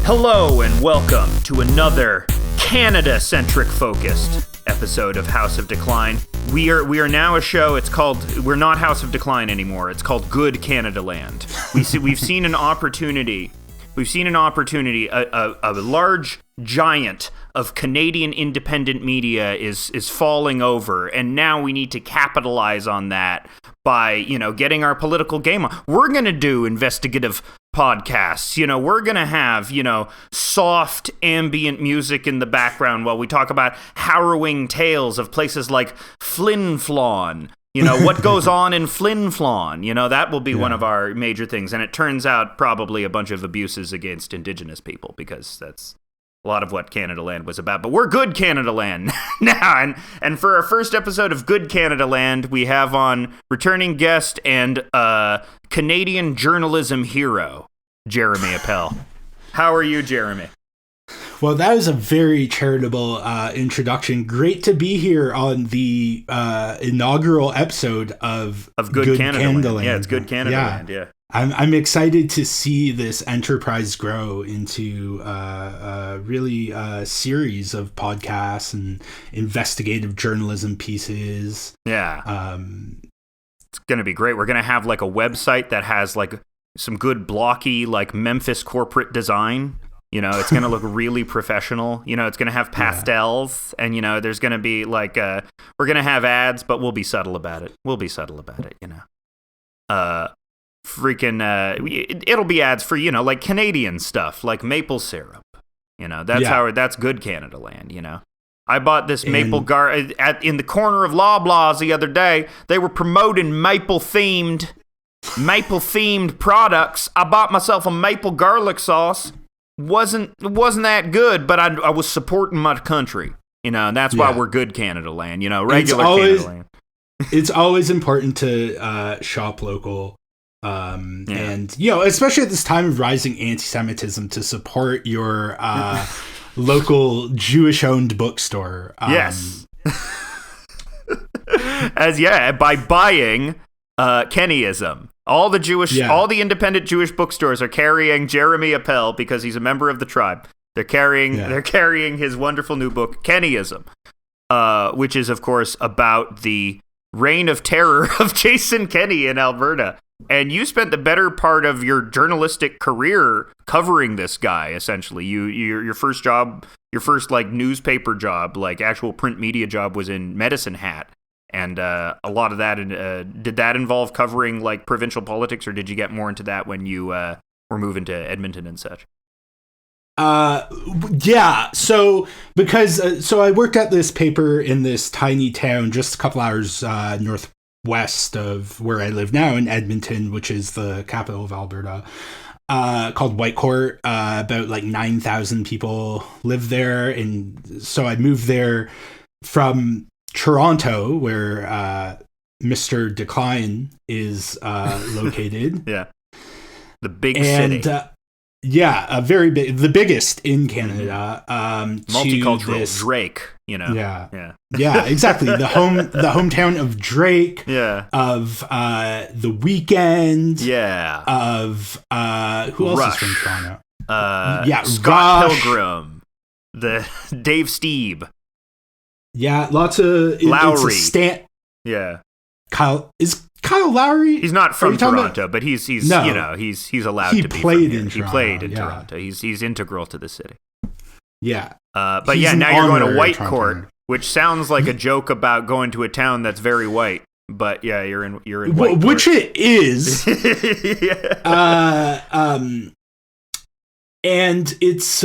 Hello and welcome to another Canada-centric focused episode of House of Decline. We are now a show. We're not House of Decline anymore. It's called Good Canadaland. We've seen an opportunity. A large giant of Canadian independent media is falling over, and now we need to capitalize on that by, getting our political game on. We're going to do investigative podcasts. We're going to have, soft ambient music in the background while we talk about harrowing tales of places like Flin Flon. What goes on in Flin Flon? That will be one of our major things. And it turns out probably a bunch of abuses against Indigenous people, because that's a lot of what Canadaland was about. But we're Good Canadaland now. And for our first episode of Good Canadaland, we have on returning guest and Canadian journalism hero, Jeremy Appel. How are you, Jeremy? Well, that was a very charitable introduction. Great to be here on the inaugural episode of Good Canadaland. Yeah, it's Good Canadaland, yeah. I'm excited to see this enterprise grow into really a series of podcasts and investigative journalism pieces. Yeah. It's going to be great. We're going to have like a website that has like some good blocky like Memphis corporate design. It's going to look really professional. It's going to have pastels, and, there's going to be like, we're going to have ads, but we'll be subtle about it. It'll be ads for, like Canadian stuff, like maple syrup. That's Good Canadaland, I bought this maple in the corner of Loblaws the other day. They were promoting maple-themed products. I bought myself a maple garlic sauce. Wasn't that good, but I was supporting my country, and that's why we're Good Canadaland, regular Canadaland. It's always important to shop local, and especially at this time of rising anti-Semitism, to support your local Jewish-owned bookstore. Yes, by buying Kenneyism. All the independent Jewish bookstores are carrying Jeremy Appel because he's a member of the tribe. They're carrying his wonderful new book, Kenneyism, which is, of course, about the reign of terror of Jason Kenney in Alberta. And you spent the better part of your journalistic career covering this guy, essentially. Your first job, your first like newspaper job, like actual print media job, was in Medicine Hat. And a lot of that, did that involve covering like provincial politics, or did you get more into that when you were moving to Edmonton and such? So I worked at this paper in this tiny town just a couple hours northwest of where I live now, in Edmonton, which is the capital of Alberta, called Whitecourt. About like 9,000 people live there, and so I moved there from Toronto, where Mr. Decline is located. Yeah, the big city. A very big, the biggest in Canada. Multicultural Drake, Yeah, exactly. The hometown of Drake. Yeah. Of The Weeknd. Yeah. Of who else is from Toronto? Scott Rush. Pilgrim. The Dave Steeb. Yeah, lots of Lowry. Yeah, Kyle Lowry. He's not from Toronto, but he's allowed to be. He played in Toronto. He played in Toronto. He's integral to the city. Yeah, now you're going to Whitecourt, which sounds like a joke about going to a town that's very white. But yeah, you're in Whitecourt, which it is. And it's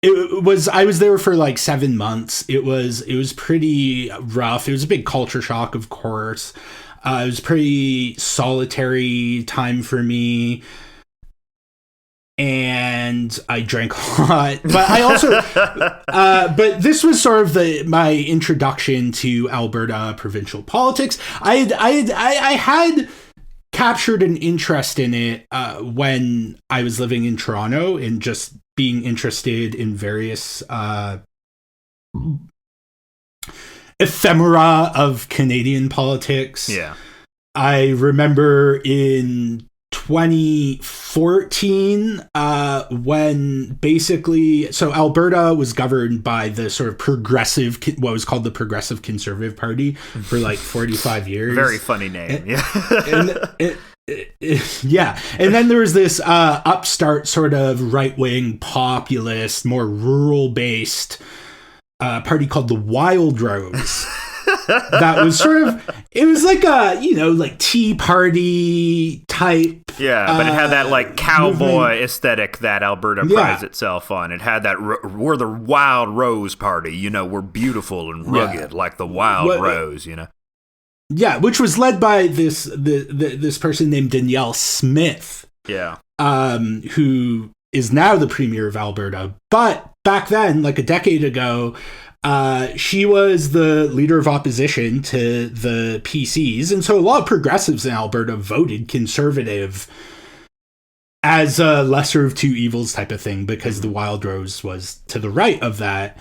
It was. I was there for like 7 months. It was pretty rough. It was a big culture shock, of course. It was pretty solitary time for me, and I drank a lot. But I also, but this was sort of my introduction to Alberta provincial politics. I had captured an interest in it when I was living in Toronto, and just being interested in various ephemera of Canadian politics. Yeah. I remember in 2014, when basically, so Alberta was governed by the sort of progressive, what was called the Progressive Conservative Party for like 45 years. Very funny name. Yeah. And then there was this upstart sort of right-wing populist, more rural-based party called the Wild Rose. That was sort of, it was like a, like Tea Party type. Yeah, but it had that like cowboy movement aesthetic that Alberta prides itself on. It had that, we're the Wild Rose Party, we're beautiful and rugged like the Wild Rose, Yeah, which was led by this person named Danielle Smith. Yeah. Who is now the premier of Alberta. But back then, like a decade ago, she was the leader of opposition to the PCs. And so a lot of progressives in Alberta voted conservative as a lesser of two evils type of thing, because the Wild Rose was to the right of that.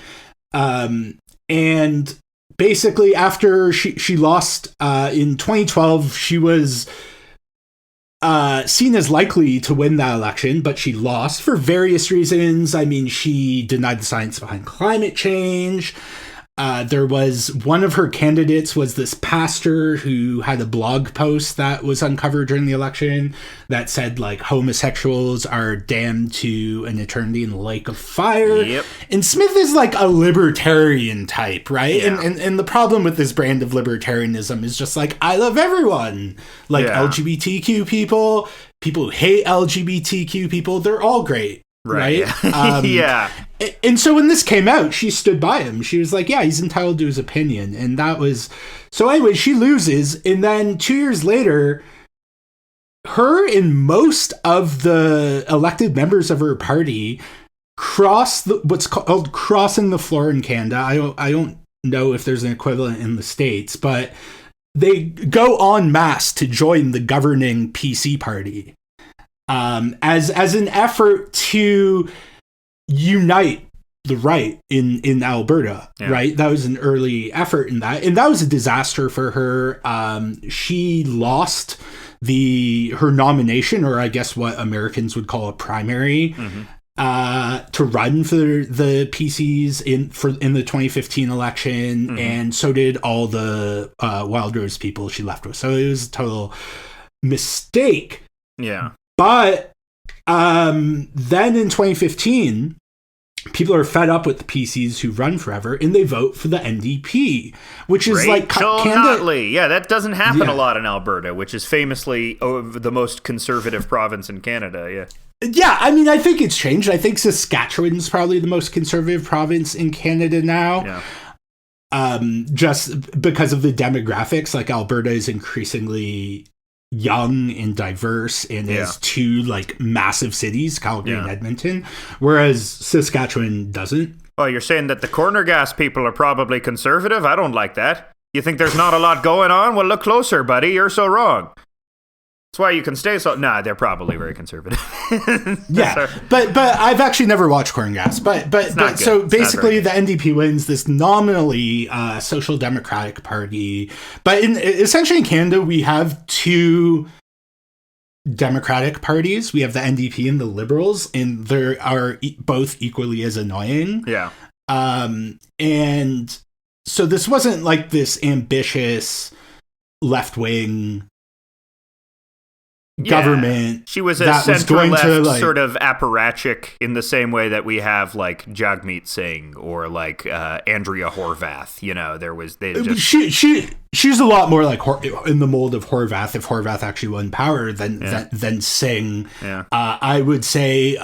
And basically, after she lost in 2012, she was seen as likely to win that election, but she lost for various reasons. I mean, she denied the science behind climate change. There was one of her candidates was this pastor who had a blog post that was uncovered during the election that said like homosexuals are damned to an eternity in the lake of fire. Yep. And Smith is like a libertarian type, right? Yeah. And the problem with this brand of libertarianism is just like, I love everyone. Like LGBTQ people who hate LGBTQ people, they're all great. Right? Yeah. And so when this came out, she stood by him. She was like, yeah, he's entitled to his opinion. And that was... So anyway, she loses. And then 2 years later, her and most of the elected members of her party cross what's called crossing the floor in Canada. I don't know if there's an equivalent in the States, but they go en masse to join the governing PC party. As an effort to unite the right in Alberta, right? That was an early effort in that, and that was a disaster for her. She lost her nomination, or I guess what Americans would call a primary, to run for the PCs in the 2015 election, and so did all the Wild Rose people she left with. So it was a total mistake. Yeah. But then in 2015, people are fed up with the PCs who run forever, and they vote for the NDP, which is like Canada. Yeah, that doesn't happen a lot in Alberta, which is famously the most conservative province in Canada. Yeah. Yeah, I mean, I think it's changed. I think Saskatchewan's probably the most conservative province in Canada now. Yeah. Just because of the demographics, like Alberta is increasingly young and diverse and is two like massive cities, Calgary and Edmonton, whereas Saskatchewan doesn't. Well, you're saying that the corner gas people are probably conservative? I don't like that. You think there's not a lot going on? Well, look closer, buddy. You're so wrong. That's why you can stay so... Nah, they're probably very conservative. Yeah, but I've actually never watched corn gas. But so basically the NDP wins this nominally social democratic party. But essentially in Canada, we have two democratic parties. We have the NDP and the Liberals, and they are both equally as annoying. Yeah. And so this wasn't like this ambitious left-wing government. She was a center-left sort of apparatchik in the same way that we have like Jagmeet Singh or like Andrea Horwath. She's a lot more like in the mold of Horwath. If Horwath actually won power, than Singh. Yeah. I would say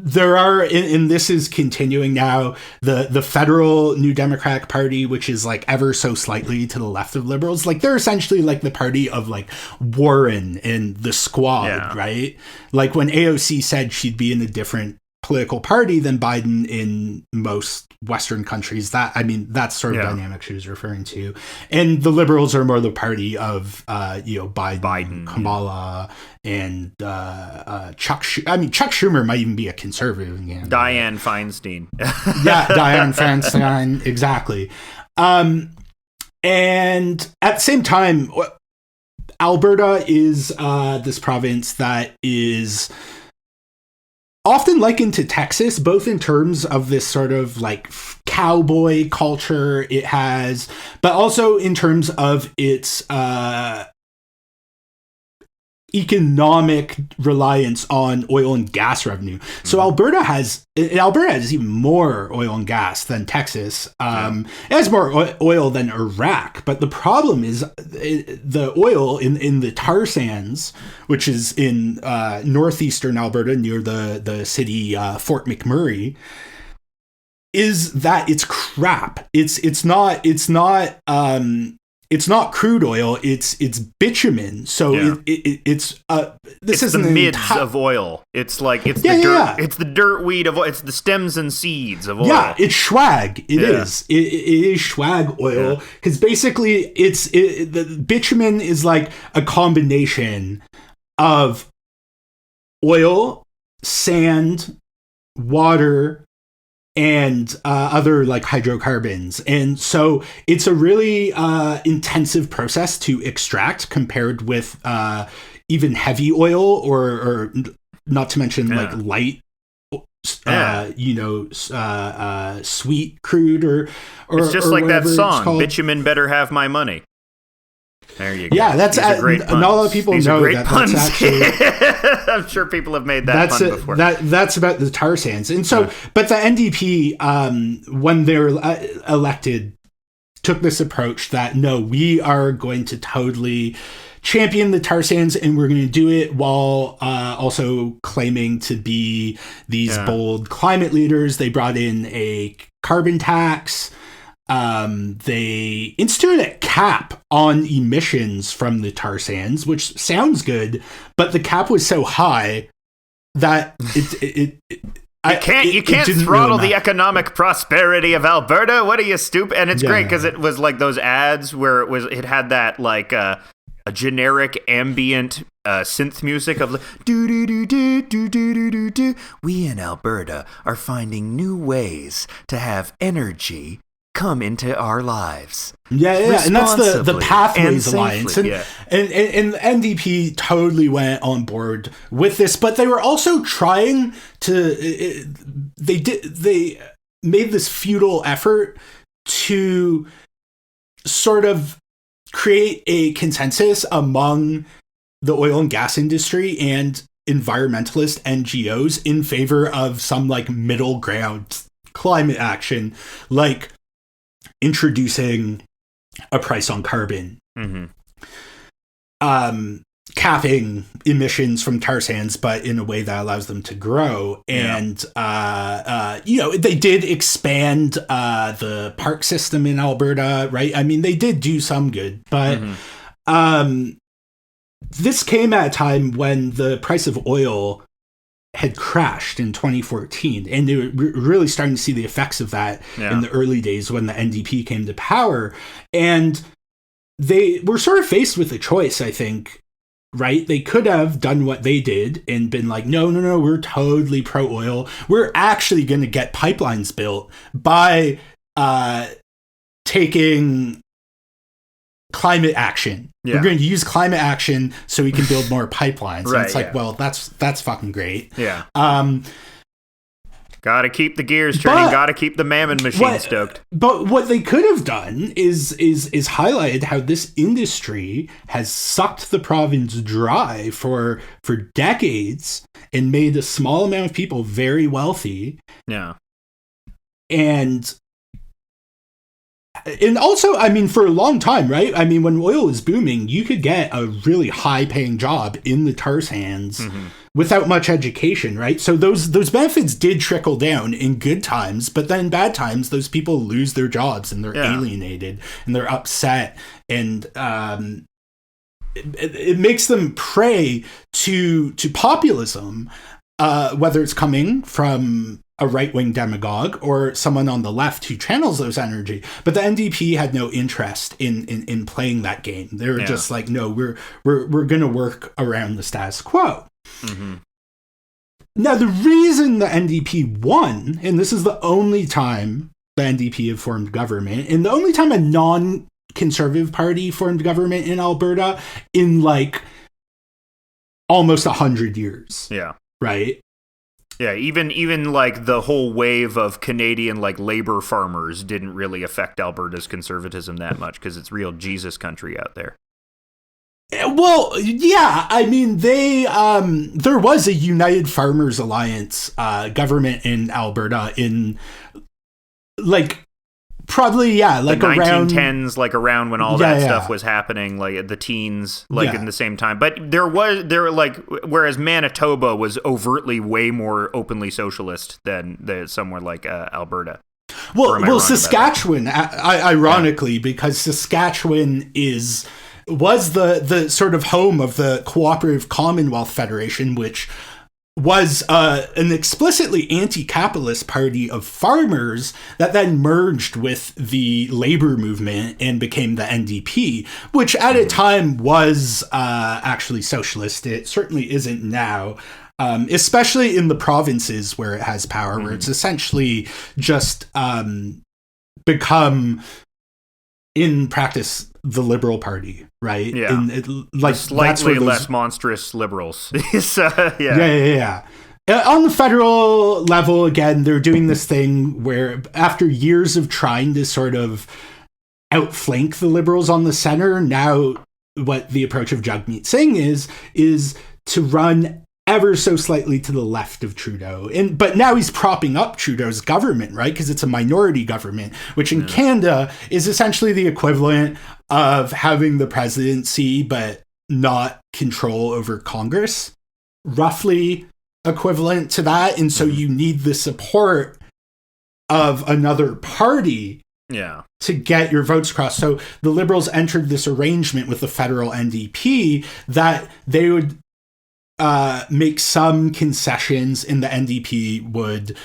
there are, and this is continuing now, the federal New Democratic Party, which is like ever so slightly to the left of Liberals. Like they're essentially like the party of like Warren and the Squad, right? Like when AOC said she'd be in a different political party than Biden in most Western countries. That's sort of dynamic she was referring to. And the Liberals are more the party of Biden, Kamala, and Chuck Schumer might even be a conservative again. Dianne Feinstein. Dianne Feinstein, exactly. And at the same time, Alberta is this province that is often likened to Texas, both in terms of this sort of like cowboy culture it has, but also in terms of its economic reliance on oil and gas revenue. So Alberta has even more oil and gas than Texas. It has more oil than Iraq. But the problem is the oil in the tar sands, which is in northeastern Alberta near the city Fort McMurray, is that it's crap. It's not crude oil. It's bitumen. So it's the mids of oil. It's like it's the dirt. Yeah. It's the dirt weed of oil. It's the stems and seeds of oil. Yeah, it's swag. It is. It is swag oil because basically the bitumen is like a combination of oil, sand, water, and other like hydrocarbons. And so it's a really intensive process to extract compared with even heavy oil or not to mention like light sweet crude or it's just like that song, Bitumen Better Have My Money. There you go. Yeah, that's not a lot of people know that. That's actually. I'm sure people have made that pun before. That's about the tar sands, and so, but the NDP, when they were elected, took this approach that no, we are going to totally champion the tar sands, and we're going to do it while also claiming to be these bold climate leaders. They brought in a carbon tax. They instituted a cap on emissions from the tar sands, which sounds good, but the cap was so high that you can't throttle the economic prosperity of Alberta. What are you, stupid? And it's great because it was like those ads where it had that like a generic ambient synth music of do do do do do do do do do. We in Alberta are finding new ways to have energy come into our lives. And that's the Pathways Alliance. And the NDP totally went on board with this, but they were also trying to they made this futile effort to sort of create a consensus among the oil and gas industry and environmentalist NGOs in favor of some like middle ground climate action, like introducing a price on carbon, capping emissions from tar sands, but in a way that allows them to grow. And, they did expand the park system in Alberta, right? I mean, they did do some good, but this came at a time when the price of oil had crashed in 2014, and they were really starting to see the effects of that in the early days when the NDP came to power. And they were sort of faced with a choice, I think, right? They could have done what they did and been like, no, we're totally pro-oil. We're actually going to get pipelines built by taking climate action. We're going to use climate action so we can build more pipelines. And it's like, well, that's fucking great. Yeah. Gotta keep the gears turning. Gotta keep the mammon machine stoked. But what they could have done is highlighted how this industry has sucked the province dry for decades and made a small amount of people very wealthy. Yeah. And also, I mean, for a long time, right? I mean, when oil was booming, you could get a really high-paying job in the tar sands without much education, right? So those benefits did trickle down in good times, but then in bad times, those people lose their jobs and they're alienated and they're upset, and it makes them prey to populism, whether it's coming from a right-wing demagogue or someone on the left who channels those energy. But the NDP had no interest in playing that game. They were just like, no, we're going to work around the status quo. Now, the reason the NDP won, and this is the only time the NDP have formed government, and the only time a Conservative Party formed government in Alberta in like almost 100 years. Yeah. Right? Yeah, even like the whole wave of Canadian like labor farmers didn't really affect Alberta's conservatism that much because it's real Jesus country out there. Well, yeah, I mean, there was a United Farmers Alliance government in Alberta in like probably like the around 1910s, like around when all that stuff was happening, like the teens, like in the same time. But there were like, whereas Manitoba was overtly way more openly socialist than somewhere like Alberta. Well, Saskatchewan, ironically, because Saskatchewan was the sort of home of the Cooperative Commonwealth Federation, which was an explicitly anti-capitalist party of farmers that then merged with the labor movement and became the NDP, which at a time was actually socialist. It certainly isn't now, especially in the provinces where it has power, where it's essentially just become, in practice, the Liberal Party, right? Yeah. Like slightly less monstrous liberals. Yeah. On the federal level, again, they're doing this thing where after years of trying to sort of outflank the Liberals on the center, now what the approach of Jagmeet Singh is to run ever so slightly to the left of Trudeau. But now he's propping up Trudeau's government, right? Because it's a minority government, which in Canada is essentially the equivalent of having the presidency but not control over Congress. Roughly equivalent to that. And so you need the support of another party to get your votes across. So the Liberals entered this arrangement with the federal NDP that they would make some concessions, and the NDP would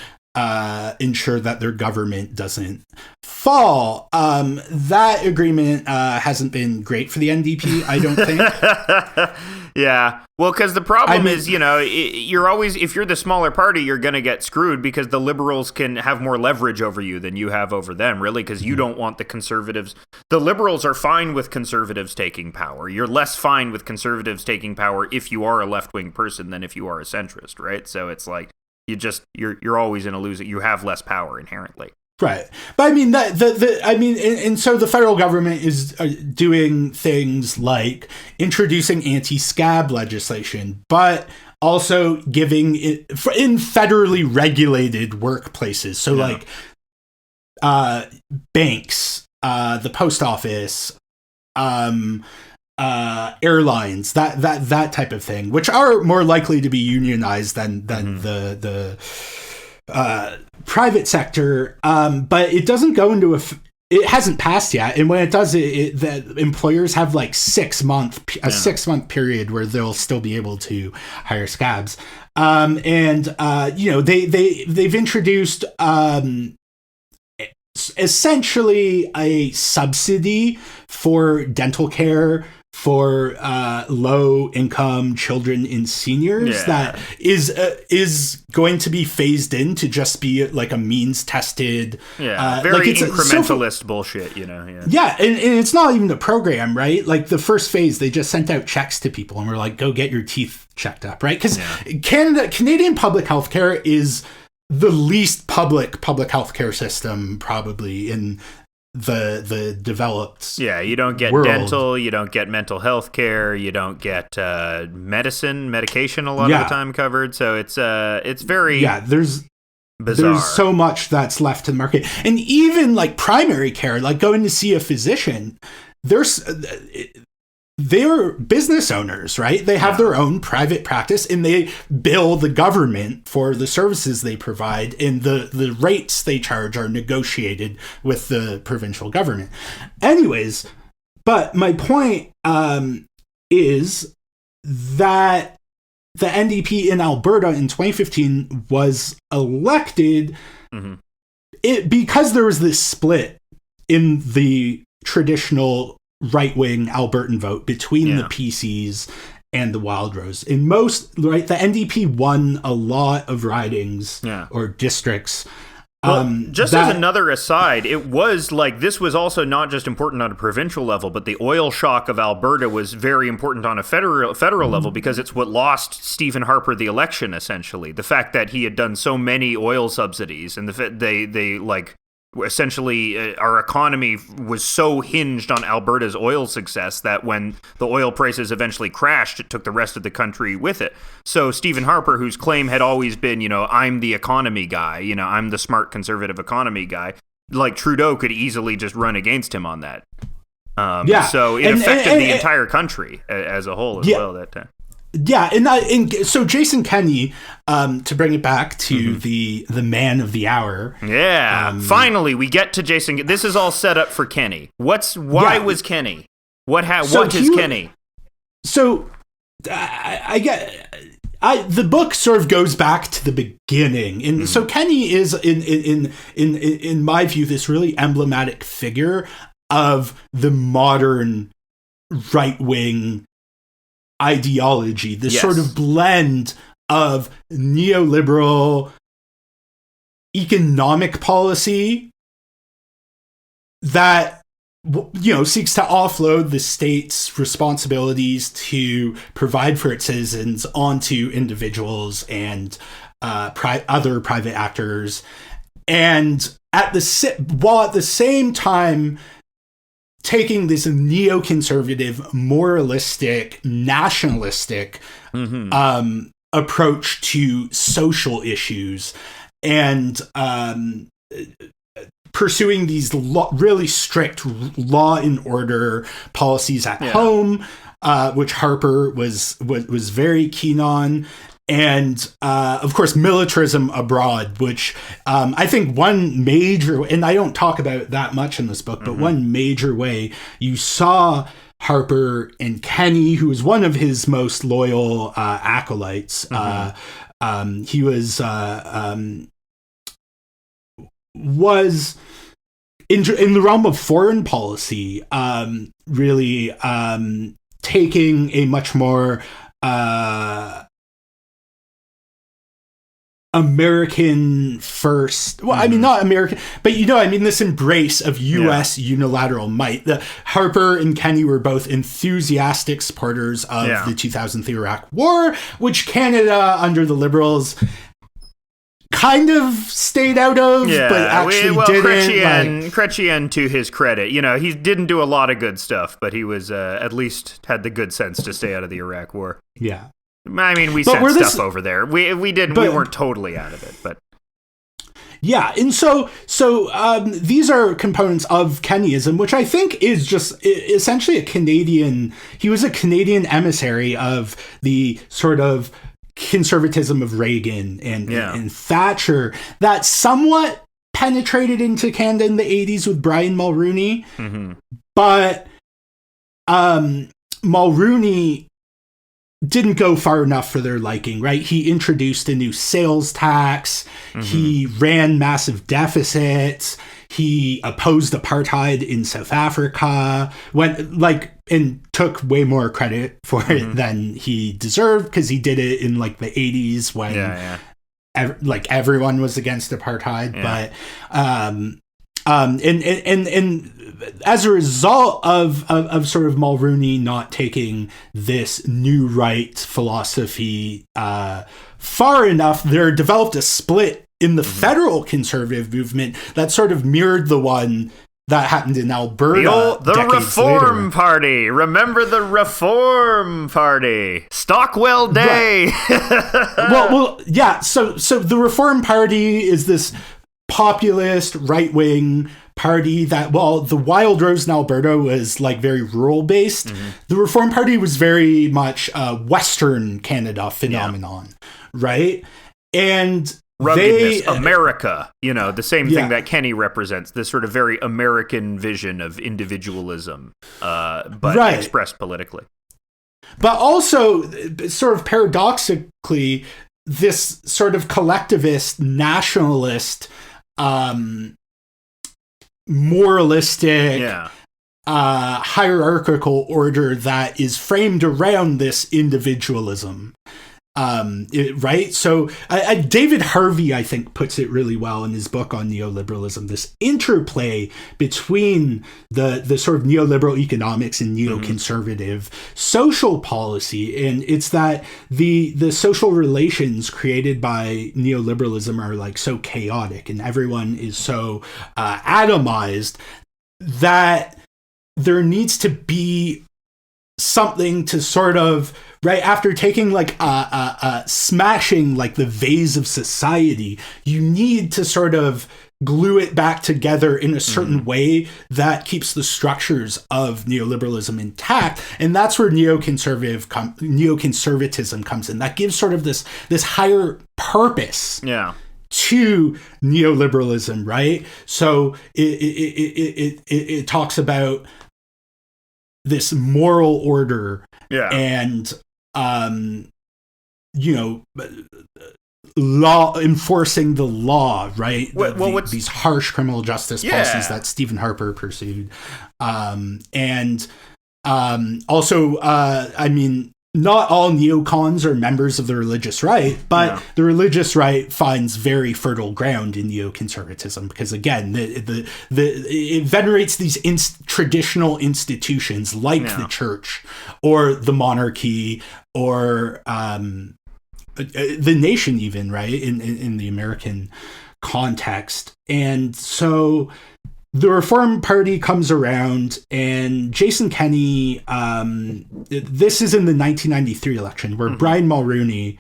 ensure that their government doesn't fall. That agreement hasn't been great for the NDP, I don't think. Yeah. Well, because the problem is, you're always, if you're the smaller party, you're going to get screwed because the Liberals can have more leverage over you than you have over them, really, because you don't want the Conservatives. The Liberals are fine with Conservatives taking power. You're less fine with Conservatives taking power if you are a left-wing person than if you are a centrist, right? So it's like, you're always in a losing. You have less power inherently. Right. But I mean, and so the federal government is doing things like introducing anti-scab legislation, but also giving it in federally regulated workplaces. So like banks, the post office, airlines, that type of thing, which are more likely to be unionized than the private sector, but it doesn't go into it hasn't passed yet, and when it does, the employers have like 6 month period where they'll still be able to hire scabs, they've introduced essentially a subsidy for dental care for low-income children and seniors that is going to be phased in to just be like a means-tested... very incrementalist bullshit, Yeah, and it's not even the program, right? Like the first phase, they just sent out checks to people and were like, go get your teeth checked up, right? Because Canadian public healthcare is the least public healthcare system probably in the developed you don't get world. Dental, you don't get mental health care, you don't get medication a lot of the time covered, so it's very there's bizarre. There's so much that's left to the market, and even like primary care, like going to see a physician, they're business owners, right? They have their own private practice and they bill the government for the services they provide, and the rates they charge are negotiated with the provincial government. Anyways, but my point is that the NDP in Alberta in 2015 was elected because there was this split in the traditional right-wing Albertan vote between the PCs and the Wildrose. In most, right, the NDP won a lot of ridings or districts Well, just as another aside, it was like this was also not just important on a provincial level, but the oil shock of Alberta was very important on a federal level because it's what lost Stephen Harper the election, essentially. The fact that he had done so many oil subsidies and they like essentially our economy was so hinged on Alberta's oil success that when the oil prices eventually crashed, it took the rest of the country with it. So Stephen Harper, whose claim had always been, I'm the economy guy, I'm the smart conservative economy guy, like Trudeau could easily just run against him on that. So it affected the entire country as a whole as well that time. Yeah, and so Jason Kenney, to bring it back to the man of the hour. Yeah, finally we get to Jason. This is all set up for Kenney. Why was Kenney? What is Kenney? So I get. The book sort of goes back to the beginning, and so Kenney is in my view this really emblematic figure of the modern right wing ideology, this sort of blend of neoliberal economic policy that seeks to offload the state's responsibilities to provide for its citizens onto individuals and other private actors, and while at the same time taking this neoconservative, moralistic, nationalistic approach to social issues, and pursuing these really strict law and order policies at home, which Harper was very keen on. And, of course, militarism abroad, which I think one major, and I don't talk about that much in this book, but one major way you saw Harper and Kenney, who was one of his most loyal acolytes, he was in the realm of foreign policy, really taking a much more American first. Well, I mean, not American, but this embrace of U.S. unilateral might. Harper and Kenney were both enthusiastic supporters of the 2003 Iraq War, which Canada, under the Liberals, kind of stayed out of, but actually didn't. Chrétien, to his credit, he didn't do a lot of good stuff, but he was at least had the good sense to stay out of the Iraq War. Yeah. I mean, we sent stuff over there. We weren't totally out of it, but yeah. And so these are components of Kenneyism, which I think is just essentially he was a Canadian emissary of the sort of conservatism of Reagan and Thatcher that somewhat penetrated into Canada in the 80s with Brian Mulroney. But Mulroney didn't go far enough for their liking, right? He introduced a new sales tax. He ran massive deficits. He opposed apartheid in South Africa, and took way more credit for it than he deserved, because he did it in the 80s when everyone was against apartheid. But and as a result of sort of Mulroney not taking this new right philosophy far enough, there developed a split in the federal conservative movement that sort of mirrored the one that happened in Alberta. The Reform Party. Remember the Reform Party. Stockwell Day. Right. Yeah. So the Reform Party is this populist right-wing party that, the Wild Rose in Alberta was very rural based. The Reform Party was very much a Western Canada phenomenon, right? And ruggedness, America, the same thing that Kenney represents, this sort of very American vision of individualism, but expressed politically. But also, sort of paradoxically, this sort of collectivist, nationalist, moralistic, hierarchical order that is framed around this individualism. Right? So David Harvey, I think, puts it really well in his book on neoliberalism, this interplay between the sort of neoliberal economics and neoconservative social policy. And it's that the social relations created by neoliberalism are like so chaotic and everyone is so atomized that there needs to be something to sort of, right, after taking like smashing like the vase of society, you need to sort of glue it back together in a certain way that keeps the structures of neoliberalism intact. And that's where neoconservatism comes in. That gives sort of this higher purpose to neoliberalism, right? So it talks about this moral order and law, enforcing the law, right? These harsh criminal justice policies that Stephen Harper pursued. Also, I mean, not all neocons are members of the religious right, but the religious right finds very fertile ground in neoconservatism because, again, it venerates these traditional institutions like the church or the monarchy or the nation, even, right, in the American context. And so the Reform Party comes around, and Jason Kenney, this is in the 1993 election, where Brian Mulroney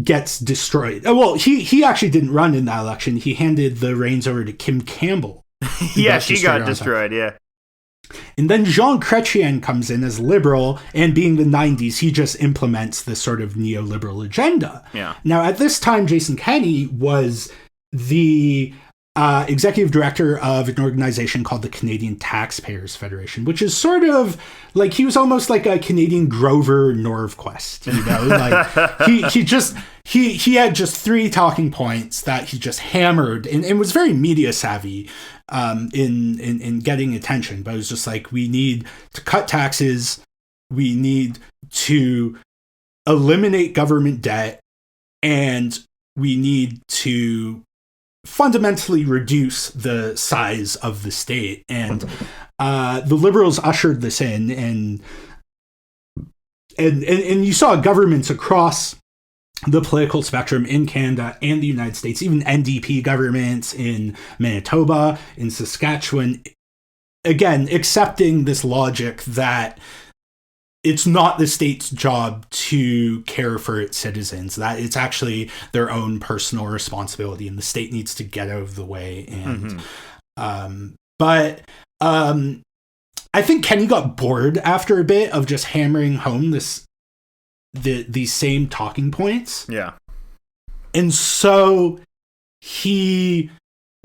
gets destroyed. Well, he actually didn't run in that election. He handed the reins over to Kim Campbell. She got destroyed, And then Jean Chrétien comes in as liberal, and being the 90s, he just implements this sort of neoliberal agenda. Now, at this time, Jason Kenney was the executive director of an organization called the Canadian Taxpayers Federation, which is sort of like, he was almost like a Canadian Grover Norquist, you know, like he had just 3 talking points that he just hammered and was very media savvy in getting attention. But it was just like, we need to cut taxes, we need to eliminate government debt, and we need to fundamentally reduce the size of the state. And the Liberals ushered this in, and you saw governments across the political spectrum in Canada and the United States, even NDP governments in Manitoba, in Saskatchewan, again, accepting this logic that it's not the state's job to care for its citizens, that it's actually their own personal responsibility, and the state needs to get out of the way. And but I think Kenney got bored after a bit of just hammering home these same talking points. And so he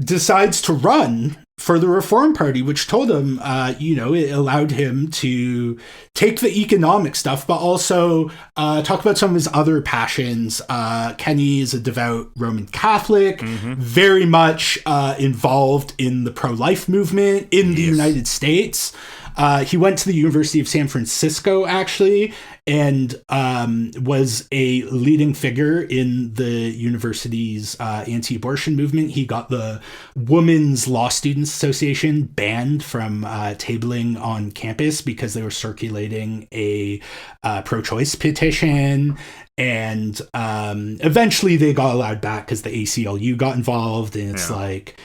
decides to run for the Reform Party, which told him, it allowed him to take the economic stuff, but also talk about some of his other passions. Kenney is a devout Roman Catholic, very much involved in the pro-life movement in the United States. He went to the University of San Francisco, actually, and was a leading figure in the university's anti-abortion movement. He got the Women's Law Students Association banned from tabling on campus because they were circulating a pro-choice petition. And eventually they got allowed back because the ACLU got involved. And it's like,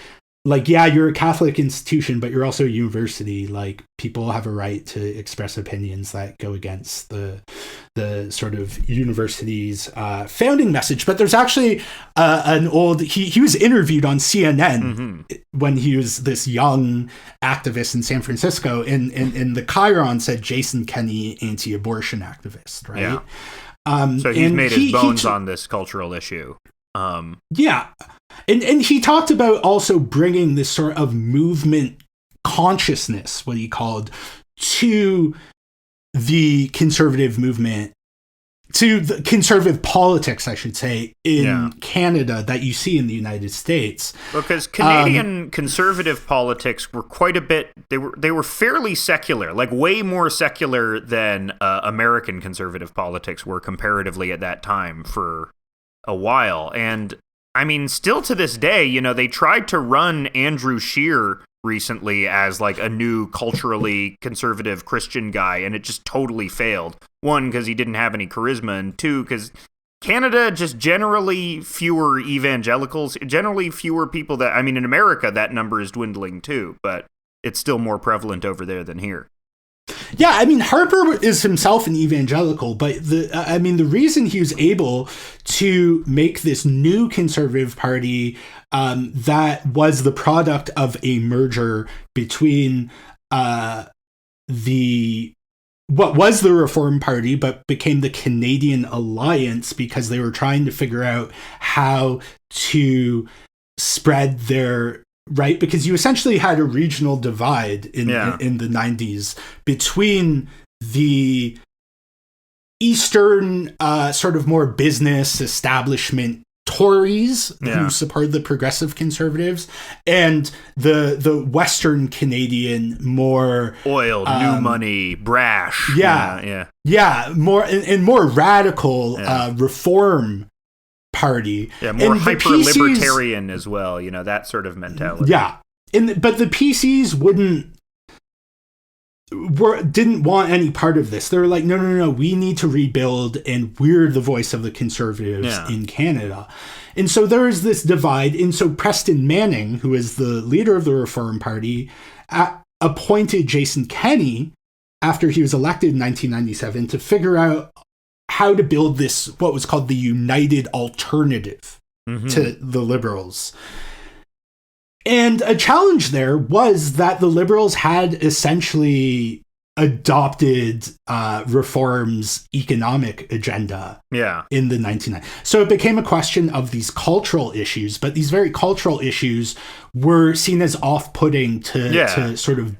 yeah, you're a Catholic institution, but you're also a university. Like, people have a right to express opinions that go against the sort of university's founding message. But there's actually he was interviewed on CNN when he was this young activist in San Francisco, and the Chiron said Jason Kenney, anti-abortion activist, right? So he's made his bones on this cultural issue. And he talked about also bringing this sort of movement consciousness, what he called, to the conservative movement to the conservative politics, I should say, in Canada that you see in the United States. Because Canadian conservative politics were quite a bit, they were fairly secular, like way more secular than American conservative politics were comparatively at that time for a while. And I mean, still to this day, you know, they tried to run Andrew Scheer recently as like a new culturally conservative Christian guy, and it just totally failed. One, because he didn't have any charisma, and two, because Canada just generally fewer evangelicals, generally fewer people that, I mean, in America, that number is dwindling too, but it's still more prevalent over there than here. Yeah, I mean, Harper is himself an evangelical, but the reason he was able to make this new conservative party that was the product of a merger between what was the Reform Party, but became the Canadian Alliance, because they were trying to figure out how to spread their right, because you essentially had a regional divide in the 90s between the Eastern sort of more business establishment Tories who support the progressive conservatives, and the Western Canadian more oil, new money, brash, more and more radical reform party, more hyper libertarian as well, you know, that sort of mentality. But the PCs didn't want any part of this. They were like, no, we need to rebuild, and we're the voice of the conservatives in Canada. And so there is this divide. And so Preston Manning, who is the leader of the Reform Party, appointed Jason Kenney after he was elected in 1997 to figure out how to build this, what was called the United Alternative to the Liberals. And a challenge there was that the Liberals had essentially adopted Reform's economic agenda in the 1990s. So it became a question of these cultural issues, but these very cultural issues were seen as off-putting to sort of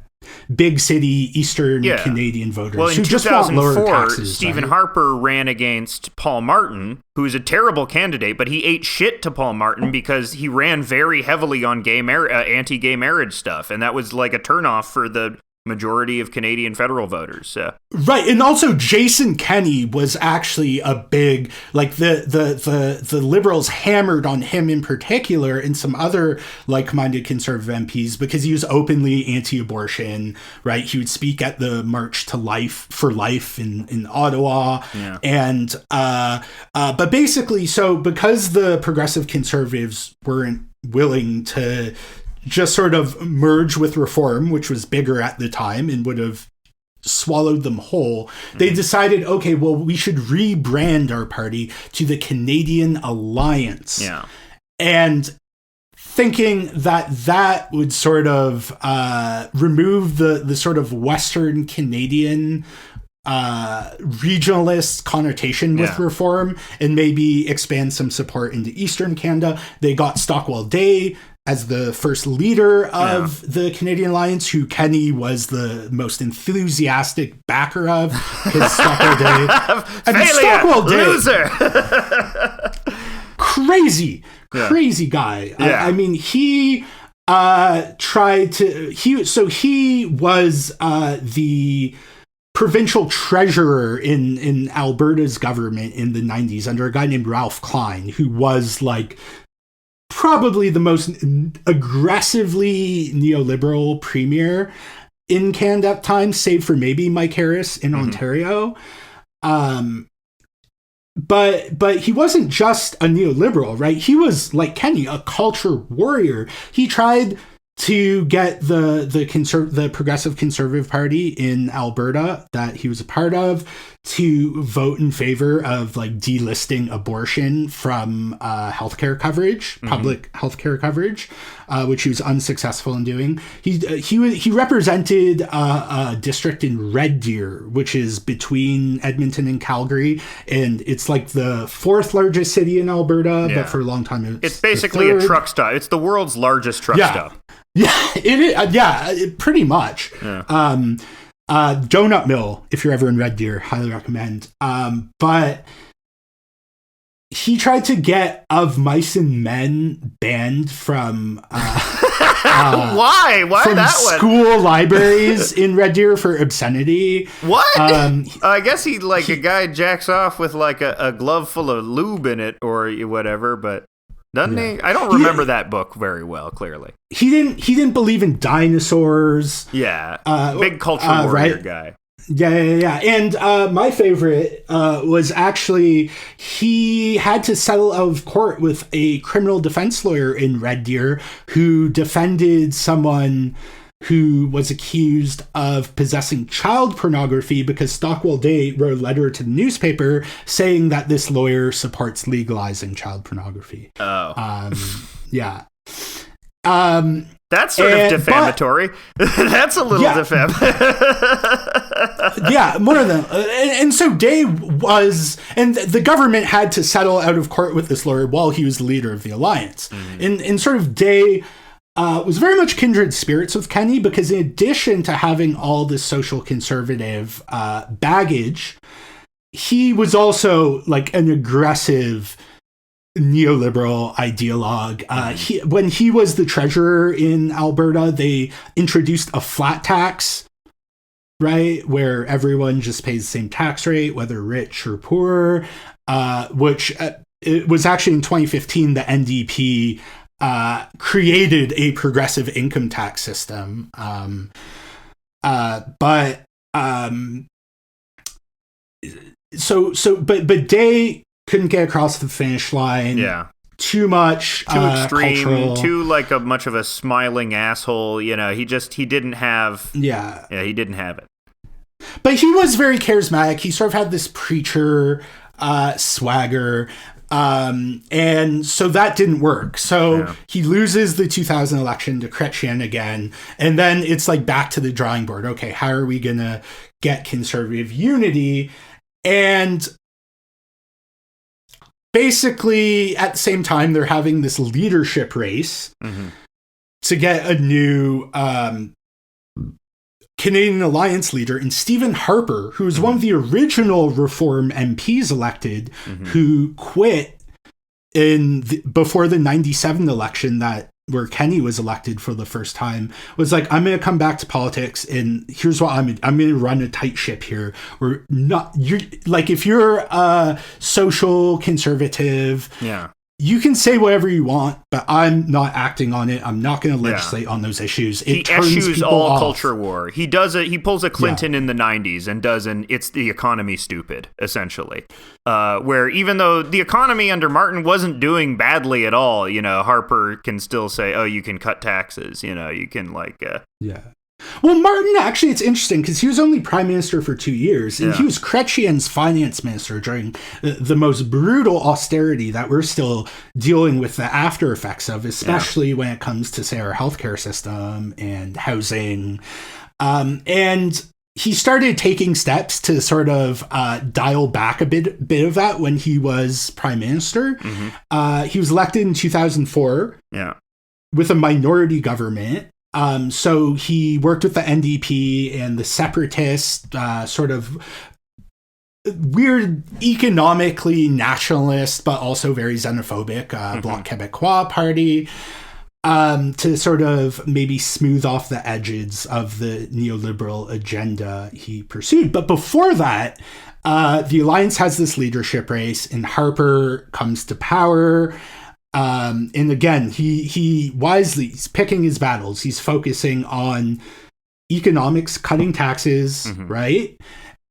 big city Eastern Canadian voters who just want lower taxes. Stephen Harper ran against Paul Martin, who is a terrible candidate, but he ate shit to Paul Martin because he ran very heavily on anti-gay marriage stuff, and that was like a turnoff for the majority of Canadian federal voters. Right, and also Jason Kenney was actually a big, like the Liberals hammered on him in particular, and some other like-minded conservative MPs, because he was openly anti-abortion, right? He would speak at the March to Life for Life in Ottawa, and but basically, so because the progressive conservatives weren't willing to just sort of merge with Reform, which was bigger at the time and would have swallowed them whole, they decided, okay, well, we should rebrand our party to the Canadian Alliance. And thinking that would sort of remove the sort of Western Canadian regionalist connotation with Reform and maybe expand some support into Eastern Canada. They got Stockwell Day as the first leader of the Canadian Alliance, who Kenney was the most enthusiastic backer of, because Stockwell Day. Stockwell Day, loser. crazy guy. I mean, he tried to. He was the provincial treasurer in Alberta's government in the 90s under a guy named Ralph Klein, who was like probably the most aggressively neoliberal premier in Canada at times, save for maybe Mike Harris in Ontario. But he wasn't just a neoliberal, right? He was, like Kenney, a culture warrior. He tried to get the Progressive Conservative Party in Alberta that he was a part of to vote in favor of like delisting abortion from healthcare coverage, public healthcare coverage, which he was unsuccessful in doing. He represented a district in Red Deer, which is between Edmonton and Calgary, and it's like the fourth largest city in Alberta, but for a long time it's basically a truck stop. It's the world's largest truck stop. Yeah, it is. Pretty much. Donut Mill, if you're ever in Red Deer, highly recommend. But he tried to get Of Mice and Men banned from why from that school libraries in Red Deer for obscenity. What? I guess a guy jacks off with like a glove full of lube in it or whatever, but doesn't he? I don't remember that book very well. Clearly, he didn't believe in dinosaurs. Yeah, big culture warrior guy. Yeah. And my favorite was actually he had to settle out of court with a criminal defense lawyer in Red Deer who defended someone who was accused of possessing child pornography because Stockwell Day wrote a letter to the newspaper saying that this lawyer supports legalizing child pornography. Oh. Yeah. That's sort of defamatory. That's a little defamatory. Yeah, one of them. And so Day and the government had to settle out of court with this lawyer while he was the leader of the alliance. Mm-hmm. And sort of Day was very much kindred spirits with Kenney because in addition to having all this social conservative baggage, he was also like an aggressive neoliberal ideologue. When he was the treasurer in Alberta, they introduced a flat tax, right, where everyone just pays the same tax rate, whether rich or poor, which it was actually in 2015 the NDP created a progressive income tax system. But Day couldn't get across the finish line. Yeah. Too much. Too extreme. Cultural. Too like a much of a smiling asshole. You know, he didn't have. Yeah. Yeah, he didn't have it. But he was very charismatic. He sort of had this preacher swagger. And so that didn't work. So he loses the 2000 election to Chrétien again. And then it's like back to the drawing board. Okay, how are we going to get conservative unity? And basically, at the same time, they're having this leadership race to get a new Canadian Alliance leader. And Stephen Harper, who was one of the original Reform MPs elected, who quit before the 97 election where Kenney was elected for the first time, was like, I'm going to come back to politics, and here's what I'm going to run a tight ship here. We're not, you're like, if you're a social conservative, you can say whatever you want, but I'm not acting on it. I'm not going to legislate on those issues. He eschews all culture war. He does it. He pulls a Clinton in the 90s and does an "it's the economy stupid," essentially. Where even though the economy under Martin wasn't doing badly at all, you know, Harper can still say, "Oh, you can cut taxes." You know, you can Well, Martin, actually, it's interesting because he was only prime minister for 2 years, and he was Chrétien's finance minister during the most brutal austerity that we're still dealing with the after effects of, especially when it comes to, say, our healthcare system and housing. And he started taking steps to sort of dial back a bit of that when he was prime minister. He was elected in 2004 with a minority government. So he worked with the NDP and the separatist, sort of weird economically nationalist, but also very xenophobic, Bloc Québécois party, to sort of maybe smooth off the edges of the neoliberal agenda he pursued. But before that, the Alliance has this leadership race, and Harper comes to power. And again, he wisely, he's picking his battles. He's focusing on economics, cutting taxes, right?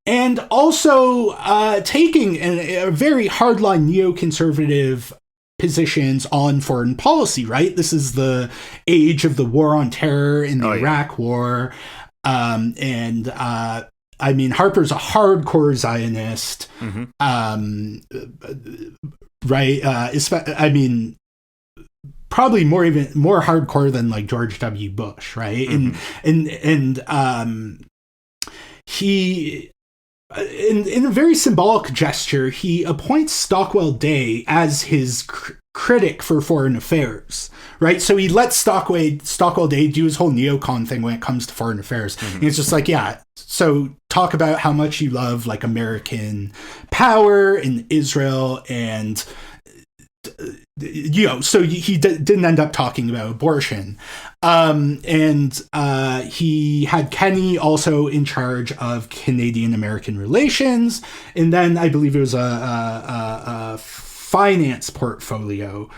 And also taking a very hardline neoconservative positions on foreign policy, right? This is the age of the war on terror in the Iraq War. I mean, Harper's a hardcore Zionist. Right. I mean, probably more hardcore than like George W. Bush. Right. And he, in a very symbolic gesture, he appoints Stockwell Day as his critic for foreign affairs, right? So he let Stockwell Day do his whole neocon thing when it comes to foreign affairs. And it's just like, yeah, so talk about how much you love like American power in Israel and so he didn't end up talking about abortion. And he had Kenney also in charge of Canadian-American relations. And then I believe it was a finance portfolio,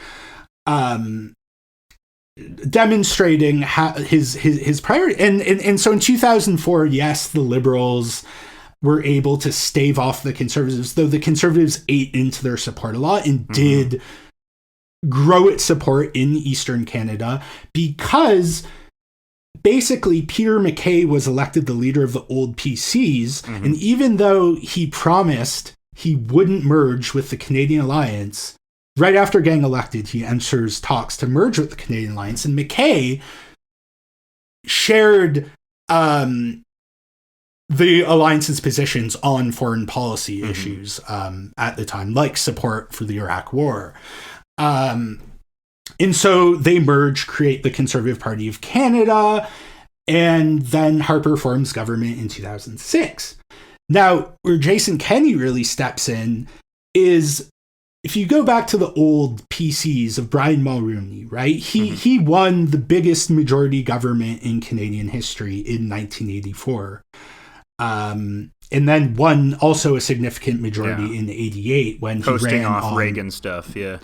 demonstrating his priority. And so in 2004, yes, the Liberals were able to stave off the Conservatives, though the Conservatives ate into their support a lot and did grow its support in Eastern Canada, because basically Peter MacKay was elected the leader of the old PCs. And even though he promised he wouldn't merge with the Canadian Alliance, right after getting elected, he enters talks to merge with the Canadian Alliance. And MacKay shared the alliance's positions on foreign policy issues at the time, like support for the Iraq War. And so they merge, create the Conservative Party of Canada, and then Harper forms government in 2006. Now, where Jason Kenney really steps in is, if you go back to the old PCs of Brian Mulroney, right? He won the biggest majority government in Canadian history in 1984. And then won also a significant majority in 88 when posting he ran off on Reagan stuff. Yeah,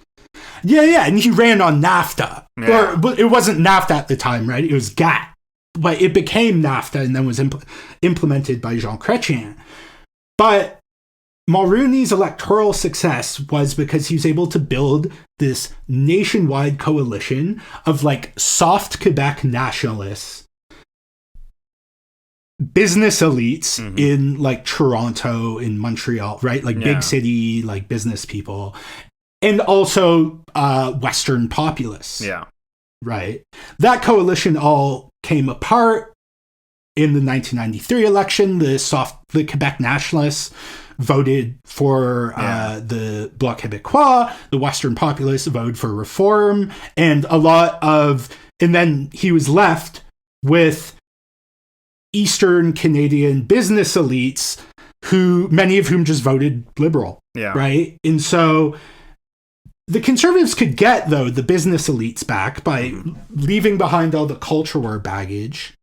and he ran on NAFTA. Or it wasn't NAFTA at the time, right? It was GATT. But it became NAFTA and then was implemented by Jean Chrétien. But Mulroney's electoral success was because he was able to build this nationwide coalition of like soft Quebec nationalists, business elites in like Toronto, in Montreal, right? Like big city, like business people, and also Western populists. Yeah. Right. That coalition all came apart in the 1993 election. The Quebec nationalists voted for the Bloc Québécois. The Western populists voted for reform, and then he was left with Eastern Canadian business elites, many of whom just voted Liberal. Yeah. Right. And so the Conservatives could get, though, the business elites back by leaving behind all the culture war baggage.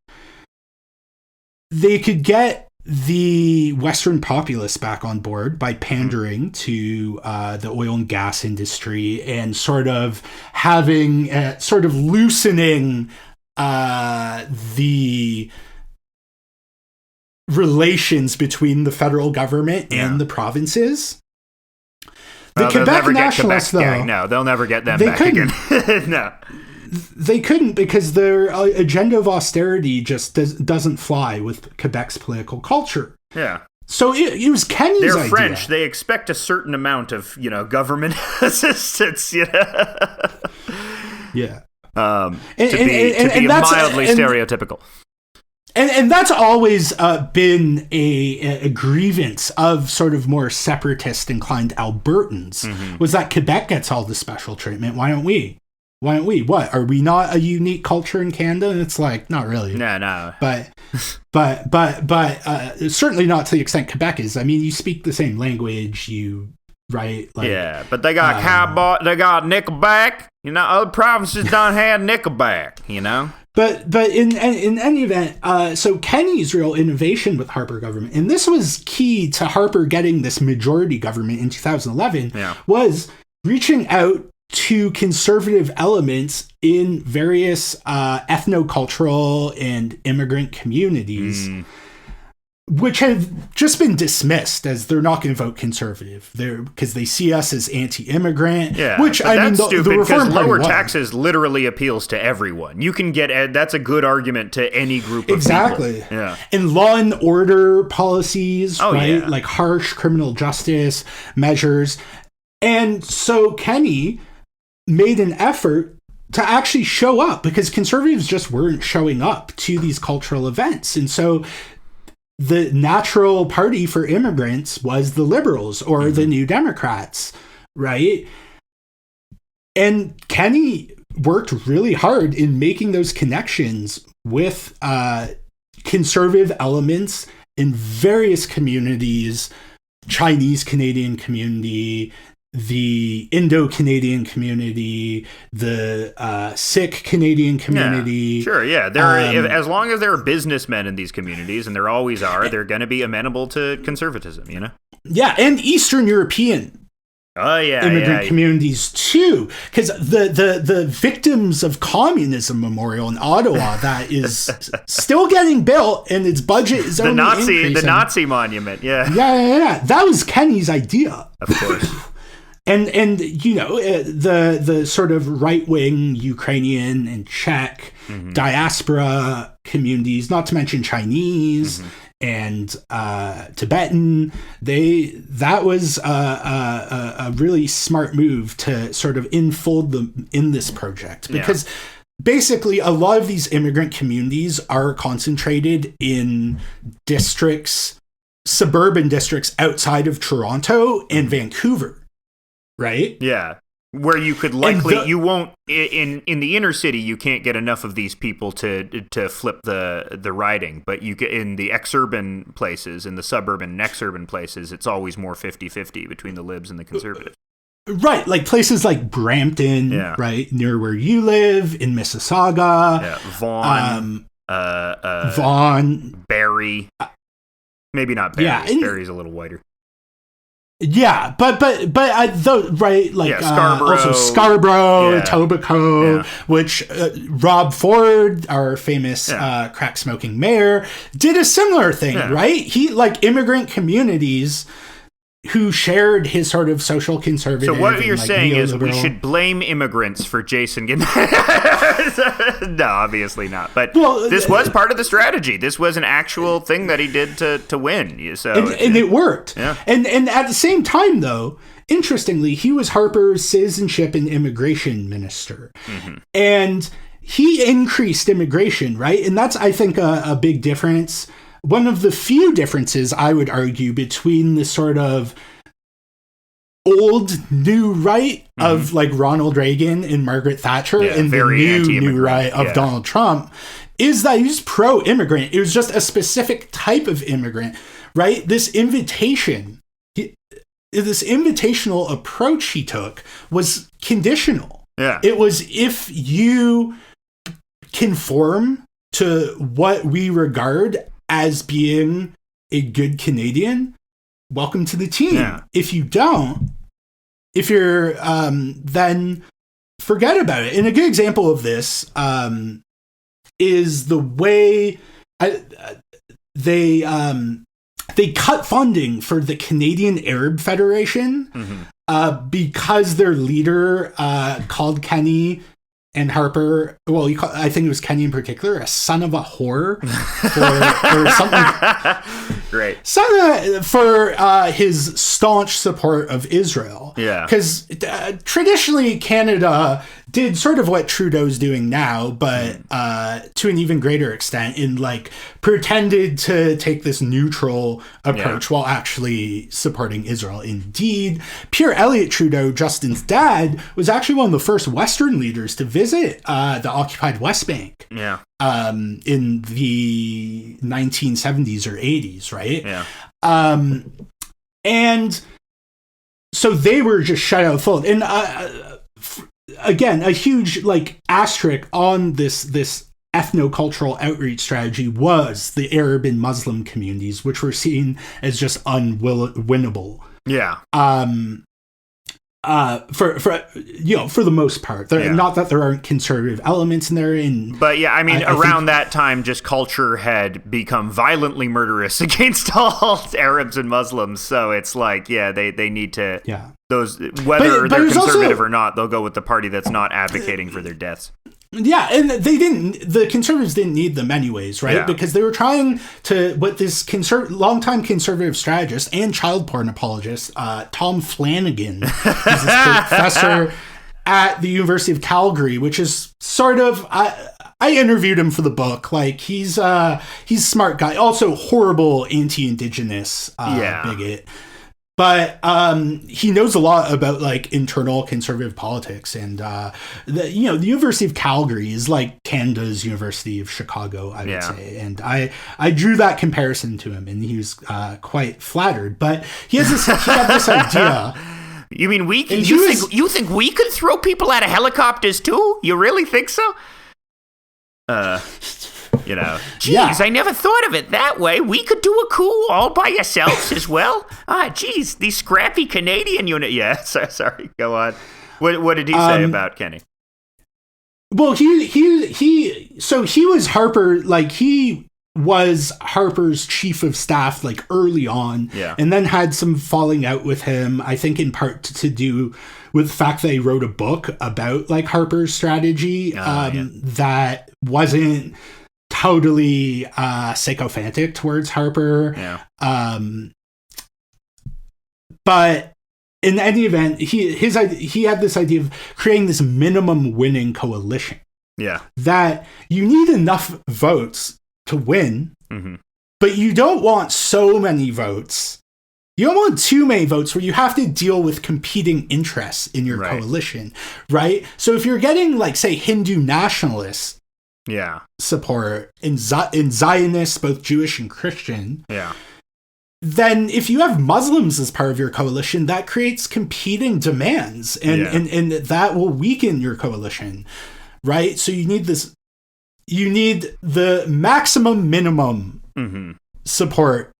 They could get the Western populists back on board by pandering to the oil and gas industry and sort of loosening the relations between the federal government and the provinces. The Quebec nationalists, though, no, they'll never get them back again. No, they couldn't, because their agenda of austerity just doesn't fly with Quebec's political culture. Yeah. So it was Kenney's idea. They're French. They expect a certain amount of, government assistance. Yeah. To be mildly stereotypical. And that's always been a grievance of sort of more separatist inclined Albertans, was that Quebec gets all the special treatment. Why don't we? What? Are we not a unique culture in Canada? And it's like, not really. No. But certainly not to the extent Quebec is. I mean, you speak the same language, right? Like, yeah, but they got cowboy, they got Nickelback. Other provinces don't have Nickelback, But in any event, so Kenney's real innovation with Harper government, and this was key to Harper getting this majority government in 2011, was reaching out to conservative elements in various ethnocultural and immigrant communities, which have just been dismissed as they're not going to vote conservative because they see us as anti-immigrant. Yeah, which I mean, that's stupid, the Reform Party lower taxes literally appeals to everyone. You can get that's a good argument to any group of people. Yeah, and law and order policies, right? Yeah. Like harsh criminal justice measures, and so Kenney made an effort to actually show up because conservatives just weren't showing up to these cultural events, and so the natural party for immigrants was the Liberals or the New Democrats, right? And Kenney worked really hard in making those connections with conservative elements in various communities, Chinese Canadian community, the Indo-Canadian community, the Sikh Canadian community. Yeah, sure, yeah. As long as there are businessmen in these communities, and there always are, they're going to be amenable to conservatism, you know? Yeah, and Eastern European immigrant communities too, because the victims of communism memorial in Ottawa that is still getting built, and its budget is only increasing. The Nazi monument, yeah. That was Kenney's idea, of course. And you know, the sort of right-wing Ukrainian and Czech diaspora communities, not to mention Chinese and Tibetan, that was a really smart move to sort of enfold them in this project, because basically a lot of these immigrant communities are concentrated in suburban districts outside of Toronto and Vancouver. Right? Yeah. Where you could likely, you won't, in the inner city, you can't get enough of these people to flip the riding. But you get in the exurban places, in the suburban and exurban places, it's always more 50-50 between the libs and the conservatives. Right. Like places like Brampton, right? Near where you live, in Mississauga. Yeah. Vaughan. Barrie. Maybe not Barrie. Yeah, Barrie's a little whiter. Yeah, but right, like Scarborough, also Scarborough, Etobicoke, which Rob Ford, our famous crack smoking mayor, did a similar thing, right? He immigrant communities who shared his sort of social conservative. So what you're saying is we neoliberal. should blame immigrants for Jason getting... No, obviously not. But this was part of the strategy. This was an actual thing that he did to win. So and it worked. Yeah. And at the same time, though, interestingly, he was Harper's citizenship and immigration minister. And he increased immigration, right? And that's, I think, a big difference. One of the few differences, I would argue, between the sort of old new right of like Ronald Reagan and Margaret Thatcher and the new right of Donald Trump is that he's pro-immigrant. It was just a specific type of immigrant, right? This invitational approach he took was conditional. Yeah. It was, if you conform to what we regard as being a good Canadian, welcome to the team. Yeah. If you don't, if you're then forget about it. And a good example of this is the way they cut funding for the Canadian Arab Federation because their leader called Kenney and Harper, well, I think it was Kenney in particular, a son of a whore, or something. Great. For his staunch support of Israel. Yeah. Because traditionally Canada did sort of what Trudeau's doing now, but to an even greater extent, in like pretended to take this neutral approach while actually supporting Israel. Indeed, Pierre Elliott Trudeau, Justin's dad, was actually one of the first Western leaders to visit the occupied West Bank. Yeah. In the 1970s or 80s, right? Yeah. And so they were just shut out full. And again, a huge like asterisk on this ethnocultural outreach strategy was the Arab and Muslim communities, which were seen as just unwinnable. Yeah. For the most part, not that there aren't conservative elements in there. But yeah, I mean, around that time, just culture had become violently murderous against all Arabs and Muslims. So it's like, they need to, those, whether they're conservative or not, they'll go with the party that's not advocating for their deaths. Yeah, and the conservatives didn't need them anyways, right? Yeah. Because they were trying to, what this longtime conservative strategist and child porn apologist, Tom Flanagan, who's this professor at the University of Calgary, which is sort of, I interviewed him for the book. Like, he's a smart guy, also horrible anti-Indigenous bigot. But he knows a lot about like internal conservative politics, and the University of Calgary is like Canada's University of Chicago, I would say. And I drew that comparison to him, and he was quite flattered. But he had this idea. You mean you think we could throw people out of helicopters too? You really think so? Geez, I never thought of it that way. We could do a coup all by ourselves as well. Geez, these scrappy Canadian unit. Yeah, sorry, go on. What did he say about Kenney? Well, he was Harper, like he was Harper's chief of staff like early on, and then had some falling out with him, I think in part to do with the fact that he wrote a book about like Harper's strategy that wasn't totally sycophantic towards Harper. But in any event, he had this idea of creating this minimum winning coalition. Yeah. That you need enough votes to win, but you don't want so many votes. You don't want too many votes where you have to deal with competing interests in your coalition, right? So if you're getting, like, say, Hindu nationalists support in Zionists, both Jewish and Christian, then if you have Muslims as part of your coalition, that creates competing demands, and that will weaken your coalition, right? So you need the maximum minimum support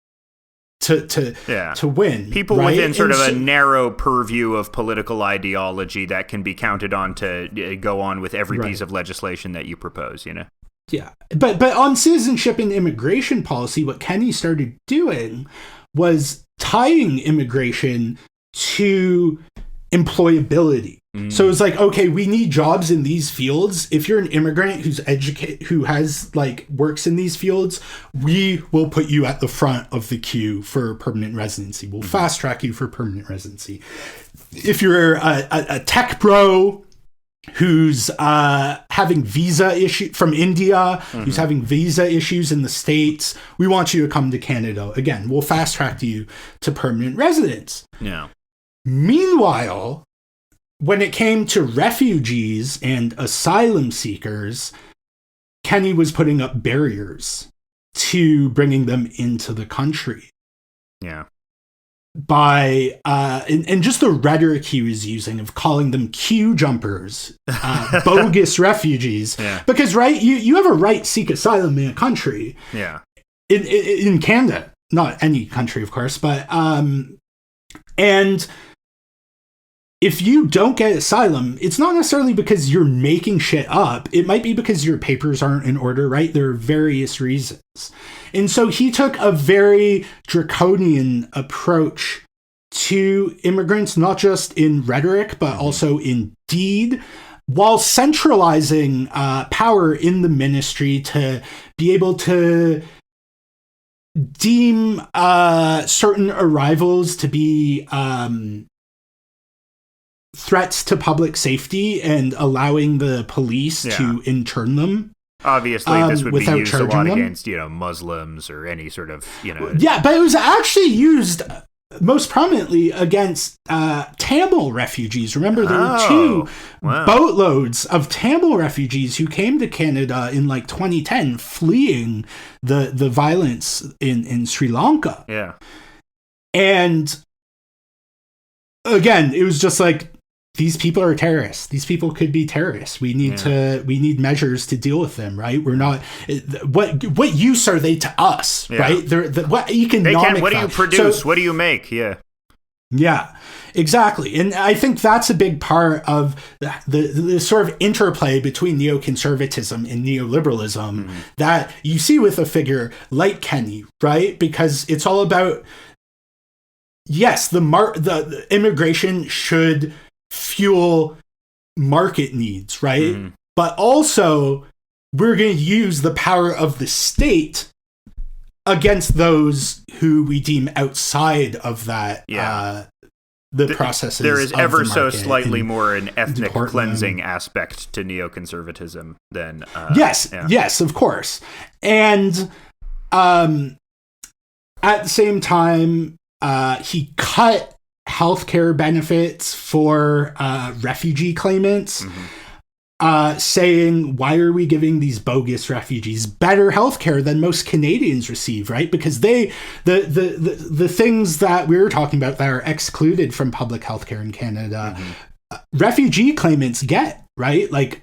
to win. People within sort of a narrow purview of political ideology that can be counted on to go on with every piece of legislation that you propose, you know? Yeah. But on citizenship and immigration policy, what Kenney started doing was tying immigration to employability. So it's like, okay, we need jobs in these fields. If you're an immigrant who's educated, who has like works in these fields, we will put you at the front of the queue for permanent residency. We'll fast track you for permanent residency. If you're a tech bro who's having visa issue from India, who's having visa issues in the States, we want you to come to Canada. Again, we'll fast track you to permanent residence. Yeah. Meanwhile, when it came to refugees and asylum seekers, Kenney was putting up barriers to bringing them into the country. Yeah. By, and just the rhetoric he was using of calling them queue jumpers, bogus refugees. Yeah. Because, right, you have a right to seek asylum in a country. Yeah. In Canada. Not any country, of course, but, and if you don't get asylum, it's not necessarily because you're making shit up. It might be because your papers aren't in order, right? There are various reasons. And so he took a very draconian approach to immigrants, not just in rhetoric, but also in deed, while centralizing power in the ministry to be able to deem certain arrivals to be threats to public safety and allowing the police to intern them. Obviously, this would be used a lot against, Muslims or any sort of, Yeah, but it was actually used most prominently against Tamil refugees. Remember, there were two boatloads of Tamil refugees who came to Canada in like 2010 fleeing the violence in Sri Lanka. Yeah. And again, it was just like, these people are terrorists. These people could be terrorists. We need measures to deal with them, right? We're not, what use are they to us, right? What economic what do you produce? What do you make? Yeah. Yeah, exactly. And I think that's a big part of the sort of interplay between neoconservatism and neoliberalism that you see with a figure like Kenney, right? Because it's all about, yes, the immigration should fuel market needs, right? But also, we're going to use the power of the state against those who we deem outside of that, the processes. There is ever so slightly more an ethnic cleansing aspect to neoconservatism than... Yes, of course. And at the same time, he cut healthcare benefits for refugee claimants, saying, why are we giving these bogus refugees better healthcare than most Canadians receive, right? Because the things that we were talking about that are excluded from public healthcare in Canada, refugee claimants get, right? Like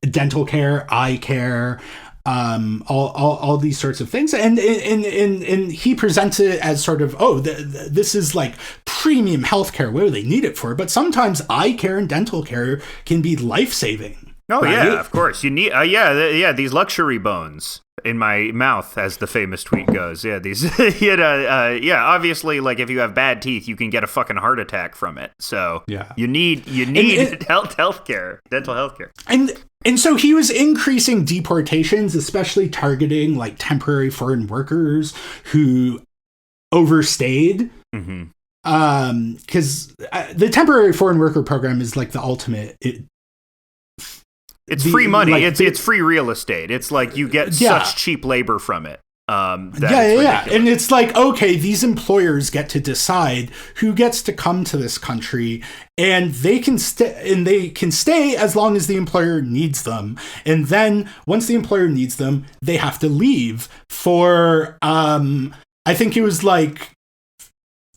dental care, eye care, all these sorts of things, and he presents it as sort of, this is like premium healthcare. What do they need it for? But sometimes eye care and dental care can be life-saving. Oh, right? yeah, of course. You need, these luxury bones in my mouth, as the famous tweet goes. Yeah, these, obviously, like, if you have bad teeth, you can get a fucking heart attack from it. So you need healthcare, dental healthcare. And so he was increasing deportations, especially targeting like temporary foreign workers who overstayed. Because the temporary foreign worker program is like the ultimate. It's free money. Like, it's free real estate. It's like you get such cheap labor from it. And it's like, okay, these employers get to decide who gets to come to this country, and they can stay as long as the employer needs them. And then once the employer needs them, they have to leave for I think it was like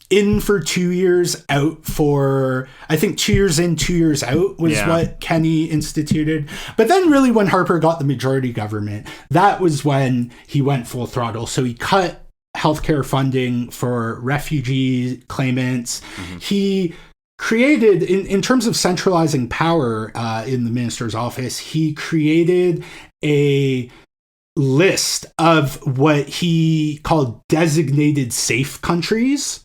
in for 2 years, out for, I think 2 years in, 2 years out was what Kenney instituted. But then really when Harper got the majority government, that was when he went full throttle. So he cut healthcare funding for refugee claimants. He created, in terms of centralizing power in the minister's office, he created a list of what he called designated safe countries.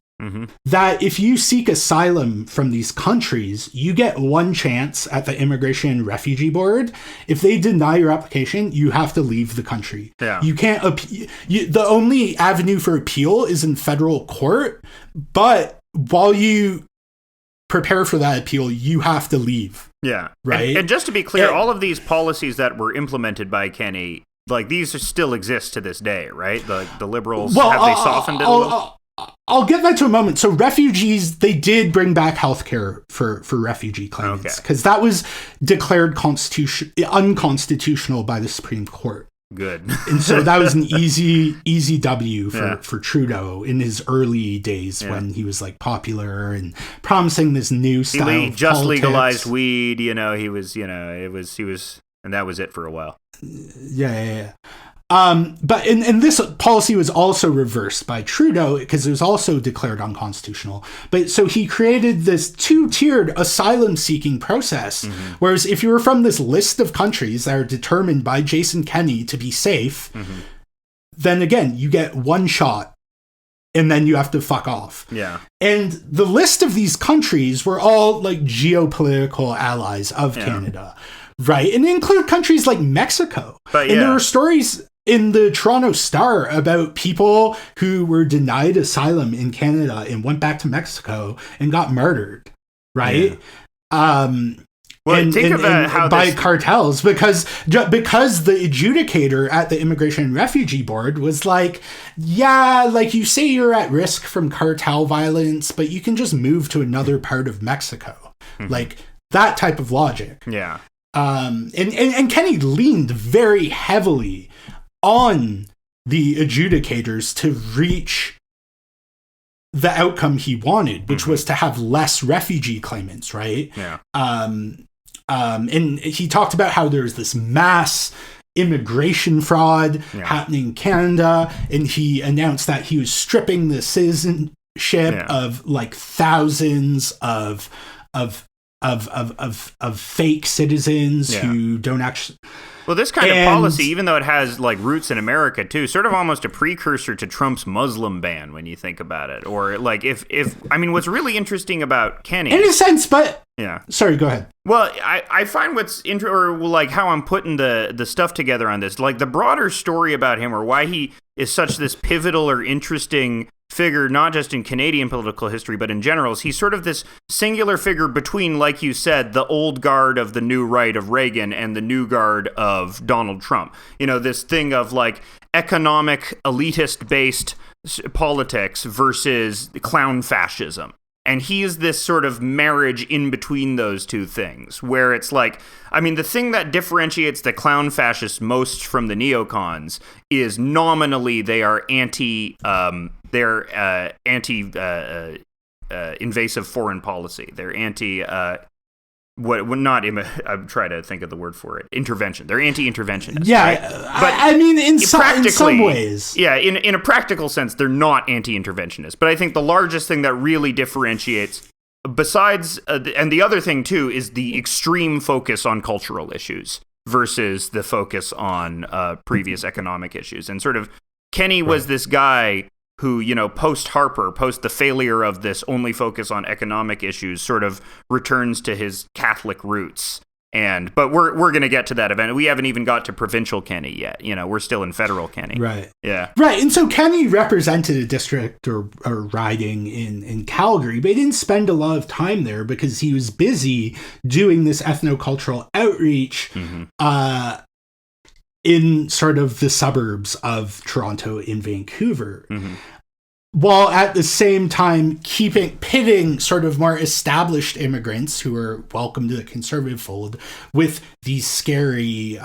That if you seek asylum from these countries, you get one chance at the Immigration and Refugee Board. If they deny your application, you have to leave the country. You can't the only avenue for appeal is in federal court, but while you prepare for that appeal, you have to leave. Right? And just to be clear, all of these policies that were implemented by Kenney, like, these still exist to this day, right? The liberals, have they softened it a little? I'll get that to a moment. So refugees, they did bring back healthcare for refugee claimants because that was declared unconstitutional by the Supreme Court. Good. And so that was an easy W for Trudeau in his early days when he was like popular and promising this new style he of just politics. Legalized weed, he was, he was, and that was it for a while. But this policy was also reversed by Trudeau because it was also declared unconstitutional. But so he created this two-tiered asylum-seeking process. Whereas if you were from this list of countries that are determined by Jason Kenney to be safe, then again, you get one shot and then you have to fuck off. And the list of these countries were all like geopolitical allies of Canada. Right. And include countries like Mexico. And there were stories in the Toronto Star about people who were denied asylum in Canada and went back to Mexico and got murdered. Right. Think about how by cartels because the adjudicator at the Immigration and Refugee Board was like, like you say you're at risk from cartel violence, but you can just move to another part of Mexico. Like that type of logic. And Kenney leaned very heavily on the adjudicators to reach the outcome he wanted, which was to have less refugee claimants, right? And he talked about how there's this mass immigration fraud happening in Canada, and he announced that he was stripping the citizenship of like thousands of fake citizens who don't actually. Well, this kind of policy, even though it has like roots in America too, sort of almost a precursor to Trump's Muslim ban when you think about it. Or like if what's really interesting about Kenney, in a sense, but sorry, go ahead. Well, I find what's like how I'm putting the stuff together on this, like the broader story about him or why he is such this pivotal or interesting figure, not just in Canadian political history, but in general. He's sort of this singular figure between, like you said, the old guard of the new right of Reagan and the new guard of Donald Trump. This thing of like economic elitist based politics versus clown fascism. And he is this sort of marriage in between those two things, where it's like, I mean, the thing that differentiates the clown fascists most from the neocons is nominally they are invasive foreign policy. They're I'm trying to think of the word for it. Intervention. They're anti-interventionist. Yeah, right? But I mean, in some ways. Yeah, in a practical sense, they're not anti-interventionist. But I think the largest thing that really differentiates, besides, and the other thing too, is the extreme focus on cultural issues versus the focus on previous economic issues. And sort of, Kenney was this guy who, post the failure of this only focus on economic issues, sort of returns to his Catholic roots. But we're going to get to that event. We haven't even got to provincial Kenney yet. We're still in federal Kenney. Right. Yeah. Right. And so Kenney represented a district or riding in Calgary, but he didn't spend a lot of time there because he was busy doing this ethnocultural outreach in sort of the suburbs of Toronto and Vancouver. Mm-hmm. While at the same time pitting sort of more established immigrants who are welcome to the conservative fold with these scary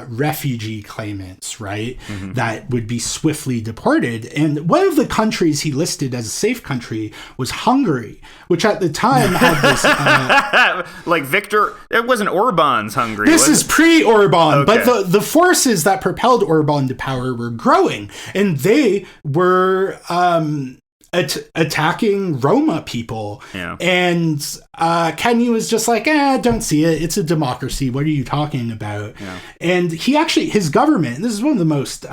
refugee claimants, right? Mm-hmm. That would be swiftly deported. And one of the countries he listed as a safe country was Hungary, which at the time had this... like Victor... It wasn't Orban's Hungary. This is pre-Orban, okay. But the forces that propelled Orban to power were growing. And they were... attacking Roma people. Yeah. And Kenney was just like, don't see it. It's a democracy. What are you talking about? Yeah. And his government, this is one of the most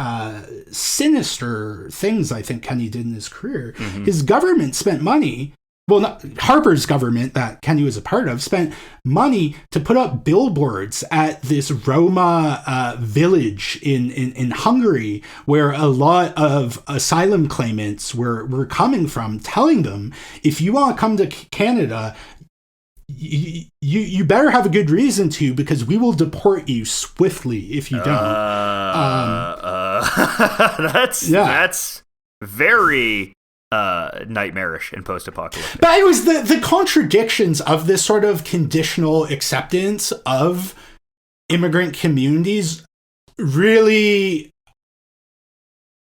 sinister things I think Kenney did in his career. Mm-hmm. His government spent money. Well, Harper's government that Kenney was a part of spent money to put up billboards at this Roma village in Hungary, where a lot of asylum claimants were coming from, telling them, if you want to come to Canada, you better have a good reason to, because we will deport you swiftly if you don't. That's very... nightmarish and post-apocalyptic. But it was the contradictions of this sort of conditional acceptance of immigrant communities really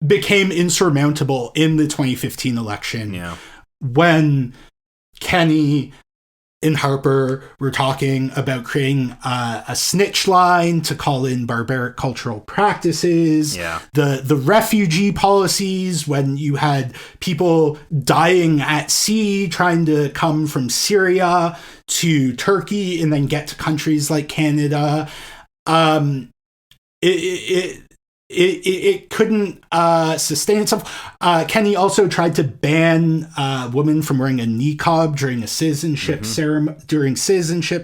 became insurmountable in the 2015 election. Yeah. When Kenney and Harper were talking about creating a snitch line to call in barbaric cultural practices. Yeah. The refugee policies, when you had people dying at sea trying to come from Syria to Turkey and then get to countries like Canada. It couldn't sustain itself. Kenney also tried to ban women from wearing a niqab during citizenship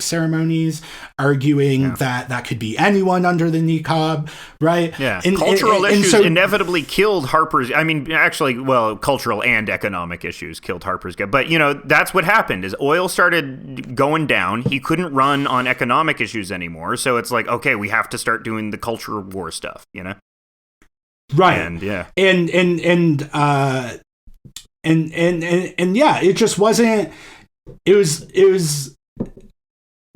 ceremonies, arguing that could be anyone under the niqab, right? Yeah, cultural issues inevitably killed Harper's. I mean, actually, well, cultural and economic issues killed Harper's. But that's what happened. Is oil started going down. He couldn't run on economic issues anymore. So it's like, okay, we have to start doing the culture war stuff. Right. And yeah. And yeah, it just wasn't, it was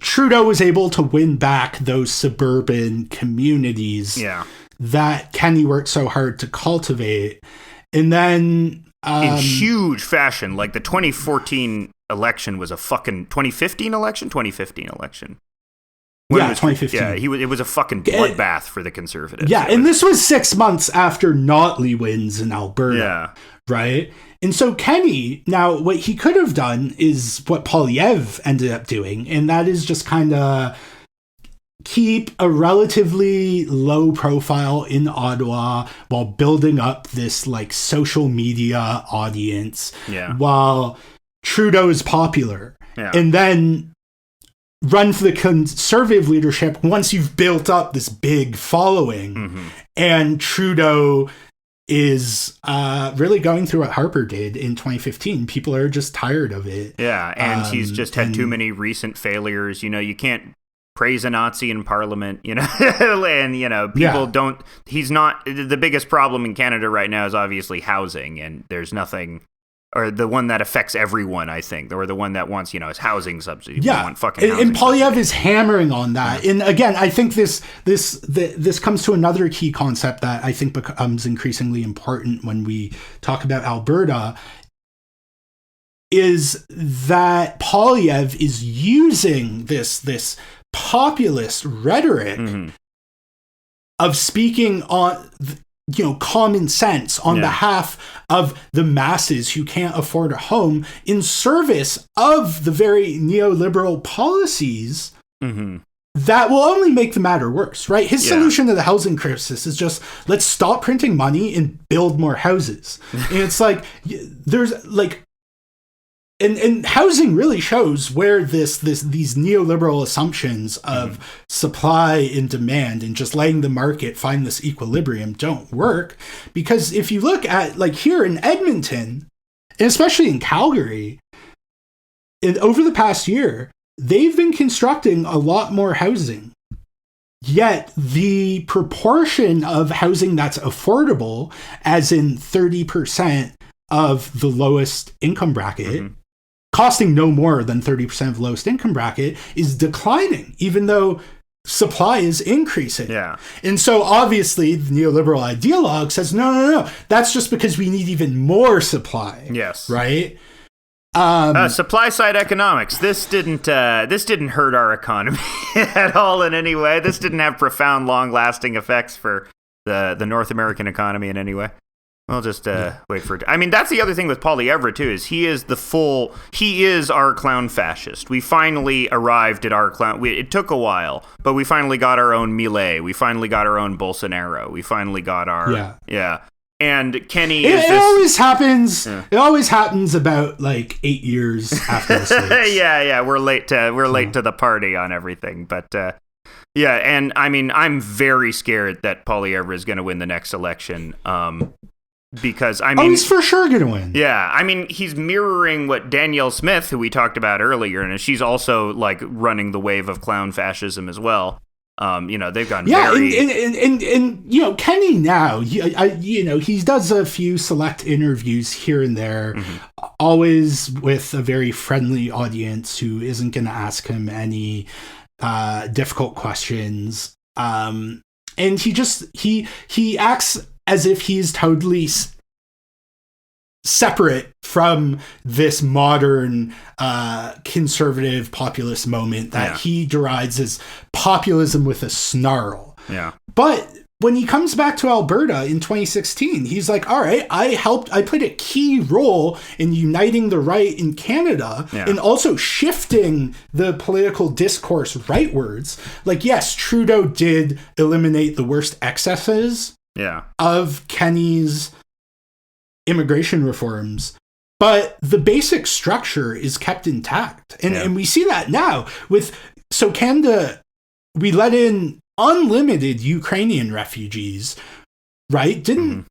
Trudeau was able to win back those suburban communities that Kenney worked so hard to cultivate. And then in huge fashion, like the 2014 election was a fucking 2015 election. 2015. Yeah, it was a fucking bloodbath for the Conservatives. Yeah, and this was 6 months after Notley wins in Alberta. Yeah. Right? And so Kenney, now what he could have done is what Poilievre ended up doing, and that is just kind of keep a relatively low profile in Ottawa while building up this like social media audience while Trudeau is popular. Yeah. And then run for the Conservative leadership once you've built up this big following. Mm-hmm. And Trudeau is really going through what Harper did in 2015. People are just tired of it. Yeah, and he's just had too many recent failures. You can't praise a Nazi in Parliament, you know, and, you know, people don't, he's not, the biggest problem in Canada right now is obviously housing, and there's nothing, or the one that affects everyone, I think, or the one that wants, you know, is housing subsidy. Yeah, want fucking and Polyev is hammering on that. And again, I think this comes to another key concept that I think becomes increasingly important when we talk about Alberta, is that Polyev is using this populist rhetoric of speaking on, you know, common sense on behalf of the masses who can't afford a home in service of the very neoliberal policies that will only make the matter worse, right? His solution to the housing crisis is just, let's stop printing money and build more houses. And it's like, there's like, and housing really shows where these neoliberal assumptions of supply and demand and just letting the market find this equilibrium don't work. Because if you look at, like, here in Edmonton, and especially in Calgary, over the past year, they've been constructing a lot more housing. Yet the proportion of housing that's affordable, as in 30% of the lowest income bracket, costing no more than 30% of the lowest income bracket, is declining, even though supply is increasing. Yeah. And so obviously the neoliberal ideologue says, no, that's just because we need even more supply. Yes. Right? Supply side economics. This didn't hurt our economy at all in any way. This didn't have profound, long-lasting effects for the North American economy in any way. We'll just wait for it. I mean, that's the other thing with Poilievre, too, is he is our clown fascist. We finally arrived at our clown. It took a while, but we finally got our own Milei. We finally got our own Bolsonaro. We finally got our... Yeah. And Kenney is it always happens. Yeah. It always happens about, like, 8 years after the States. Yeah. We're late to the party on everything, but... yeah, and I mean, I'm very scared that Poilievre is going to win the next election. Because, I mean... he's for sure going to win. Yeah, I mean, he's mirroring what Danielle Smith, who we talked about earlier, and she's also, like, running the wave of clown fascism as well. You know, they've gone very... and you know, Kenney now, you know, he does a few select interviews here and there, always with a very friendly audience who isn't going to ask him any difficult questions. And he acts as if he's totally separate from this modern conservative populist moment that he derides as populism with a snarl. Yeah. But when he comes back to Alberta in 2016, he's like, all right, I played a key role in uniting the right in Canada and also shifting the political discourse rightwards. Like, yes, Trudeau did eliminate the worst excesses of Kenney's immigration reforms, but the basic structure is kept intact. And we see that now so Canada, we let in unlimited Ukrainian refugees, right? Didn't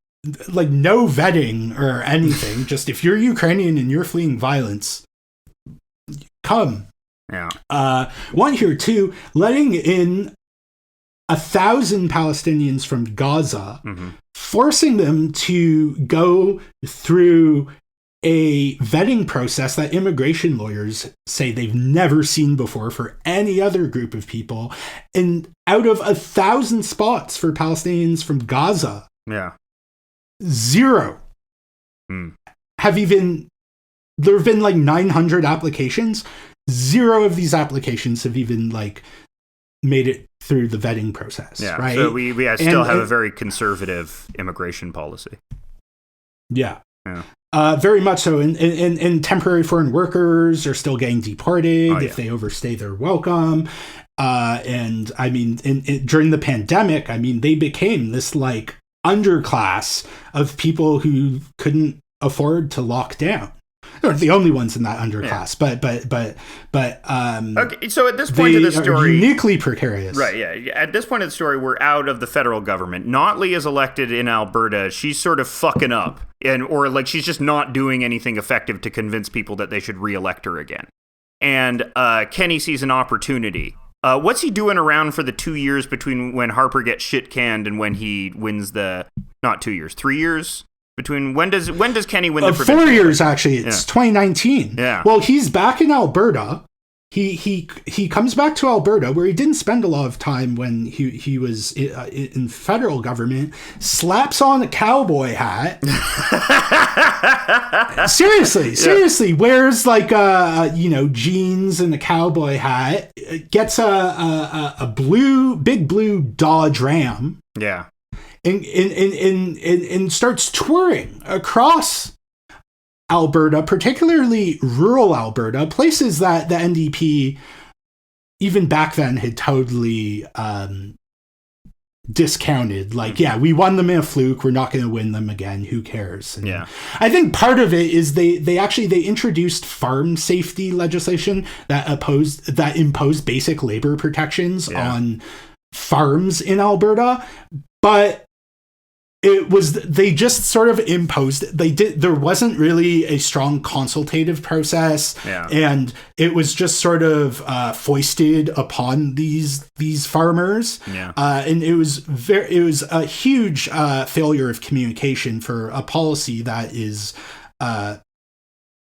like no vetting or anything. Just if you're Ukrainian and you're fleeing violence, come. One here too, letting in 1,000 Palestinians from Gaza, forcing them to go through a vetting process that immigration lawyers say they've never seen before for any other group of people. And out of 1,000 spots for Palestinians from Gaza, 0 have even, there have been like 900 applications. 0 of these applications have even like made it through the vetting process. Right. So we still have a very conservative immigration policy. Very much so. And temporary foreign workers are still getting deported. If they overstay their welcome. And I mean, during the pandemic, I mean, they became this like underclass of people who couldn't afford to lock down. They're the only ones in that underclass, but okay. So at this point of the story, uniquely precarious, right? Yeah. At this point of the story, we're out of the federal government. Notley is elected in Alberta. She's sort of fucking up, or like she's just not doing anything effective to convince people that they should re-elect her again. And Kenney sees an opportunity What's he doing around for the 2 years between when Harper gets shit canned and when he wins not 2 years, 3 years? Between when does Kenney win the provincial? 4 years, actually. It's 2019. Yeah. Well, he's back in Alberta. He comes back to Alberta, where he didn't spend a lot of time when he was in federal government. Slaps on a cowboy hat. Seriously, wears like jeans and a cowboy hat. Gets a big blue Dodge Ram. Yeah. And starts touring across Alberta, particularly rural Alberta, places that the NDP, even back then, had totally discounted. Like, yeah, we won them in a fluke. We're not going to win them again. Who cares? And yeah. I think part of it is they introduced farm safety legislation that imposed basic labor protections on farms in Alberta, but they just sort of imposed, there wasn't really a strong consultative process, and it was just sort of foisted upon these farmers, and it was a huge failure of communication for a policy that is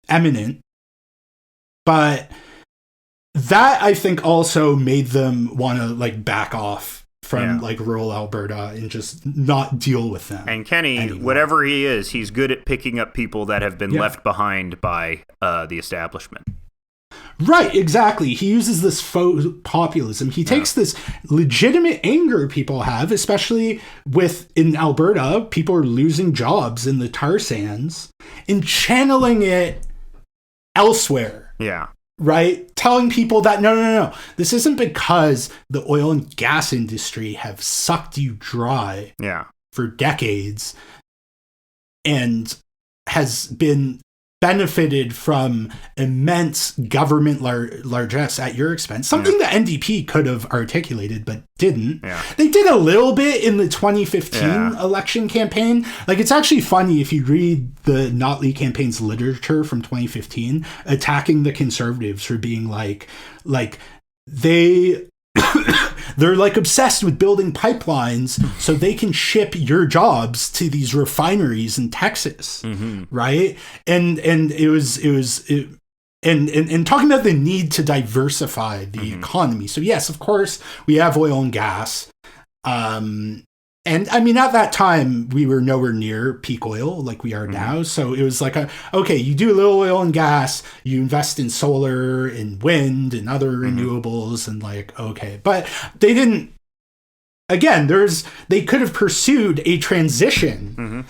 eminent, but that I think also made them want to like back off from like rural Alberta and just not deal with them. And Kenney, anymore. Whatever he is, he's good at picking up people that have been left behind by the establishment. Right, exactly. He uses this faux populism. He takes this legitimate anger people have, especially in Alberta, people are losing jobs in the tar sands, and channeling it elsewhere. Yeah. Right? Telling people that, no. This isn't because the oil and gas industry have sucked you dry for decades and has been benefited from immense government largesse at your expense. Something the NDP could have articulated, but didn't. Yeah. They did a little bit in the 2015 election campaign. Like, it's actually funny if you read the Notley campaign's literature from 2015, attacking the Conservatives for being like they're like obsessed with building pipelines so they can ship your jobs to these refineries in Texas, right? And it was and talking about the need to diversify the economy. So yes, of course, we have oil and gas. And I mean, at that time, we were nowhere near peak oil like we are now. So it was like, okay, you do a little oil and gas, you invest in solar and wind and other renewables, and like, okay. But they didn't, again, they could have pursued a transition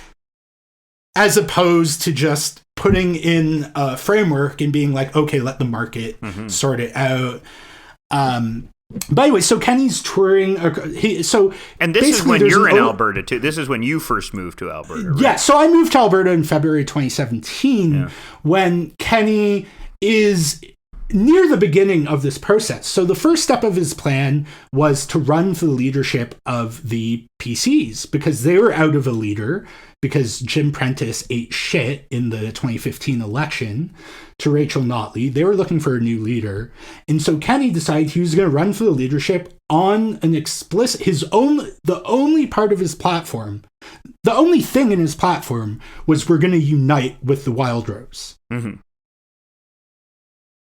as opposed to just putting in a framework and being like, okay, let the market sort it out. By the way, so Kenney's touring. And this is when you're in Alberta too. This is when you first moved to Alberta, right? Yeah, so I moved to Alberta in February 2017 when Kenney is near the beginning of this process. So the first step of his plan was to run for the leadership of the PCs because they were out of a leader because Jim Prentice ate shit in the 2015 election to Rachel Notley. They were looking for a new leader. And so Kenney decided he was going to run for the leadership on an explicit, the only part of his platform, the only thing in his platform was we're going to unite with the Wild Rose.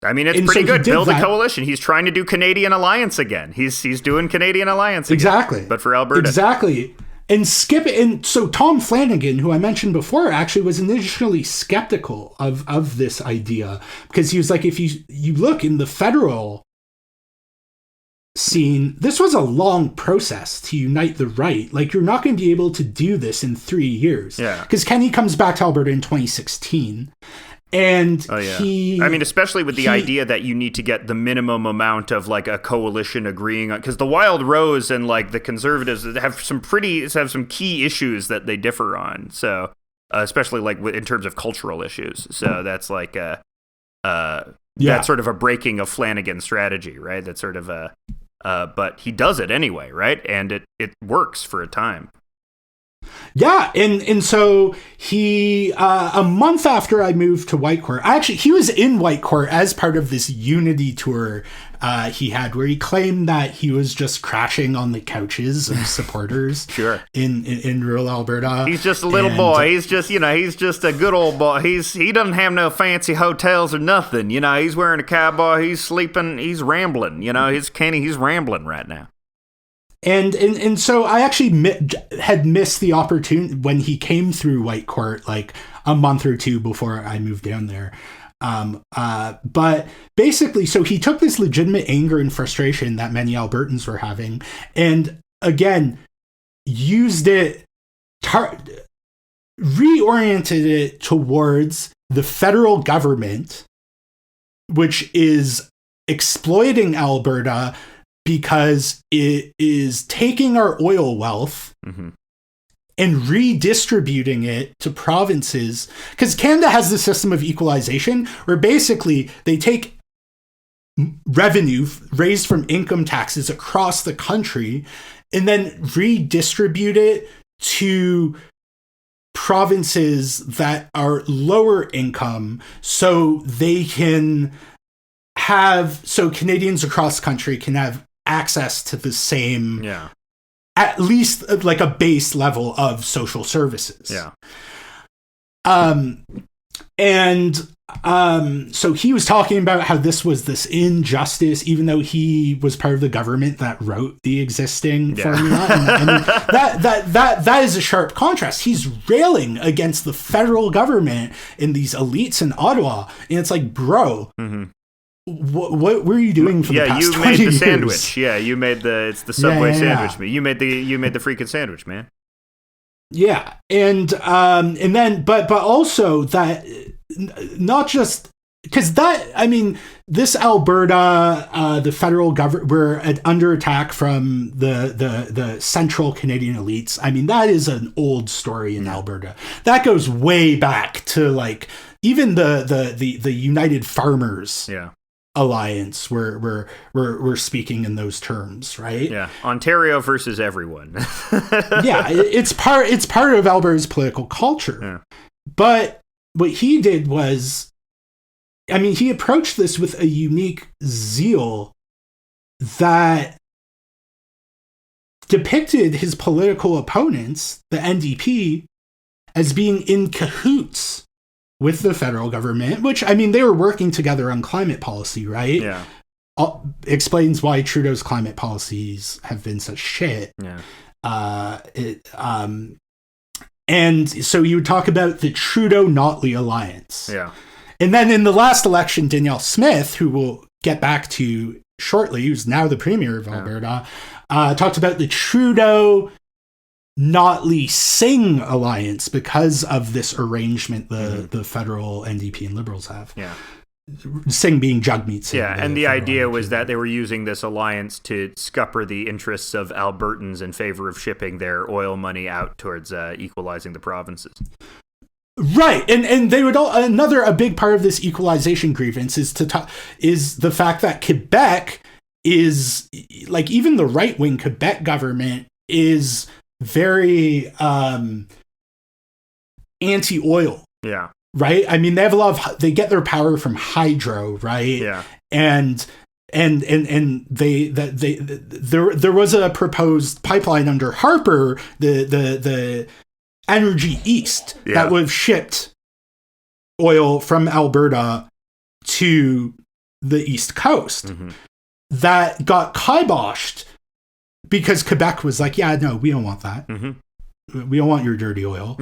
I mean, it's pretty good. Build a coalition. He's trying to do Canadian Alliance again. He's doing Canadian Alliance again. Exactly. But for Alberta. Exactly. And so Tom Flanagan, who I mentioned before, actually was initially skeptical of this idea because he was like, if you look in the federal scene, this was a long process to unite the right. Like, you're not going to be able to do this in 3 years. Yeah. Because Kenney comes back to Alberta in 2016. And especially with the idea that you need to get the minimum amount of like a coalition agreeing on, because the Wild Rose and like the Conservatives have some key issues that they differ on. So especially like in terms of cultural issues. So that's like that's sort of a breaking of Flanagan's strategy, right? That's sort of but he does it anyway, right? And it works for a time. Yeah, and so he a month after I moved to Whitecourt, actually he was in Whitecourt as part of this Unity tour he had, where he claimed that he was just crashing on the couches of supporters Sure. in rural Alberta. He's just a little boy. He's just, he's just a good old boy. He doesn't have no fancy hotels or nothing. He's wearing a cowboy. He's sleeping. He's rambling. He's rambling right now. And so I actually had missed the opportunity when he came through Whitecourt like a month or two before I moved down there. But basically, so he took this legitimate anger and frustration that many Albertans were having, and again, used it, reoriented it towards the federal government, which is exploiting Alberta because it is taking our oil wealth and redistributing it to provinces. Because Canada has this system of equalization where basically they take revenue raised from income taxes across the country and then redistribute it to provinces that are lower income, so they can so Canadians across the country can have access to the same, at least like a base level of social services. So he was talking about how this was this injustice, even though he was part of the government that wrote the existing formula. And that is a sharp contrast. He's railing against the federal government and these elites in Ottawa, and it's like, bro. What were you doing for the past 20 years? You made the sandwich. Yeah, you made it's the Subway sandwich. You made the freaking sandwich, man. Yeah, and then but also that not just because this Alberta, the federal government, we're under attack from the central Canadian elites. That is an old story in Alberta. That goes way back to like even the United Farmers. Alliance we're speaking in those terms, right? Ontario versus everyone. It's part of Alberta's political culture. But what he did was, he approached this with a unique zeal that depicted his political opponents, the NDP, as being in cahoots with the federal government, which, they were working together on climate policy, right? Explains why Trudeau's climate policies have been such shit. And so you would talk about the Trudeau-Notley alliance. And then in the last election, Danielle Smith, who we'll get back to shortly, who's now the premier of Alberta, talked about the Trudeau Notley Singh alliance because of this arrangement the federal NDP and Liberals have. Singh being Jagmeet Singh. And the idea was that they were using this alliance to scupper the interests of Albertans in favor of shipping their oil money out towards equalizing the provinces. Right, and they would a big part of this equalization grievance is the fact that Quebec is like, even the right wing Quebec government is very anti-oil. Right? They have they get their power from hydro, right? And there was a proposed pipeline under Harper, the Energy East, that would have shipped oil from Alberta to the East Coast. That got kiboshed because Quebec was like, yeah, no, we don't want that. We don't want your dirty oil.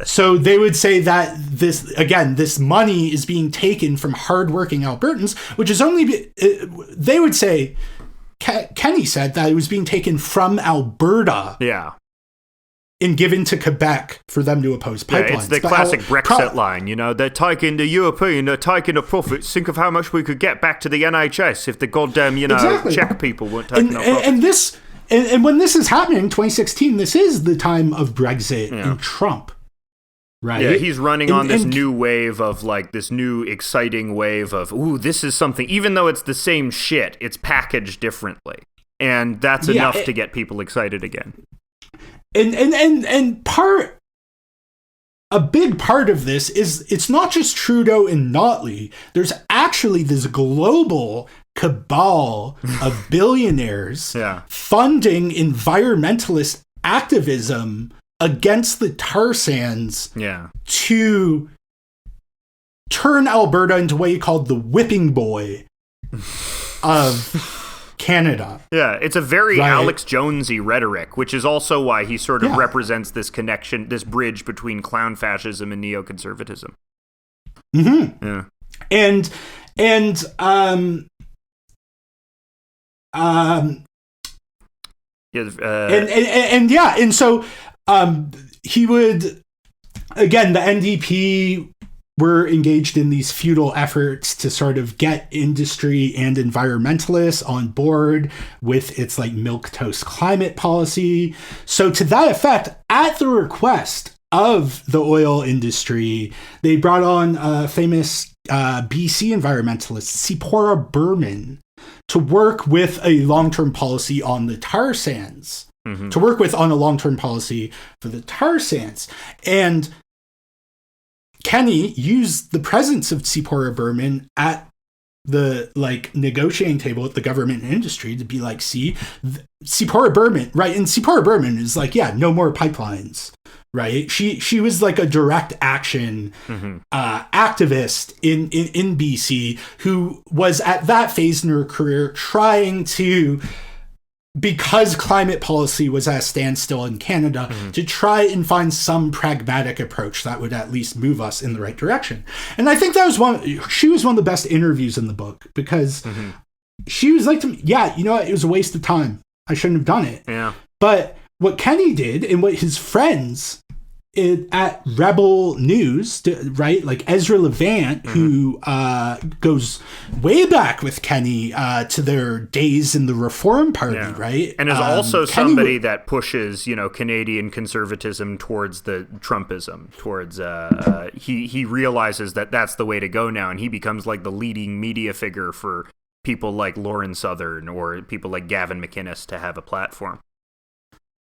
So they would say that this money is being taken from hardworking Albertans, which is they would say, Kenney said that it was being taken from Alberta. And given to Quebec for them to oppose pipelines. It's the classic Brexit line, they're taking the European, they're taking the profits. Think of how much we could get back to the NHS if the goddamn, Czech people weren't taking our profits. And when this is happening, 2016, this is the time of Brexit and Trump, right? Yeah, he's running on this new wave of, like, this new exciting wave of, ooh, this is something, even though it's the same shit, it's packaged differently. And that's enough to get people excited again. And a big part of this is it's not just Trudeau and Notley. There's actually this global cabal of billionaires funding environmentalist activism against the tar sands to turn Alberta into what he called the whipping boy of Canada. Yeah, it's a very Alex Jonesy rhetoric, which is also why he sort of represents this connection, this bridge between clown fascism and neoconservatism. Mm-hmm. Yeah. And so he would, again, the NDP were engaged in these futile efforts to sort of get industry and environmentalists on board with its like milquetoast climate policy. So to that effect, at the request of the oil industry, they brought on famous BC environmentalist Sephora Berman to work with a long-term policy on the tar sands, to work with on a long-term policy for the tar sands. And Kenney used the presence of Sephora Berman at the like negotiating table with the government and industry to be like, see, Sephora Berman, right? And Sephora Berman is like, yeah, no more pipelines, right? She was like a direct action activist in BC who was at that phase in her career trying to, because climate policy was at a standstill in Canada, to try and find some pragmatic approach that would at least move us in the right direction. And I think that was she was one of the best interviews in the book, because she was like to me, yeah, you know what? It was a waste of time. I shouldn't have done it. Yeah. But what Kenney did and what his friends at Rebel News, right? Like Ezra Levant, who goes way back with Kenney to their days in the Reform Party, right? And is also somebody that pushes, you know, Canadian conservatism towards the Trumpism, towards he realizes that that's the way to go now, and he becomes like the leading media figure for people like Lauren Southern or people like Gavin McInnes to have a platform.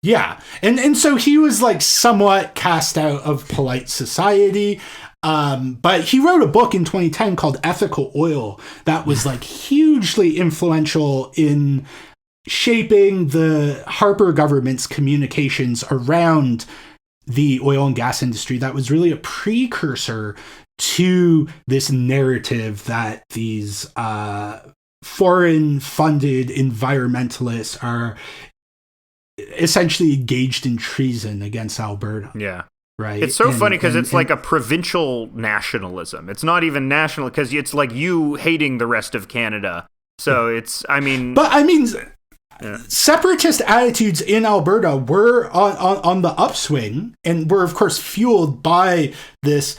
Yeah. And so he was like somewhat cast out of polite society. But he wrote a book in 2010 called Ethical Oil that was like hugely influential in shaping the Harper government's communications around the oil and gas industry. That was really a precursor to this narrative that these foreign funded environmentalists are essentially engaged in treason against Alberta. Yeah. Right. It's so funny because it's like a provincial nationalism. It's not even national because it's like you hating the rest of Canada. So it's, I mean... separatist attitudes in Alberta were on the upswing and were, of course, fueled by this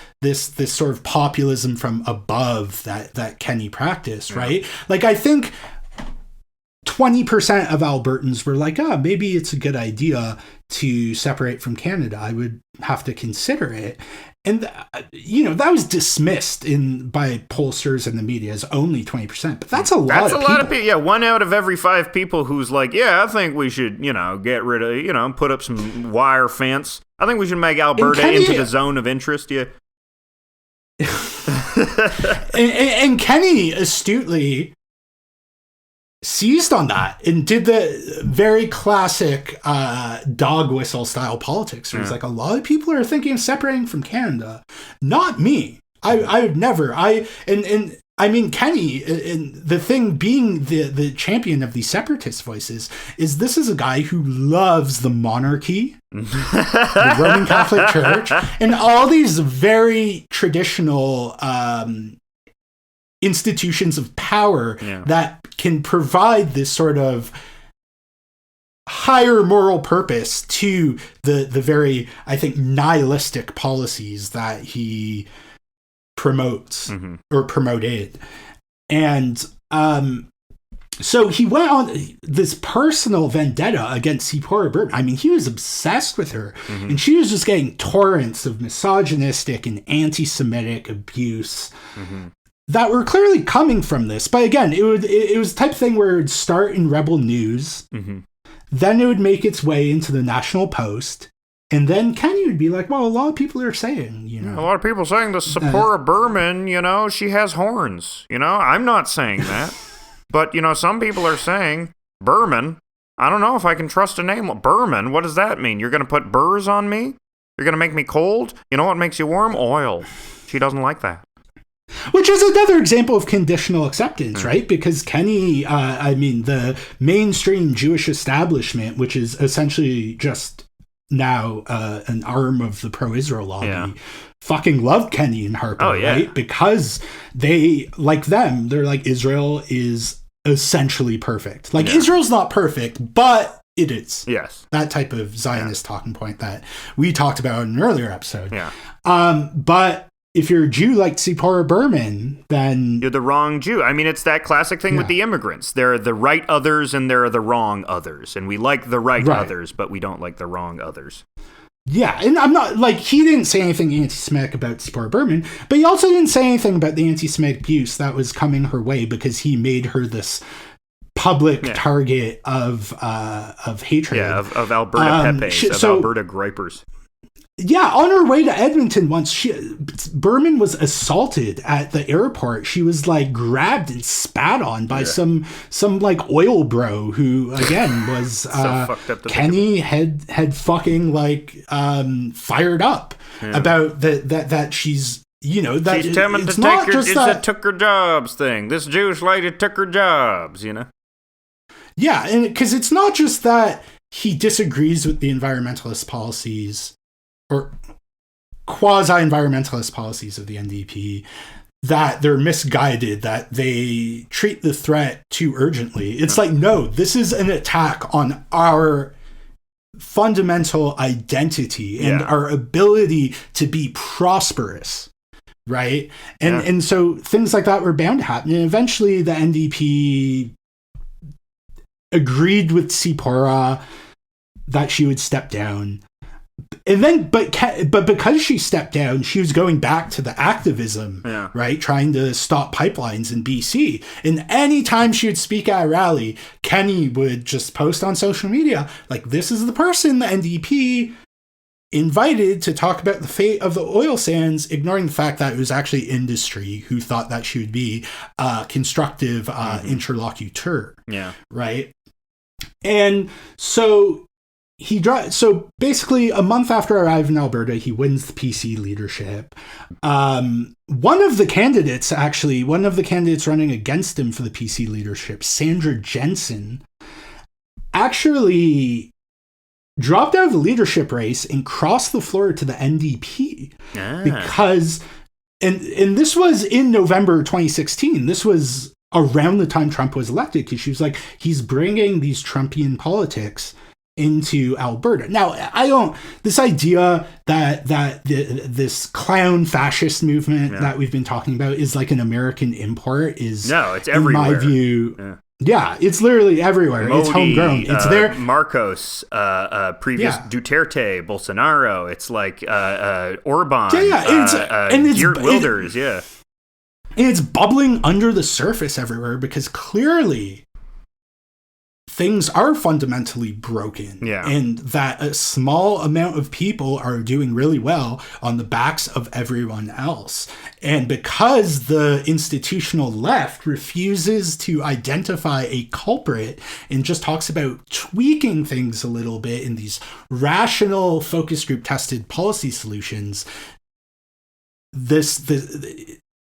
sort of populism from above that Kenney practiced, right? Like, I think 20% of Albertans were like, maybe it's a good idea to separate from Canada. I would have to consider it. And, that was dismissed by pollsters and the media as only 20%. But that's a lot of people. That's a lot of people. Yeah, 1 out of every 5 people who's like, yeah, I think we should, get rid of, put up some wire fence. I think we should make Alberta into the zone of interest. Yeah. and Kenney astutely seized on that and did the very classic dog whistle style politics where it's like, a lot of people are thinking of separating from Canada. Not me. I would never. And I mean, Kenney, and the thing being the champion of these separatist voices is this is a guy who loves the monarchy, the Roman Catholic Church, and all these very traditional institutions of power that can provide this sort of higher moral purpose to the very, I think, nihilistic policies that he promotes or promoted. And so he went on this personal vendetta against Sephora Berman. I mean, he was obsessed with her, and she was just getting torrents of misogynistic and anti-Semitic abuse that were clearly coming from this. But again, it was the type of thing where it would start in Rebel News, Then it would make its way into the National Post. And then Kenney would be like, well, a lot of people are saying, you know. A lot of people saying the Sephora Berman, you know, she has horns. You know, I'm not saying that. But, you know, some people are saying, Berman, I don't know if I can trust a name. Berman, what does that mean? You're going to put burrs on me? You're going to make me cold? You know what makes you warm? Oil. She doesn't like that. Which is another example of conditional acceptance, right? Because Kenney, the mainstream Jewish establishment, which is essentially just now an arm of the pro-Israel lobby, fucking loved Kenney and Harper, right? Because they, like them, they're like, Israel is essentially perfect. Like, Israel's not perfect, but it is. Yes. That type of Zionist talking point that we talked about in an earlier episode. Yeah. But if you're a Jew like Tzipora Berman, then you're the wrong Jew. I mean, it's that classic thing with the immigrants. There are the right others and there are the wrong others. And we like the right others, but we don't like the wrong others. Yeah, and I'm not, like, he didn't say anything anti-Semitic about Tzipora Berman, but he also didn't say anything about the anti-Semitic abuse that was coming her way because he made her this public target of hatred. Yeah, of Alberta Pepes, Alberta Gripers. Yeah, on her way to Edmonton once, Berman was assaulted at the airport. She was like grabbed and spat on by some like oil bro who again was Kenney had fucking like fired up about that she's, you know, that she's telling to take her, it's a took her jobs thing. This Jewish lady took her jobs, you know. Yeah, and because it's not just that he disagrees with the environmentalist policies or quasi-environmentalist policies of the NDP, that they're misguided, that they treat the threat too urgently. It's like, no, this is an attack on our fundamental identity and our ability to be prosperous, right? And so things like that were bound to happen. And eventually the NDP agreed with Tzipora that she would step down. And then, but because she stepped down, she was going back to the activism, right? Trying to stop pipelines in BC. And anytime she would speak at a rally, Kenney would just post on social media, like, this is the person the NDP invited to talk about the fate of the oil sands, ignoring the fact that it was actually industry who thought that she would be a constructive interlocutor. Yeah. Right? And so so basically a month after arriving in Alberta, he wins the PC leadership. One of the candidates running against him for the PC leadership, Sandra Jensen, actually dropped out of the leadership race and crossed the floor to the NDP because, and this was in November 2016. This was around the time Trump was elected, because she was like, he's bringing these Trumpian politics into Alberta. Now, this idea that this clown fascist movement that we've been talking about is like an American import is, no, it's everywhere. In my view, it's literally everywhere. Modi, it's homegrown. It's there. Marcos, previous Duterte, Bolsonaro. It's like Orban. Geert Wilders. And it's bubbling under the surface everywhere because clearly things are fundamentally broken, and that a small amount of people are doing really well on the backs of everyone else. And because the institutional left refuses to identify a culprit and just talks about tweaking things a little bit in these rational focus group tested policy solutions,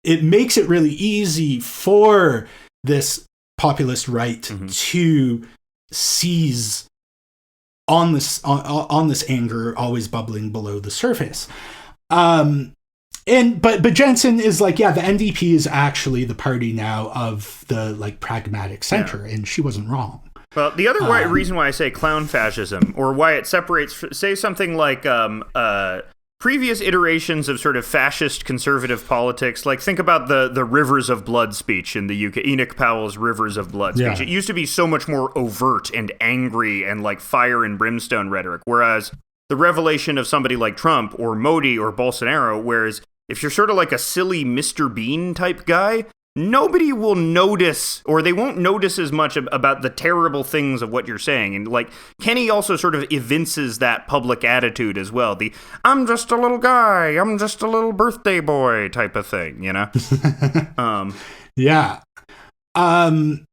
it makes it really easy for this populist right to seize on this anger always bubbling below the surface. But Jensen is like, the NDP is actually the party now of the like pragmatic center, and she wasn't wrong. Well, the other reason why I say clown fascism, or why it separates, say something like previous iterations of sort of fascist conservative politics, like think about the Rivers of Blood speech in the UK, Enoch Powell's Rivers of Blood speech. It used to be so much more overt and angry and like fire and brimstone rhetoric, whereas the revelation of somebody like Trump or Modi or Bolsonaro, whereas if you're sort of like a silly Mr. Bean type guy, nobody will notice, or they won't notice as much about the terrible things of what you're saying. And like Kenney also sort of evinces that public attitude as well. The I'm just a little guy, I'm just a little birthday boy type of thing, you know? Yeah. But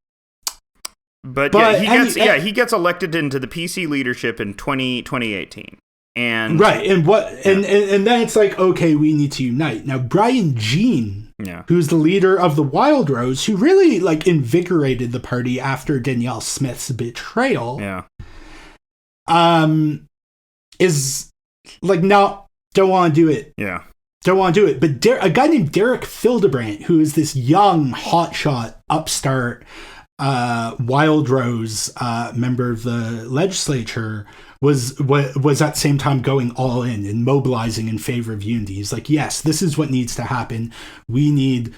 yeah, he gets elected into the PC leadership in 2018. And right, and then it's like, okay, we need to unite. Now, Brian Jean, who's the leader of the Wild Rose, who really like invigorated the party after Danielle Smith's betrayal, is like, no, don't want to do it. Yeah. Don't want to do it. But a guy named Derek Fildebrandt, who is this young, hotshot, upstart Wild Rose member of the legislature, was at the same time going all in and mobilizing in favor of unity. He's like, yes, this is what needs to happen. We need,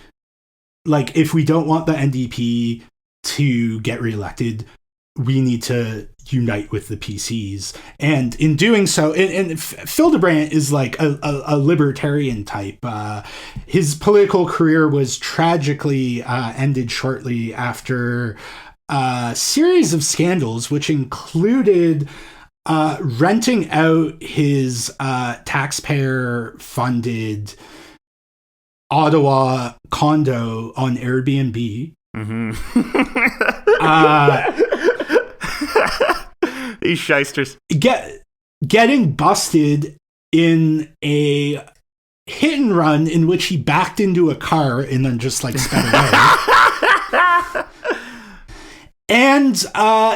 like, if we don't want the NDP to get reelected, we need to unite with the PCs. And in doing so, and Fildebrandt is like a libertarian type. His political career was tragically ended shortly after a series of scandals, which included renting out his taxpayer-funded Ottawa condo on Airbnb. Mm-hmm. These shysters. Getting busted in a hit and run in which he backed into a car and then just like sped away. And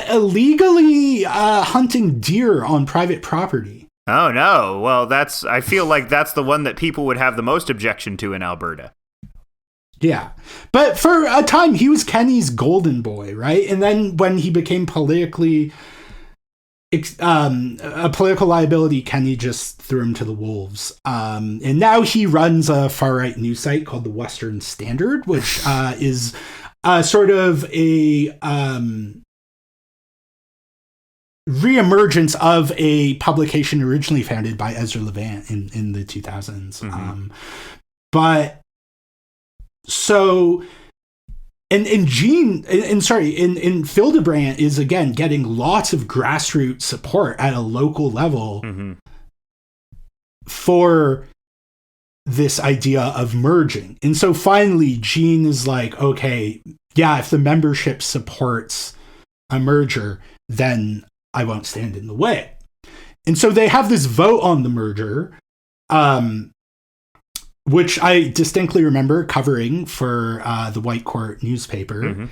illegally hunting deer on private property. Oh, no. Well, I feel like that's the one that people would have the most objection to in Alberta. Yeah. But for a time, he was Kenney's golden boy, right? And then when he became politically a political liability, Kenney just threw him to the wolves. And now he runs a far-right news site called the Western Standard, which is sort of a reemergence of a publication originally founded by Ezra Levant in the 2000s. Mm-hmm. But so, and Fildebrandt is again getting lots of grassroots support at a local level for this idea of merging. And so finally, Jean is like, okay, yeah, if the membership supports a merger, then I won't stand in the way. And so they have this vote on the merger, which I distinctly remember covering for the White Court newspaper. Mm-hmm.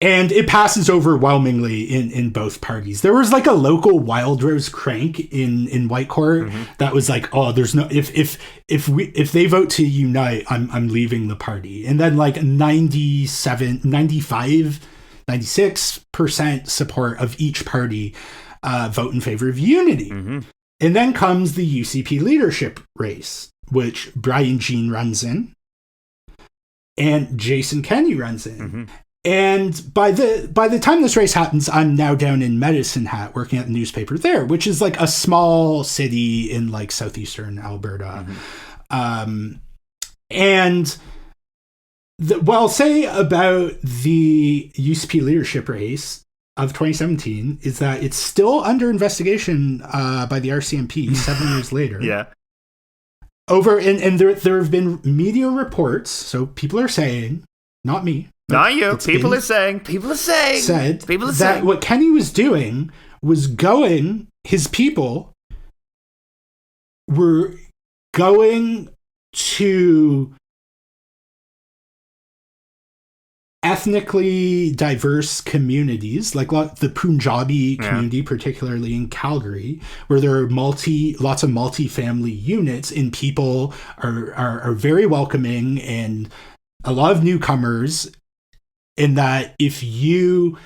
And it passes overwhelmingly in both parties. There was like a local Wild Rose crank in White Court that was like, oh, there's no, if they vote to unite, I'm leaving the party. And then like 96% support of each party vote in favor of unity. Mm-hmm. And then comes the UCP leadership race, which Brian Jean runs in and Jason Kenney runs in. Mm-hmm. And by the time this race happens, I'm now down in Medicine Hat working at the newspaper there, which is like a small city in like southeastern Alberta. Mm-hmm. And what I'll say about the UCP leadership race of 2017 is that it's still under investigation by the RCMP 7 years later. Yeah. And there have been media reports, so people are saying, not me. Not you. People are saying that what Kenney was doing was his people were going to ethnically diverse communities, like the Punjabi community, particularly in Calgary, where there are lots of multi-family units, and people are very welcoming and a lot of newcomers. In that, if you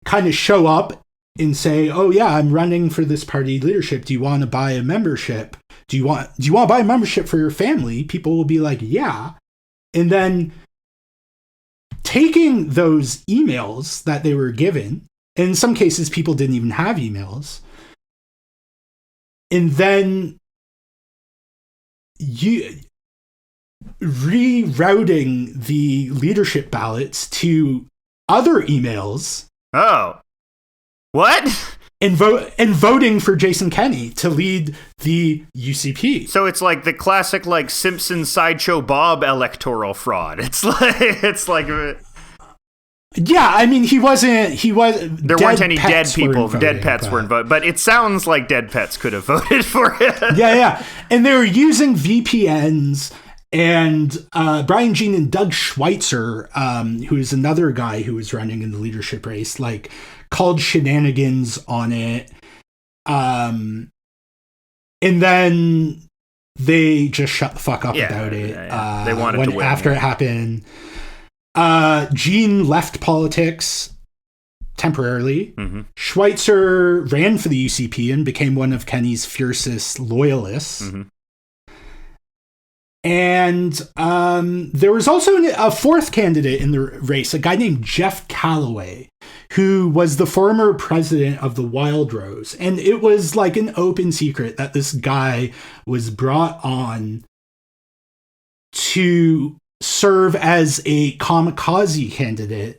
kind of show up and say, "Oh yeah, I'm running for this party leadership. Do you want to buy a membership? Do you want to buy a membership for your family?" People will be like, "Yeah," and then taking those emails that they were given, and in some cases, people didn't even have emails, and then rerouting the leadership ballots to other emails. Oh. What? And voting for Jason Kenney to lead the UCP. So it's like the classic, like, Simpsons Sideshow Bob electoral fraud. It's like. Yeah, I mean, he was. There weren't any dead people. Dead pets weren't voted, but it sounds like dead pets could have voted for it. Yeah, and they were using VPNs. And Brian Jean and Doug Schweitzer, who is another guy who was running in the leadership race, like, called shenanigans on it. And then they just shut the fuck up about it. Yeah. They wanted to win. After it happened. Jean left politics temporarily. Mm-hmm. Schweitzer ran for the UCP and became one of Kenney's fiercest loyalists. Mm-hmm. And there was also a fourth candidate in the race, a guy named Jeff Calloway, who was the former president of the Wild Rose. And it was like an open secret that this guy was brought on to serve as a kamikaze candidate,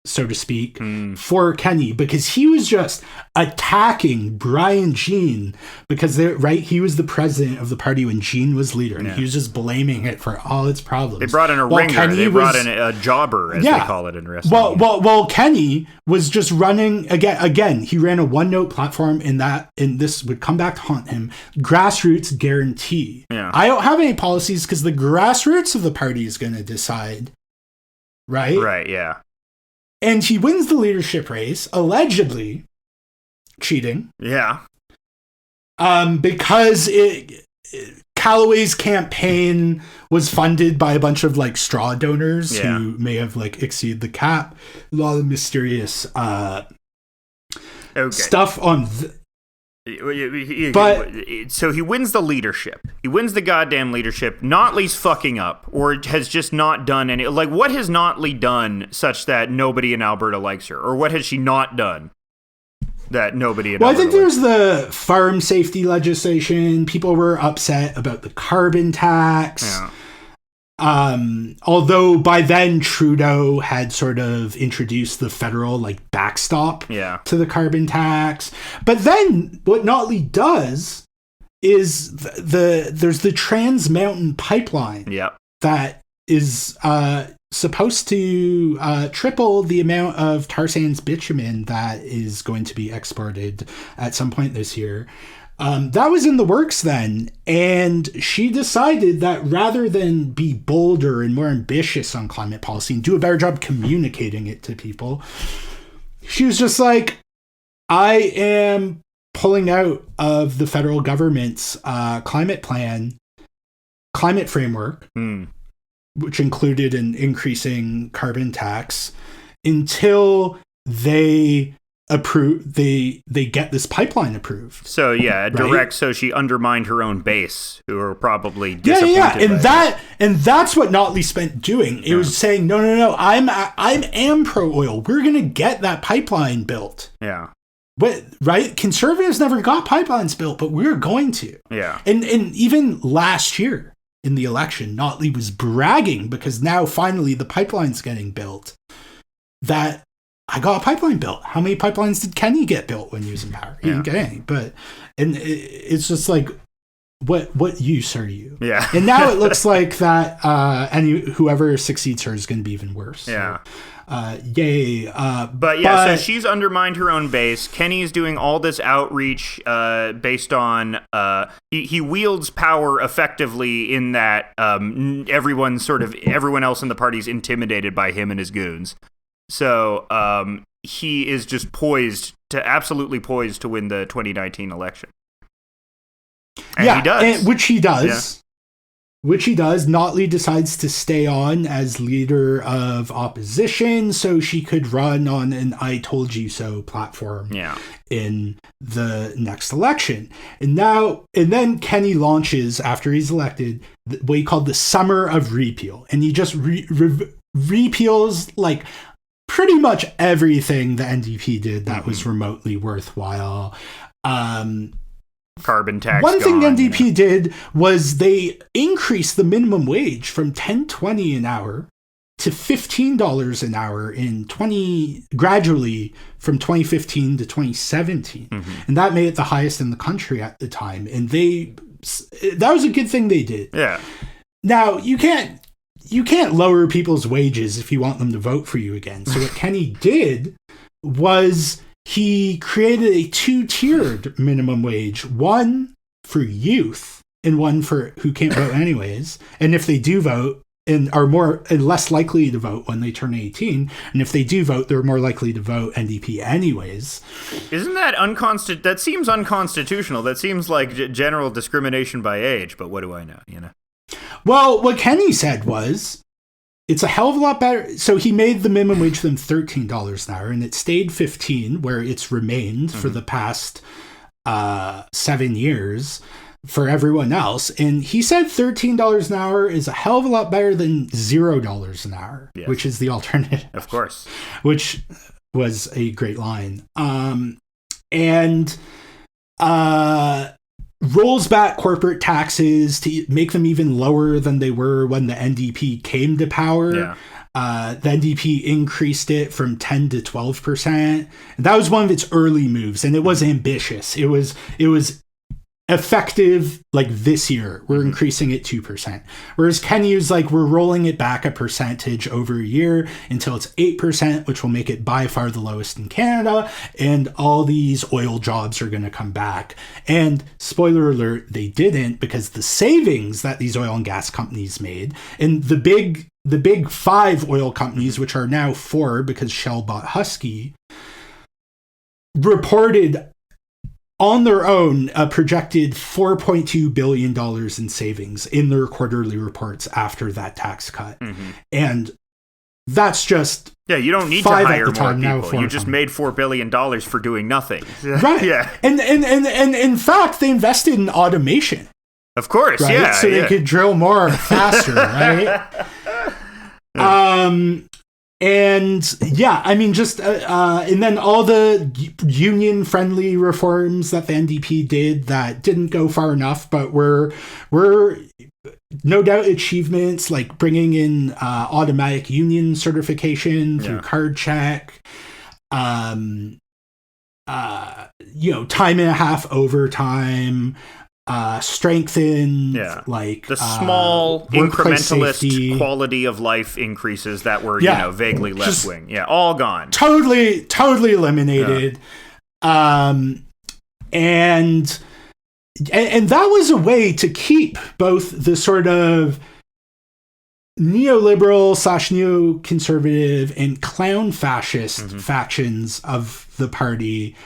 so to speak, for Kenney, because he was just attacking Brian Jean because he was the president of the party when Jean was leader, and he was just blaming it for all its problems. They brought in a ringer. Kenney they brought in a jobber, as they call it in wrestling. Well, Kenney was just running again. He ran a one-note platform, and this would come back to haunt him. Grassroots guarantee. Yeah. I don't have any policies because the grassroots of the party is going to decide. Right. Right. Yeah. And he wins the leadership race, allegedly cheating. Yeah. Because Calloway's campaign was funded by a bunch of like straw donors who may have like exceeded the cap. A lot of mysterious stuff on. So he wins the leadership. He wins the goddamn leadership. Notley's fucking up, or has just not done any. Like, what has Notley done such that nobody in Alberta likes her, or what has she not done that nobody in? Well, Alberta I think there's the farm safety legislation. People were upset about the carbon tax. Yeah. Although by then Trudeau had sort of introduced the federal like backstop to the carbon tax. But then what Notley does is there's the Trans Mountain Pipeline that is supposed to triple the amount of tar sands bitumen that is going to be exported at some point this year. That was in the works then, and she decided that rather than be bolder and more ambitious on climate policy and do a better job communicating it to people, she was just like, I am pulling out of the federal government's climate framework, which included an increasing carbon tax, until they get this pipeline approved. So so she undermined her own base, who are probably disappointed. And that's what Notley spent doing. It was saying, no, I am pro oil. We're gonna get that pipeline built. Yeah. But right, conservatives never got pipelines built, but we're going to. Yeah. And even last year in the election, Notley was bragging because now finally the pipeline's getting built. That I got a pipeline built. How many pipelines did Kenney get built when he was in power? He didn't get any. And it's just like, what use are you? Yeah. And now it looks like that whoever succeeds her is going to be even worse. Yeah. Yay. So she's undermined her own base. Kenney's doing all this outreach based on he wields power effectively in that everyone else in the party is intimidated by him and his goons. So he is just absolutely poised to win the 2019 election. And he does. Which he does. Notley decides to stay on as leader of opposition so she could run on an I told you so platform in the next election. And then Kenney launches, after he's elected, what he called the Summer of Repeal. And he just repeals like pretty much everything the NDP did that was remotely worthwhile. carbon tax. One thing gone, NDP did was they increased the minimum wage from $10.20 an hour to $15 an hour gradually from 2015 to 2017. And that made it the highest in the country at the time. And that was a good thing they did. Yeah. Now, you can't lower people's wages if you want them to vote for you again. So what Kenney did was he created a 2-tiered minimum wage, one for youth and one for who can't vote anyways. And if they do vote, and are less likely to vote when they turn 18, and if they do vote, they're more likely to vote NDP anyways. Isn't that that seems unconstitutional? That seems like general discrimination by age, but what do I know, Well, what Kenney said was, it's a hell of a lot better. So he made the minimum wage for them $13 an hour, and it stayed $15, where it's remained for the past 7 years. For everyone else. And he said $13 an hour is a hell of a lot better than $0 an hour, yes, which is the alternative. Of course. Which was a great line. And rolls back corporate taxes to make them even lower than they were when the NDP came to power. Yeah. The NDP increased it from 10 to 12%. And that was one of its early moves, and it was ambitious. It was effective like this year. We're increasing it 2%. Whereas Kenney was like, we're rolling it back a percentage over a year until it's 8%, which will make it by far the lowest in Canada. And all these oil jobs are going to come back. And spoiler alert, they didn't, because the savings that these oil and gas companies made, and the big 5 oil companies, which are now 4 because Shell bought Husky, reported on their own a projected $4.2 billion in savings in their quarterly reports after that tax cut. And that's just you don't need to hire more people. You just made $4 billion for doing nothing. Right. Yeah. And in fact, they invested in automation. Of course, right? Yeah. So they could drill more faster, right? And yeah, I mean, just and then all the union-friendly reforms that the NDP did that didn't go far enough, but were no doubt achievements, like bringing in automatic union certification through card check, time and a half overtime. Strengthened like the small incrementalist safety, quality of life increases that were vaguely left wing, all gone, totally eliminated. And that was a way to keep both the sort of neoliberal / neoconservative and clown fascist factions of the party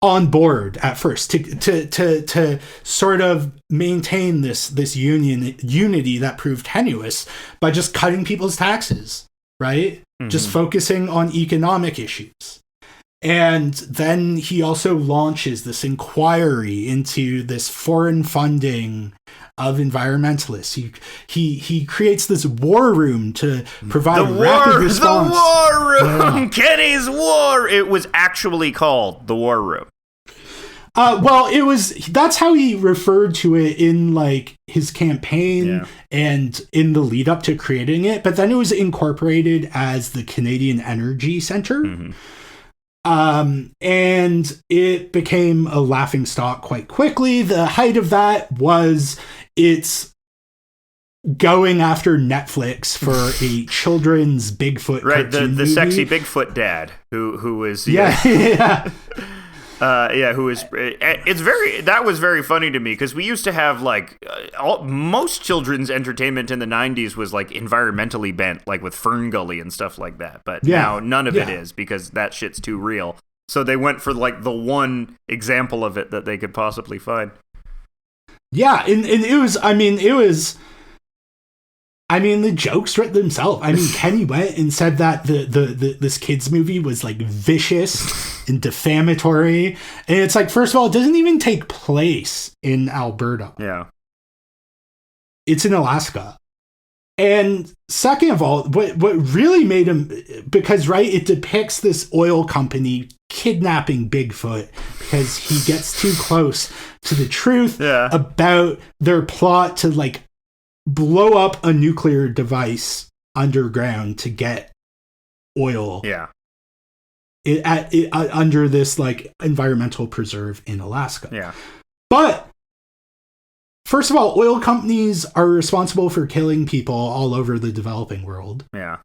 on board at first, to sort of maintain this unity that proved tenuous by just cutting people's taxes, right? Just focusing on economic issues. And then he also launches this inquiry into this foreign funding of environmentalists. He creates this war room to provide rapid response. The war room! Kenney's war! It was actually called the war room. Well, that's how he referred to it in like his campaign and in the lead up to creating it. But then it was incorporated as the Canadian Energy Center. And it became a laughingstock quite quickly. The height of that was it's going after Netflix for a children's Bigfoot cartoon the movie. Sexy Bigfoot dad who was who is that was very funny to me, because we used to have like most children's entertainment in the 90s was like environmentally bent, like with Fern Gully and stuff like that, but now none of it is, because that shit's too real. So they went for like the one example of it that they could possibly find. And the jokes wrote themselves. I mean, Kenney went and said that this kids movie was like vicious and defamatory. And it's like, first of all, it doesn't even take place in Alberta. Yeah. It's in Alaska. And second of all, what really made him, because, right, it depicts this oil company kidnapping Bigfoot because he gets too close to the truth about their plot to, like, blow up a nuclear device underground to get oil. Yeah. Under this, like, environmental preserve in Alaska. Yeah. But first of all, oil companies are responsible for killing people all over the developing world. Yeah.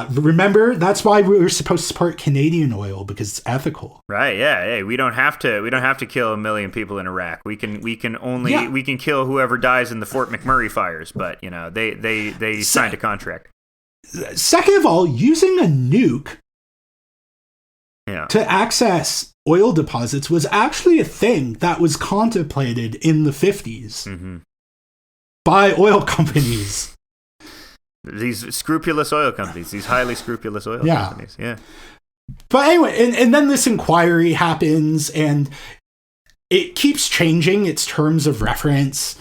Remember, that's why we were supposed to support Canadian oil, because it's ethical. Right. Yeah. Hey, we don't have to kill 1 million people in Iraq. We can kill whoever dies in the Fort McMurray fires. But they signed a contract. Second of all, using a nuke to access oil deposits was actually a thing that was contemplated in the 50s by oil companies. These scrupulous oil companies, these highly scrupulous oil companies. Yeah. But anyway, and then this inquiry happens, and it keeps changing its terms of reference.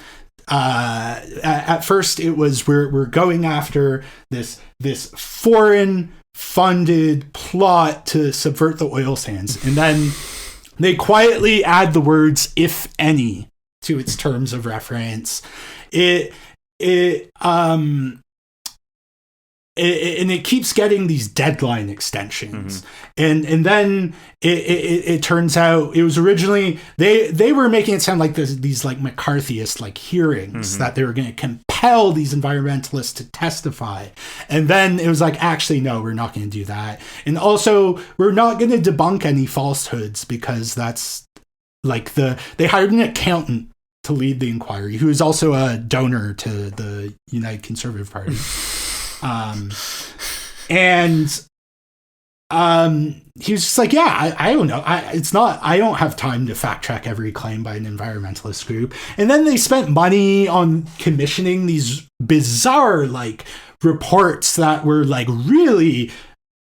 At first, it was we're going after this foreign funded plot to subvert the oil sands, and then they quietly add the words "if any" to its terms of reference. And it keeps getting these deadline extensions, and then it turns out it was originally they were making it sound like these like McCarthyist like hearings that they were going to compel these environmentalists to testify, and then it was like, actually no, we're not going to do that, and also we're not going to debunk any falsehoods because that's like they hired an accountant to lead the inquiry who is also a donor to the United Conservative Party. He was just like, I don't know. I don't have time to fact check every claim by an environmentalist group. And then they spent money on commissioning these bizarre, like, reports that were like really,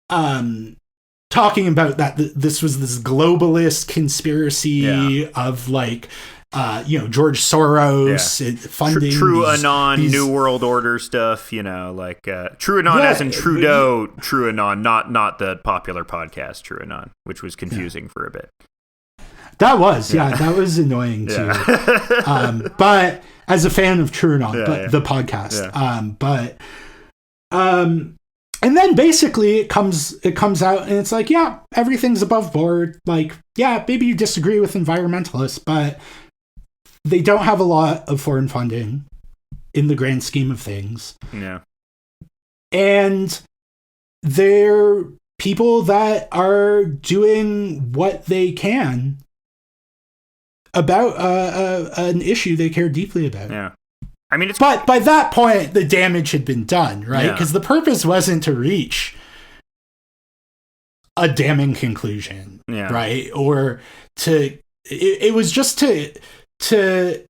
talking about that this was this globalist conspiracy of like, George Soros funding True Anon, New World Order stuff, like True Anon as in Trudeau, True Anon, not the popular podcast True Anon, which was confusing for a bit. That was, that was annoying too. But as a fan of True Anon, the podcast, and then basically it comes out and it's like, everything's above board. Like, maybe you disagree with environmentalists, but they don't have a lot of foreign funding in the grand scheme of things. Yeah. And they're people that are doing what they can about an issue they care deeply about. Yeah. I mean, but by that point, the damage had been done, right? Because the purpose wasn't to reach a damning conclusion, right? Or it was just to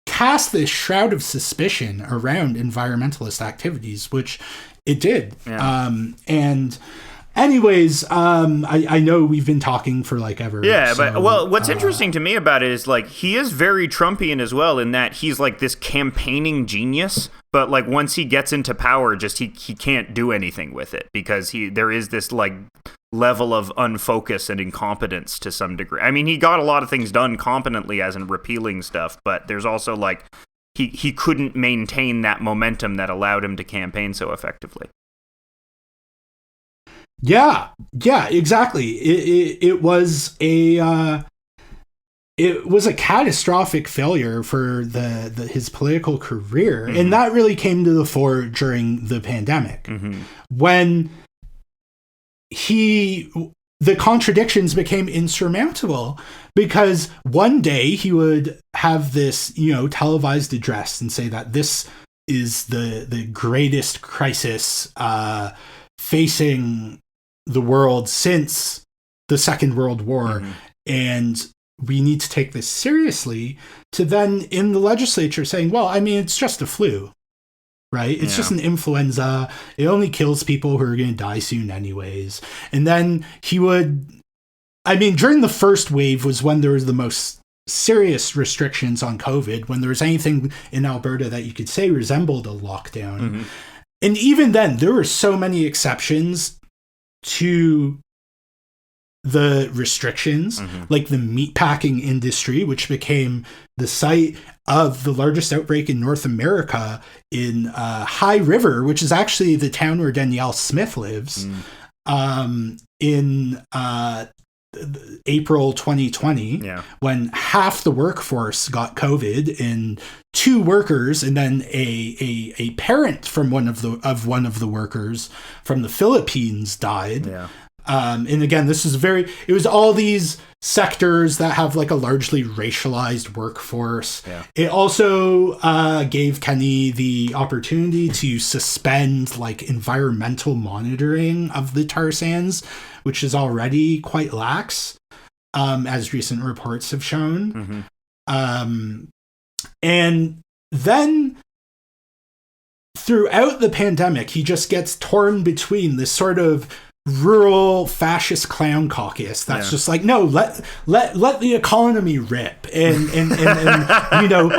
cast this shroud of suspicion around environmentalist activities, which it did. Yeah. And anyways, I know we've been talking for like ever. Yeah, but what's interesting to me about it is like he is very Trumpian as well in that he's like this campaigning genius, but like once he gets into power, just he can't do anything with it because there is this like level of unfocus and incompetence to some degree. I mean, he got a lot of things done competently as in repealing stuff, but there's also like he couldn't maintain that momentum that allowed him to campaign so effectively. Yeah, exactly. It was a catastrophic failure for his political career, and that really came to the fore during the pandemic when the contradictions became insurmountable, because one day he would have this, televised address and say that this is the greatest crisis facing the world since the Second World War, and we need to take this seriously, to then in the legislature saying, well, I mean, it's just a flu. Right? It's just an influenza. It only kills people who are going to die soon anyways. And then he would, during the first wave was when there was the most serious restrictions on COVID, when there was anything in Alberta that you could say resembled a lockdown. Mm-hmm. And even then, there were so many exceptions to the restrictions, like the meatpacking industry, which became the site of the largest outbreak in North America in High River, which is actually the town where Danielle Smith lives, in April 2020, when half the workforce got COVID, and 2 workers, and then a parent from one of the workers from the Philippines died. And again, it was all these sectors that have like a largely racialized workforce. It also gave Kenney the opportunity to suspend like environmental monitoring of the tar sands, which is already quite lax, as recent reports have shown. And then throughout the pandemic, he just gets torn between this sort of rural fascist clown caucus that's just like, no, let the economy rip, and you know,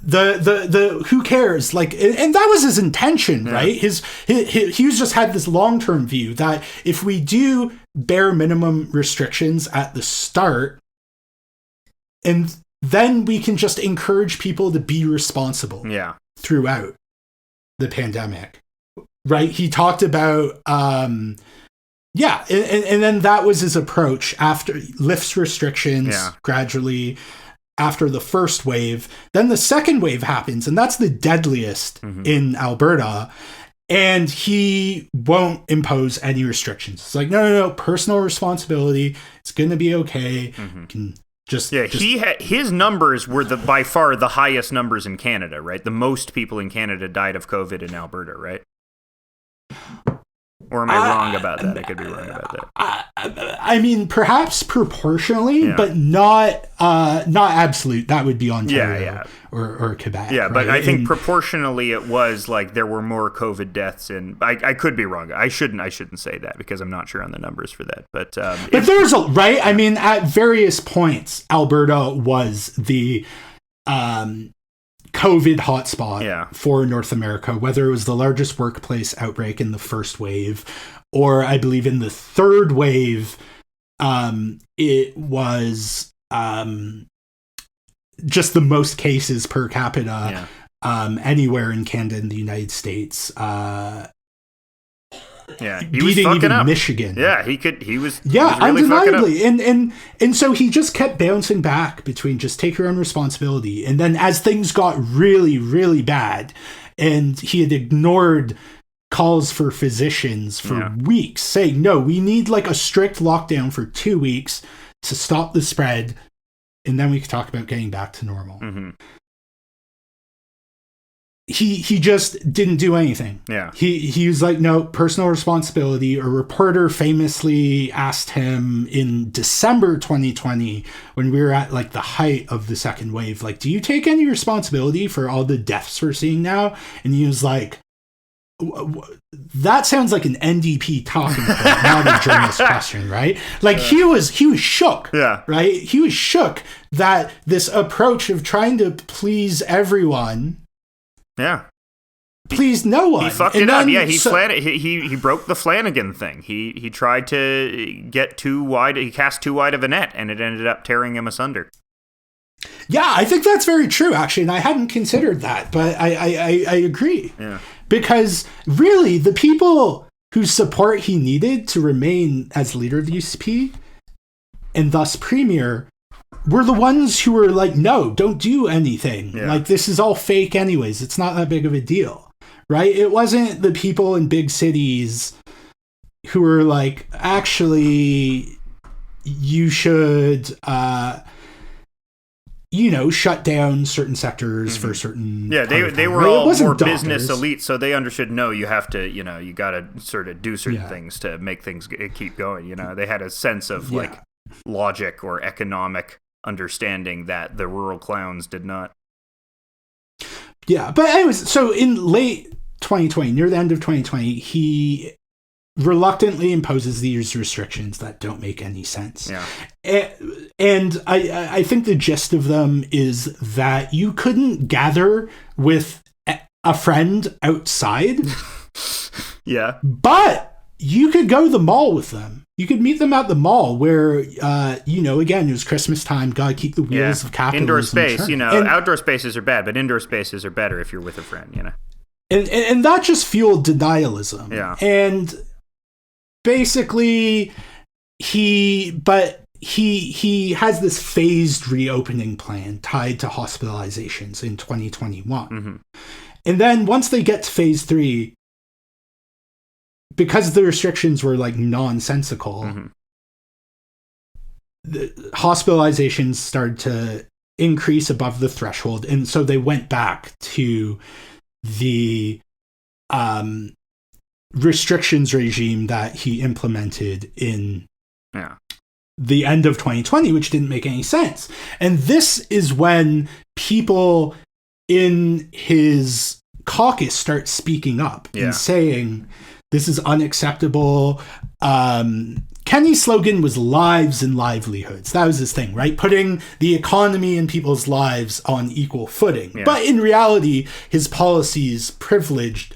the who cares, like, and that was his intention, right? He was just had this long-term view that if we do bare minimum restrictions at the start, and then we can just encourage people to be responsible throughout the pandemic, right? He talked about and then that was his approach after lifts restrictions gradually after the first wave. Then the second wave happens, and that's the deadliest in Alberta, and he won't impose any restrictions. It's like, no, personal responsibility. It's going to be okay. Can just his numbers were by far the highest numbers in Canada, right? The most people in Canada died of COVID in Alberta, right? Or am I wrong about that? I could be wrong about that. I mean, perhaps proportionally, but not absolute. That would be Ontario or Quebec. Yeah, but I think proportionally it was like there were more COVID deaths, and I could be wrong. I shouldn't say that because I'm not sure on the numbers for that. But there's right. I mean, at various points, Alberta was the COVID hotspot for North America, whether it was the largest workplace outbreak in the first wave, or I believe in the third wave, it was just the most cases per capita anywhere in Canada and the United States. He was fucking even up. Michigan. He was really undeniably. And so he just kept bouncing back between just take your own responsibility. And then as things got really, really bad, and he had ignored calls for physicians for weeks, saying, no, we need like a strict lockdown for 2 weeks to stop the spread, and then we could talk about getting back to normal. He just didn't do anything. He was like, no, personal responsibility. A reporter famously asked him in December 2020, when we were at like the height of the second wave, like, do you take any responsibility for all the deaths we're seeing now? And he was like, that sounds like an NDP talking point, not a journalist question, right? Like he was shook, right? He was shook that this approach of trying to please everyone, please no one. He fucked it up. He broke the Flanagan thing. He tried to get too wide. He cast too wide of a net, and it ended up tearing him asunder. Yeah, I think that's very true, actually, and I hadn't considered that, but I agree. Because really, the people whose support he needed to remain as leader of the UCP, and thus premier, were the ones who were like, no, don't do anything. Like, this is all fake anyways. It's not that big of a deal, right? It wasn't the people in big cities who were like, actually, you should, shut down certain sectors for certain. They were all more business elite, so they understood, no, you have to, you got to sort of do certain things to make things keep going. They had a sense of like logic or economic understanding that the rural clowns did not. But anyways, so in late 2020, near the end of 2020, he reluctantly imposes these restrictions that don't make any sense. Yeah. And I think the gist of them is that you couldn't gather with a friend outside. Yeah. But you could go to the mall with them. You could meet them at the mall where, again, it was Christmas time. Gotta keep the wheels of capitalism indoor space, turning. outdoor spaces are bad, but indoor spaces are better if you're with a friend, And that just fueled denialism. Yeah. And basically, he has this phased reopening plan tied to hospitalizations in 2021. Mm-hmm. And then once they get to phase 3, because the restrictions were like nonsensical, mm-hmm. the hospitalizations started to increase above the threshold. And so they went back to the restrictions regime that he implemented in the end of 2020, which didn't make any sense. And this is when people in his caucus start speaking up and saying, this is unacceptable. Kenney's slogan was lives and livelihoods. That was his thing, right? Putting the economy and people's lives on equal footing. Yeah. But in reality, his policies privileged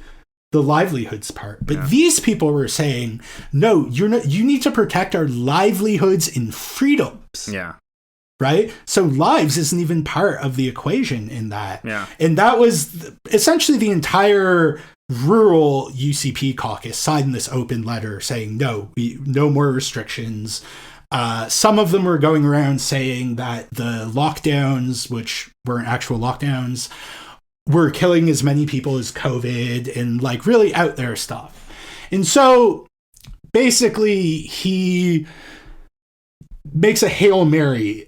the livelihoods part. But these people were saying, no, you need to protect our livelihoods and freedoms. Yeah. Right? So lives isn't even part of the equation in that. Yeah. And that was essentially the entire rural UCP caucus signed this open letter saying, no more restrictions. Some of them were going around saying that the lockdowns, which weren't actual lockdowns, were killing as many people as COVID and like really out there stuff. And so basically he makes a Hail Mary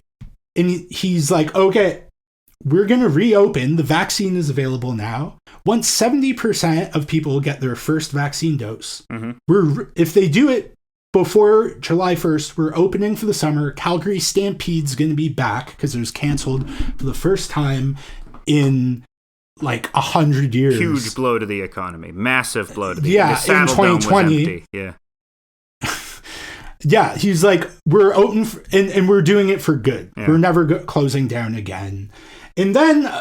and he's like, okay, we're going to reopen. The vaccine is available now. Once 70% of people get their first vaccine dose, if they do it before July 1st, we're opening for the summer. Calgary Stampede's going to be back because it was canceled for the first time in like 100 years. Huge blow to the economy. Massive blow to the economy. In 2020. Yeah. Yeah, he's like, we're open and we're doing it for good. Yeah. We're never closing down again. And then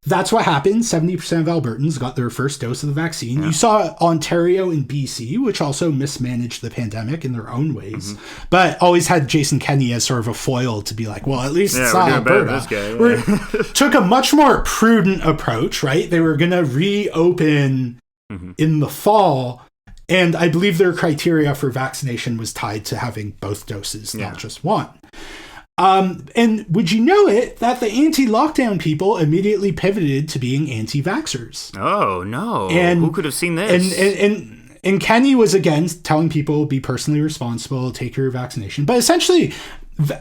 that's what happened. 70% of Albertans got their first dose of the vaccine. Yeah. You saw Ontario and BC, which also mismanaged the pandemic in their own ways, but always had Jason Kenney as sort of a foil to be like, well, at least it's not Alberta. Took a much more prudent approach, right? They were going to reopen in the fall. And I believe their criteria for vaccination was tied to having both doses, not just one. And would you know it, that the anti-lockdown people immediately pivoted to being anti-vaxxers. Oh, no. And who could have seen this? And Kenney was, again, telling people, be personally responsible, take your vaccination. But essentially,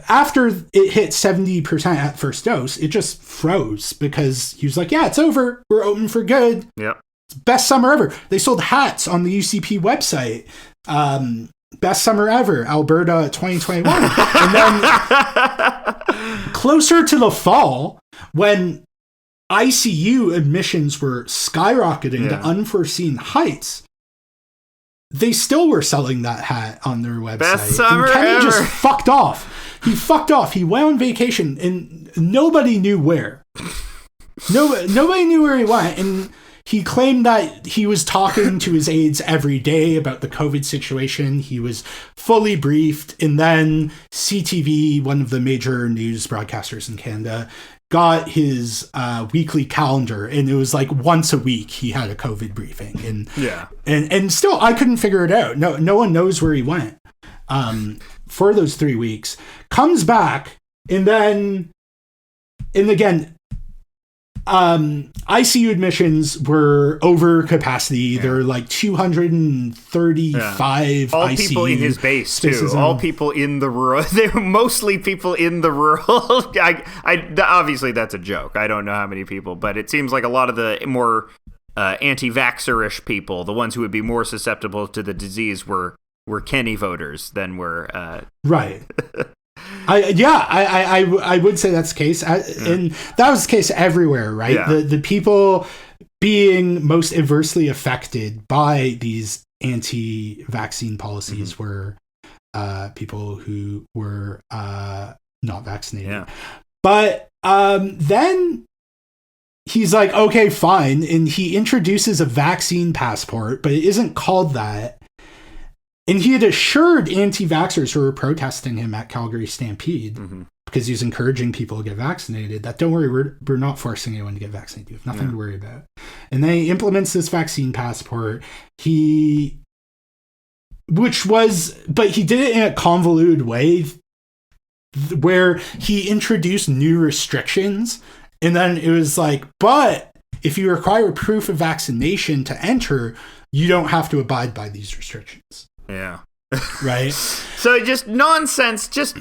after it hit 70% at first dose, it just froze because he was like, yeah, it's over. We're open for good. Yep. Best summer ever. They sold hats on the UCP website. Best summer ever, Alberta 2021. And then closer to the fall, when ICU admissions were skyrocketing to unforeseen heights, they still were selling that hat on their website. Best summer and Kenney ever. Just fucked off. He fucked off. He went on vacation and nobody knew where. Nobody knew where he went. And he claimed that he was talking to his aides every day about the COVID situation. He was fully briefed. And then CTV, one of the major news broadcasters in Canada, got his weekly calendar. And it was like once a week he had a COVID briefing. And still, I couldn't figure it out. No one knows where he went for those 3 weeks. Comes back. And again, ICU admissions were over capacity. There were like 235 all ICU people in his base too. All people in the rural. They were mostly people in the rural. Obviously that's a joke. I don't know how many people, but it seems like a lot of the more anti-vaxxer-ish people, the ones who would be more susceptible to the disease, were Kenney voters than were right. I would say that's the case. And that was the case everywhere, right? Yeah. The people being most adversely affected by these anti-vaccine policies were people who were not vaccinated. Yeah. But then he's like, okay, fine. And he introduces a vaccine passport, but it isn't called that. And he had assured anti-vaxxers who were protesting him at Calgary Stampede, because he was encouraging people to get vaccinated, that don't worry, we're not forcing anyone to get vaccinated. You have nothing to worry about. And then he implements this vaccine passport. But he did it in a convoluted way where he introduced new restrictions. And then it was like, but if you require proof of vaccination to enter, you don't have to abide by these restrictions. Yeah. Right? So just nonsense, just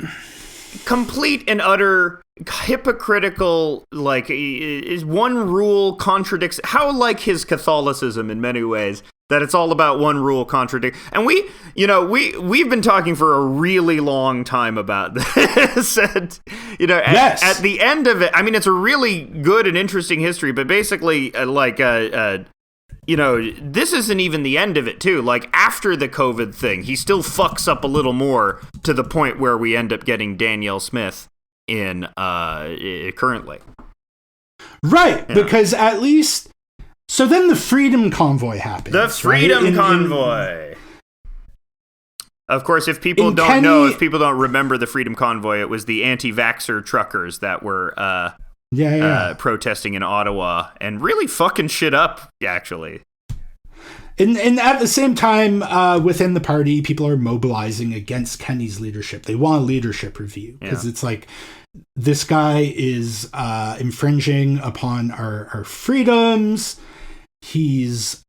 complete and utter hypocritical, like, is one rule contradicts, how like his Catholicism in many ways, that it's all about one rule contradict. And we've been talking for a really long time about this. And, at the end of it, I mean, it's a really good and interesting history, but basically, this isn't even the end of it, too. Like, after the COVID thing, he still fucks up a little more to the point where we end up getting Danielle Smith in currently. Right, because at least... So then the Freedom Convoy happens. The Freedom Convoy! Of course, if people don't don't remember the Freedom Convoy, it was the anti-vaxxer truckers that were... protesting in Ottawa and really fucking shit up, actually. And at the same time, within the party, people are mobilizing against Kenney's leadership. They want a leadership review because it's like, this guy is infringing upon our freedoms. He's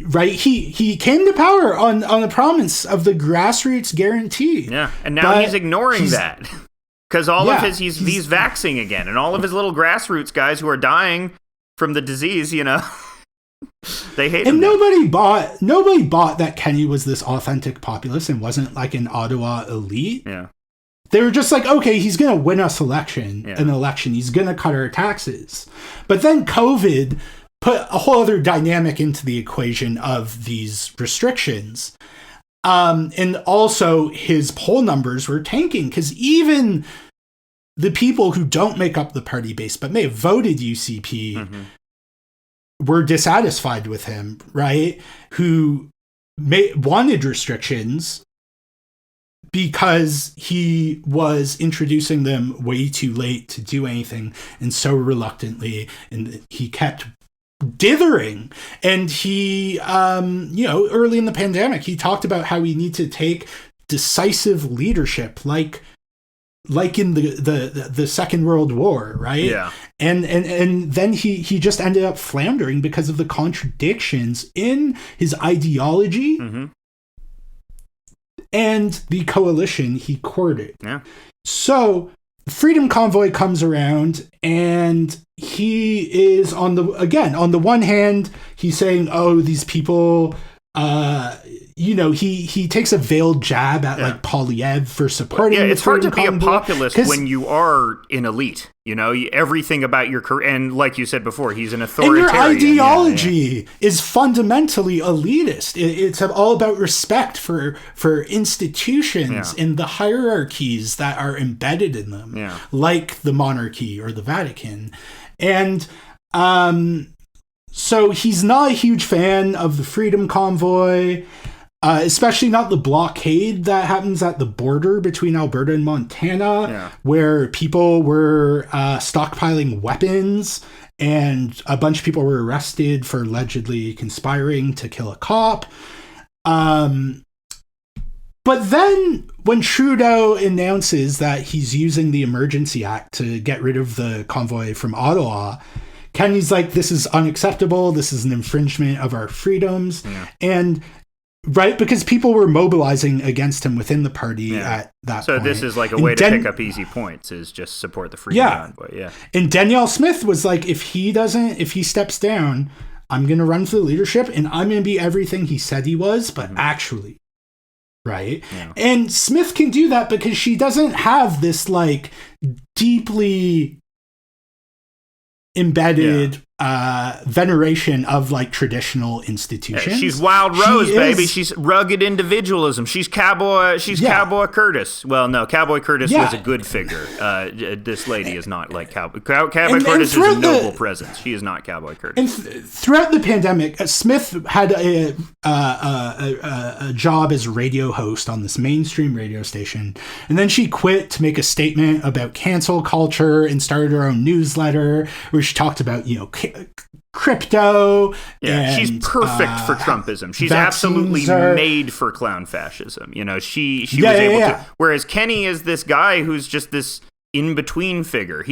right. He came to power on the promise of the grassroots guarantee. Yeah, and now he's ignoring that. Because all of he's vaxxing again, and all of his little grassroots guys who are dying from the disease, they hate him. And nobody bought that Kenney was this authentic populist and wasn't like an Ottawa elite. Yeah. They were just like, okay, he's going to win us an election. He's going to cut our taxes. But then COVID put a whole other dynamic into the equation of these restrictions. And also his poll numbers were tanking because even the people who don't make up the party base but may have voted UCP were dissatisfied with him, right? Who wanted restrictions because he was introducing them way too late to do anything and so reluctantly, and he kept dithering. And he early in the pandemic he talked about how we need to take decisive leadership like in the Second World War, right? And then he just ended up floundering because of the contradictions in his ideology and the coalition he courted. So Freedom Convoy comes around, and he is on the one hand, he's saying, oh, these people, he takes a veiled jab at like Polyev for supporting. It's hard to be a populist when you are an elite. Everything about your career, and like you said before, he's an authoritarian. And your ideology is fundamentally elitist. It's all about respect for institutions and the hierarchies that are embedded in them, like the monarchy or the Vatican. And so he's not a huge fan of the Freedom Convoy. Especially not the blockade that happens at the border between Alberta and Montana, where people were stockpiling weapons, and a bunch of people were arrested for allegedly conspiring to kill a cop. But then when Trudeau announces that he's using the Emergency Act to get rid of the convoy from Ottawa, Kenney's like, this is unacceptable. This is an infringement of our freedoms. And right, because people were mobilizing against him within the party at that point. So this is like a way to pick up easy points, is just support the Freedom Convoy. And Danielle Smith was like, if he steps down, I'm going to run for the leadership, and I'm going to be everything he said he was, but actually. Right? And Smith can do that because she doesn't have this like deeply embedded veneration of like traditional institutions. Yeah, she's Wild Rose, baby. She's rugged individualism. She's Cowboy. She's Cowboy Curtis. Well, no, Cowboy Curtis was a good figure. This lady is not like Cowboy. Cowboy Curtis is a noble presence. She is not Cowboy Curtis. And throughout the pandemic, Smith had a job as a radio host on this mainstream radio station, and then she quit to make a statement about cancel culture and started her own newsletter where she talked about, crypto. Yeah, she's perfect for Trumpism. She's absolutely made for clown fascism. She was able to. Whereas Kenney is this guy who's just this in-between figure.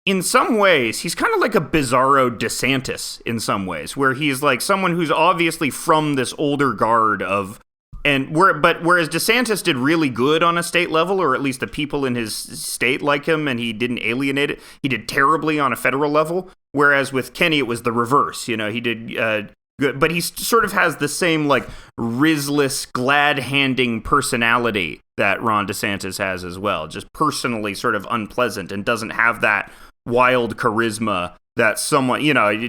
In some ways, he's kind of like a bizarro DeSantis in some ways, where he's like someone who's obviously from this older guard of. Whereas DeSantis did really good on a state level, or at least the people in his state like him, and he didn't alienate it. He did terribly on a federal level. Whereas with Kenney, it was the reverse. He did good, but he sort of has the same like rizless, glad-handing personality that Ron DeSantis has as well. Just personally sort of unpleasant and doesn't have that wild charisma that someone,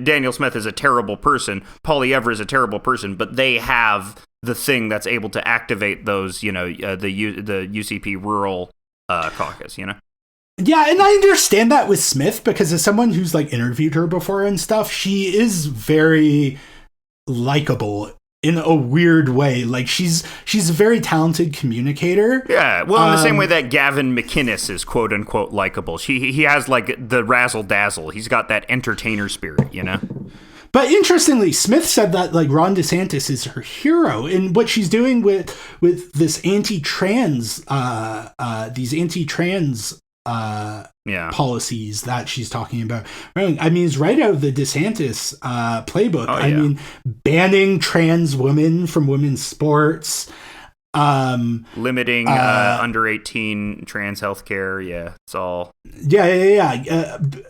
Daniel Smith is a terrible person, Pauli Ever is a terrible person, but they have the thing that's able to activate those, the UCP rural caucus, Yeah, and I understand that with Smith, because as someone who's like interviewed her before and stuff, she is very likable in a weird way. Like she's a very talented communicator. Yeah, well, in the same way that Gavin McInnes is quote unquote likable. He has like the razzle dazzle. He's got that entertainer spirit, But interestingly, Smith said that like Ron DeSantis is her hero, and what she's doing with this anti-trans policies that she's talking about. I mean, it's right out of the DeSantis playbook. Oh, yeah. I mean, banning trans women from women's sports, limiting under 18 trans healthcare. Yeah, it's all.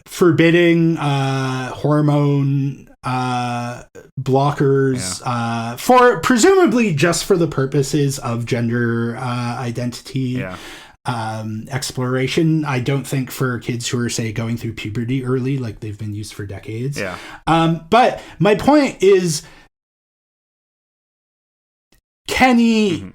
Forbidding hormone blockers for presumably just for the purposes of gender identity. Yeah. Exploration. I don't think for kids who are, say, going through puberty early, like they've been used for decades. Yeah. But my point is, Kenney,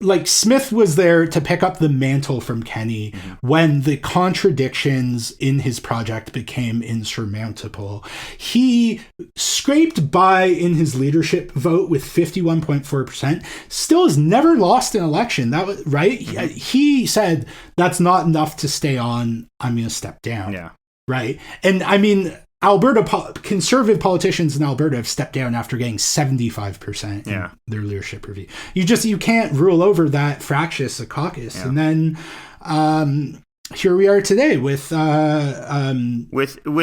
like Smith was there to pick up the mantle from Kenney when the contradictions in his project became insurmountable. He scraped by in his leadership vote with 51.4%, still has never lost an election. That was right. He said, that's not enough to stay on. I'm going to step down. Yeah. Right. And I mean, conservative politicians in Alberta have stepped down after getting 75% in their leadership review. You can't rule over that fractious a caucus. Yeah. And then here we are today with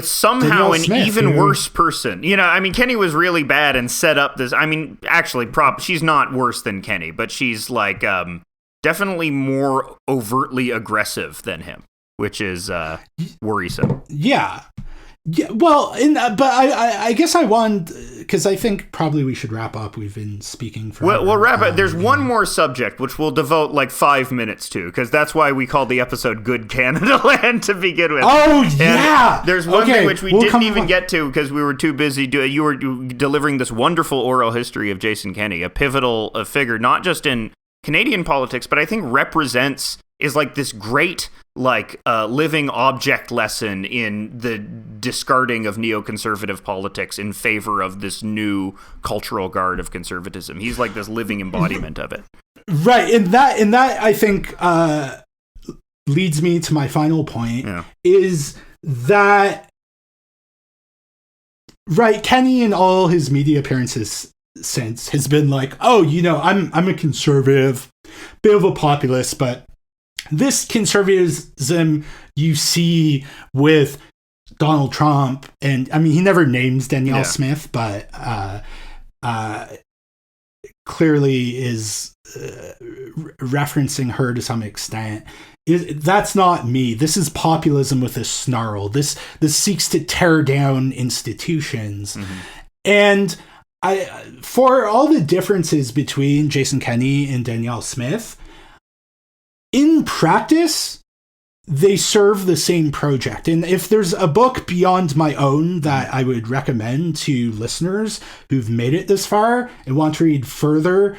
somehow an even worse person. Kenney was really bad and set up this. Actually, she's not worse than Kenney, but she's like definitely more overtly aggressive than him, which is worrisome. Yeah. Yeah, well, but I guess I want, because I think probably we should wrap up. We've been speaking for. We'll wrap up. There's one more subject which we'll devote like 5 minutes to, because that's why we called the episode "Good Canadaland" to begin with. Oh yeah. And there's one thing which we'll didn't even get to because we were too busy. You were delivering this wonderful oral history of Jason Kenney, a pivotal figure, not just in Canadian politics, but I think is like this great living object lesson in the discarding of neoconservative politics in favor of this new cultural guard of conservatism. He's like this living embodiment of it. Right. And that I think leads me to my final point is that Kenney in all his media appearances since has been like, I'm a conservative, bit of a populist, but this conservatism you see with Donald Trump, and he never names Danielle Smith, but clearly is referencing her to some extent. That's not me. This is populism with a snarl. This seeks to tear down institutions. And for all the differences between Jason Kenney and Danielle Smith, in practice, they serve the same project. And if there's a book beyond my own that I would recommend to listeners who've made it this far and want to read further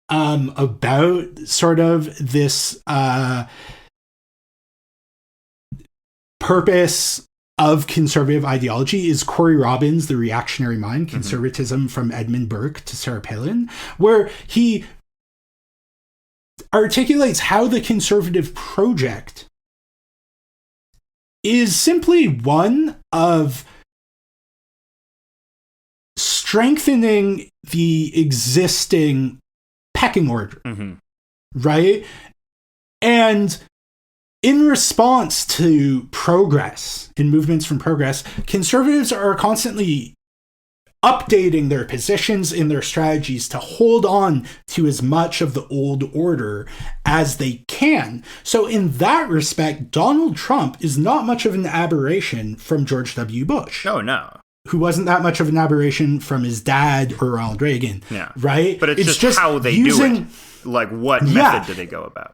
about sort of this purpose of conservative ideology, is Corey Robbins' The Reactionary Mind, Conservatism from Edmund Burke to Sarah Palin, where he articulates how the conservative project is simply one of strengthening the existing pecking order, right? And in response to progress, in movements from progress, conservatives are constantly updating their positions and their strategies to hold on to as much of the old order as they can. So in that respect, Donald Trump is not much of an aberration from George W. Bush. Oh, no. Who wasn't that much of an aberration from his dad or Ronald Reagan. Yeah. Right? But it's just how they do it. Like, what method do they go about?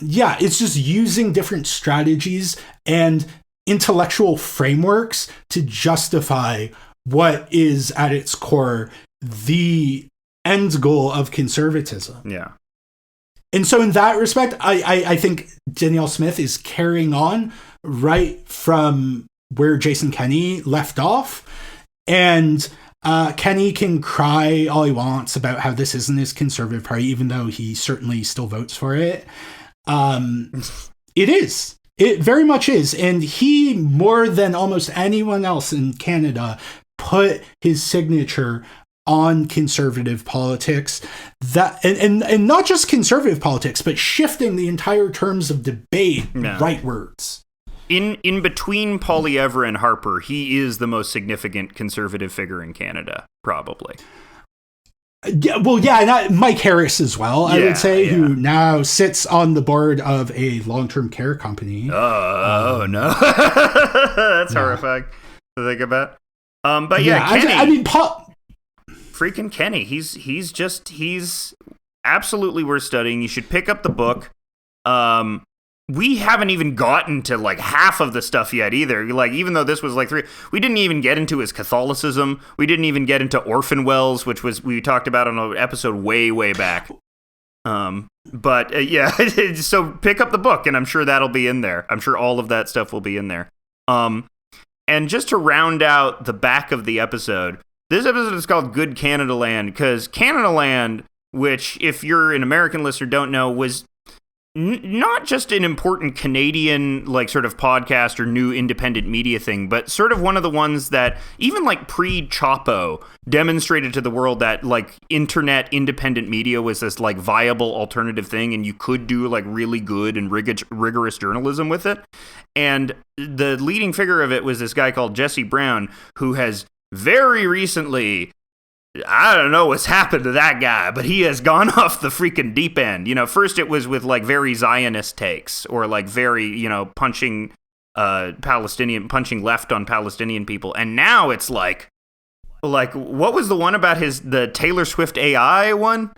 Yeah, it's just using different strategies and intellectual frameworks to justify what is at its core the end goal of conservatism. Yeah. And so in that respect, I think Danielle Smith is carrying on right from where Jason Kenney left off. And Kenney can cry all he wants about how this isn't his conservative party, even though he certainly still votes for it. It is. It very much is. And he, more than almost anyone else in Canada, put his signature on conservative politics, that and not just conservative politics, but shifting the entire terms of debate rightwards. In between Poilievre and Harper, he is the most significant conservative figure in Canada, probably. Yeah, well, yeah, and Mike Harris as well, I would say, who now sits on the board of a long-term care company. Oh, no. That's horrifying to think about. But Kenney. I mean, freaking Kenney. He's absolutely worth studying. You should pick up the book. We haven't even gotten to like half of the stuff yet either. Like, even though this was like 3, we didn't even get into his Catholicism. We didn't even get into orphan wells, which we talked about on an episode way back. So pick up the book, and I'm sure that'll be in there. I'm sure all of that stuff will be in there. And just to round out the back of the episode, this episode is called Good Canadaland because Canadaland, which if you're an American listener don't know, was not just an important Canadian like sort of podcast or new independent media thing, but sort of one of the ones that even like pre-Chapo demonstrated to the world that like internet independent media was this like viable alternative thing, and you could do like really good and rigorous journalism with it. And the leading figure of it was this guy called Jesse Brown, who has very recently, I don't know what's happened to that guy, but he has gone off the freaking deep end. You know, first it was with like very Zionist takes or like very, punching punching left on Palestinian people. And now it's like what was the one about the Taylor Swift AI one?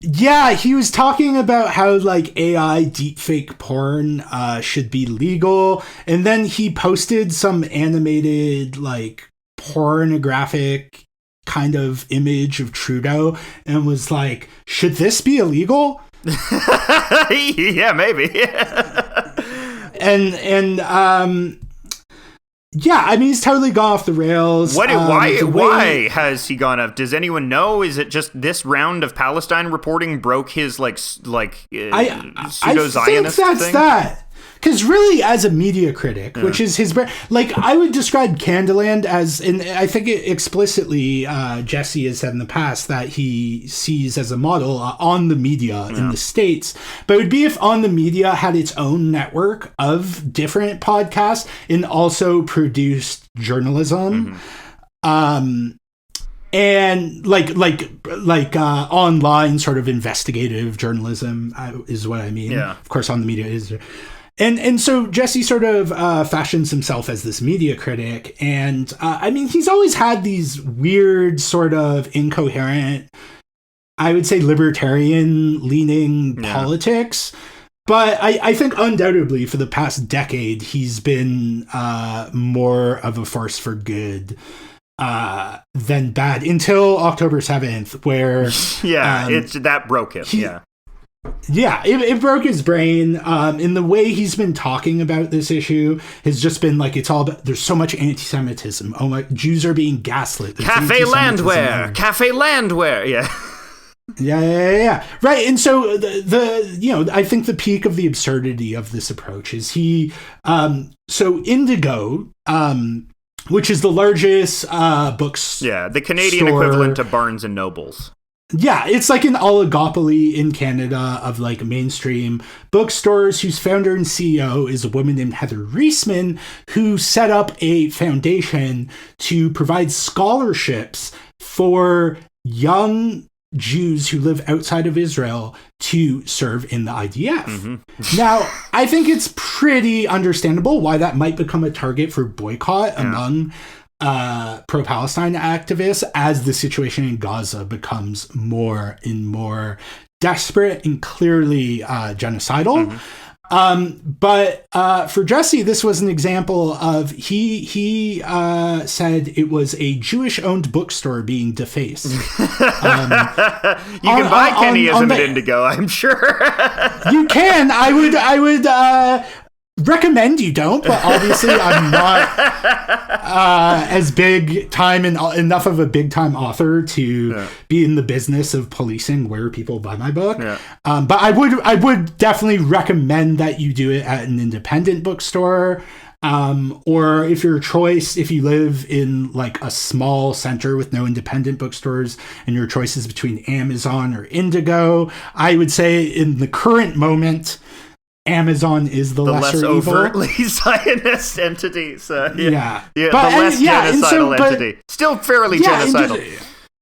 Yeah, he was talking about how like AI deepfake porn should be legal. And then he posted some animated like pornographic kind of image of Trudeau and was like, should this be illegal? Yeah, maybe. Yeah, I mean, he's totally gone off the rails. Why has he gone off? Does anyone know? Is it just this round of Palestine reporting broke his pseudo-Zionist thing? I think that's thing? that. Because really, as a media critic, which is his... Like, I would describe Canadaland as... And I think explicitly, Jesse has said in the past that he sees as a model On the Media in the States. But it would be if On the Media had its own network of different podcasts and also produced journalism. And like online sort of investigative journalism is what I mean. Yeah. Of course, On the Media is... And so Jesse sort of fashions himself as this media critic. And I mean, he's always had these weird sort of incoherent, I would say libertarian leaning politics. But I think undoubtedly for the past decade, he's been more of a force for good than bad until October 7th, where that broke him. It broke his brain. In the way he's been talking about this issue has just been like, it's all about, there's so much anti-Semitism. Oh my, Jews are being gaslit. Cafe Landwehr. Yeah. Yeah. Right. And so I think the peak of the absurdity of this approach is so Indigo, which is the largest books. Yeah, the Canadian equivalent to Barnes and Nobles. Yeah, it's like an oligopoly in Canada of like mainstream bookstores, whose founder and CEO is a woman named Heather Reisman, who set up a foundation to provide scholarships for young Jews who live outside of Israel to serve in the IDF. Mm-hmm. Now, I think it's pretty understandable why that might become a target for boycott among pro-Palestine activists as the situation in Gaza becomes more and more desperate and clearly genocidal. Mm-hmm. But for Jesse, this was an example of he said it was a Jewish-owned bookstore being defaced. You can buy Kenneyism at Indigo, I'm sure. You can. I would recommend you don't, but obviously I'm not as big time and enough of a big time author to be in the business of policing where people buy my book. But I would definitely recommend that you do it at an independent bookstore, or if your choice, if you live in like a small center with no independent bookstores and your choice is between Amazon or Indigo, I would say in the current moment, Amazon is the lesser less overtly evil. Zionist entity. So, But, the less genocidal entity. Still fairly genocidal.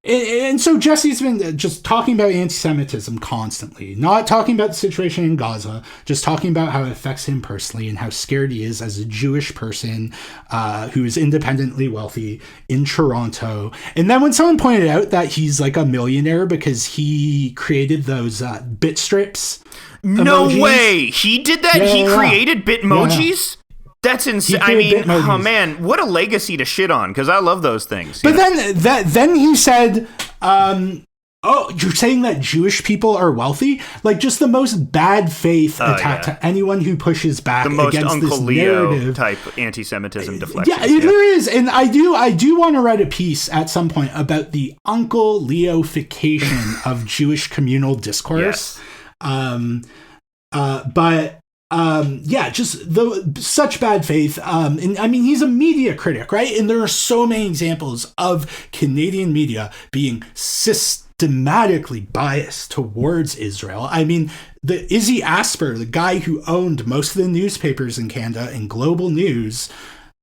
And so Jesse's been just talking about anti-Semitism constantly, not talking about the situation in Gaza, just talking about how it affects him personally and how scared he is as a Jewish person who is independently wealthy in Toronto. And then when someone pointed out that he's like a millionaire because he created those bit strips. No emojis. way! He did that? He created Bitmojis? That's insane. I mean, oh man, what a legacy to shit on, because I love those things. But then he said, oh, you're saying that Jewish people are wealthy? Like, just the most bad faith attack to anyone who pushes back against this narrative. The most Uncle Leo type anti-Semitism deflection. Yeah, there is. And I do want to write a piece at some point about the Uncle Leo-fication of Jewish communal discourse. Just such bad faith. And I mean, he's a media critic, right? And there are so many examples of Canadian media being systematically biased towards Israel. I mean, the Izzy Asper, the guy who owned most of the newspapers in Canada and Global News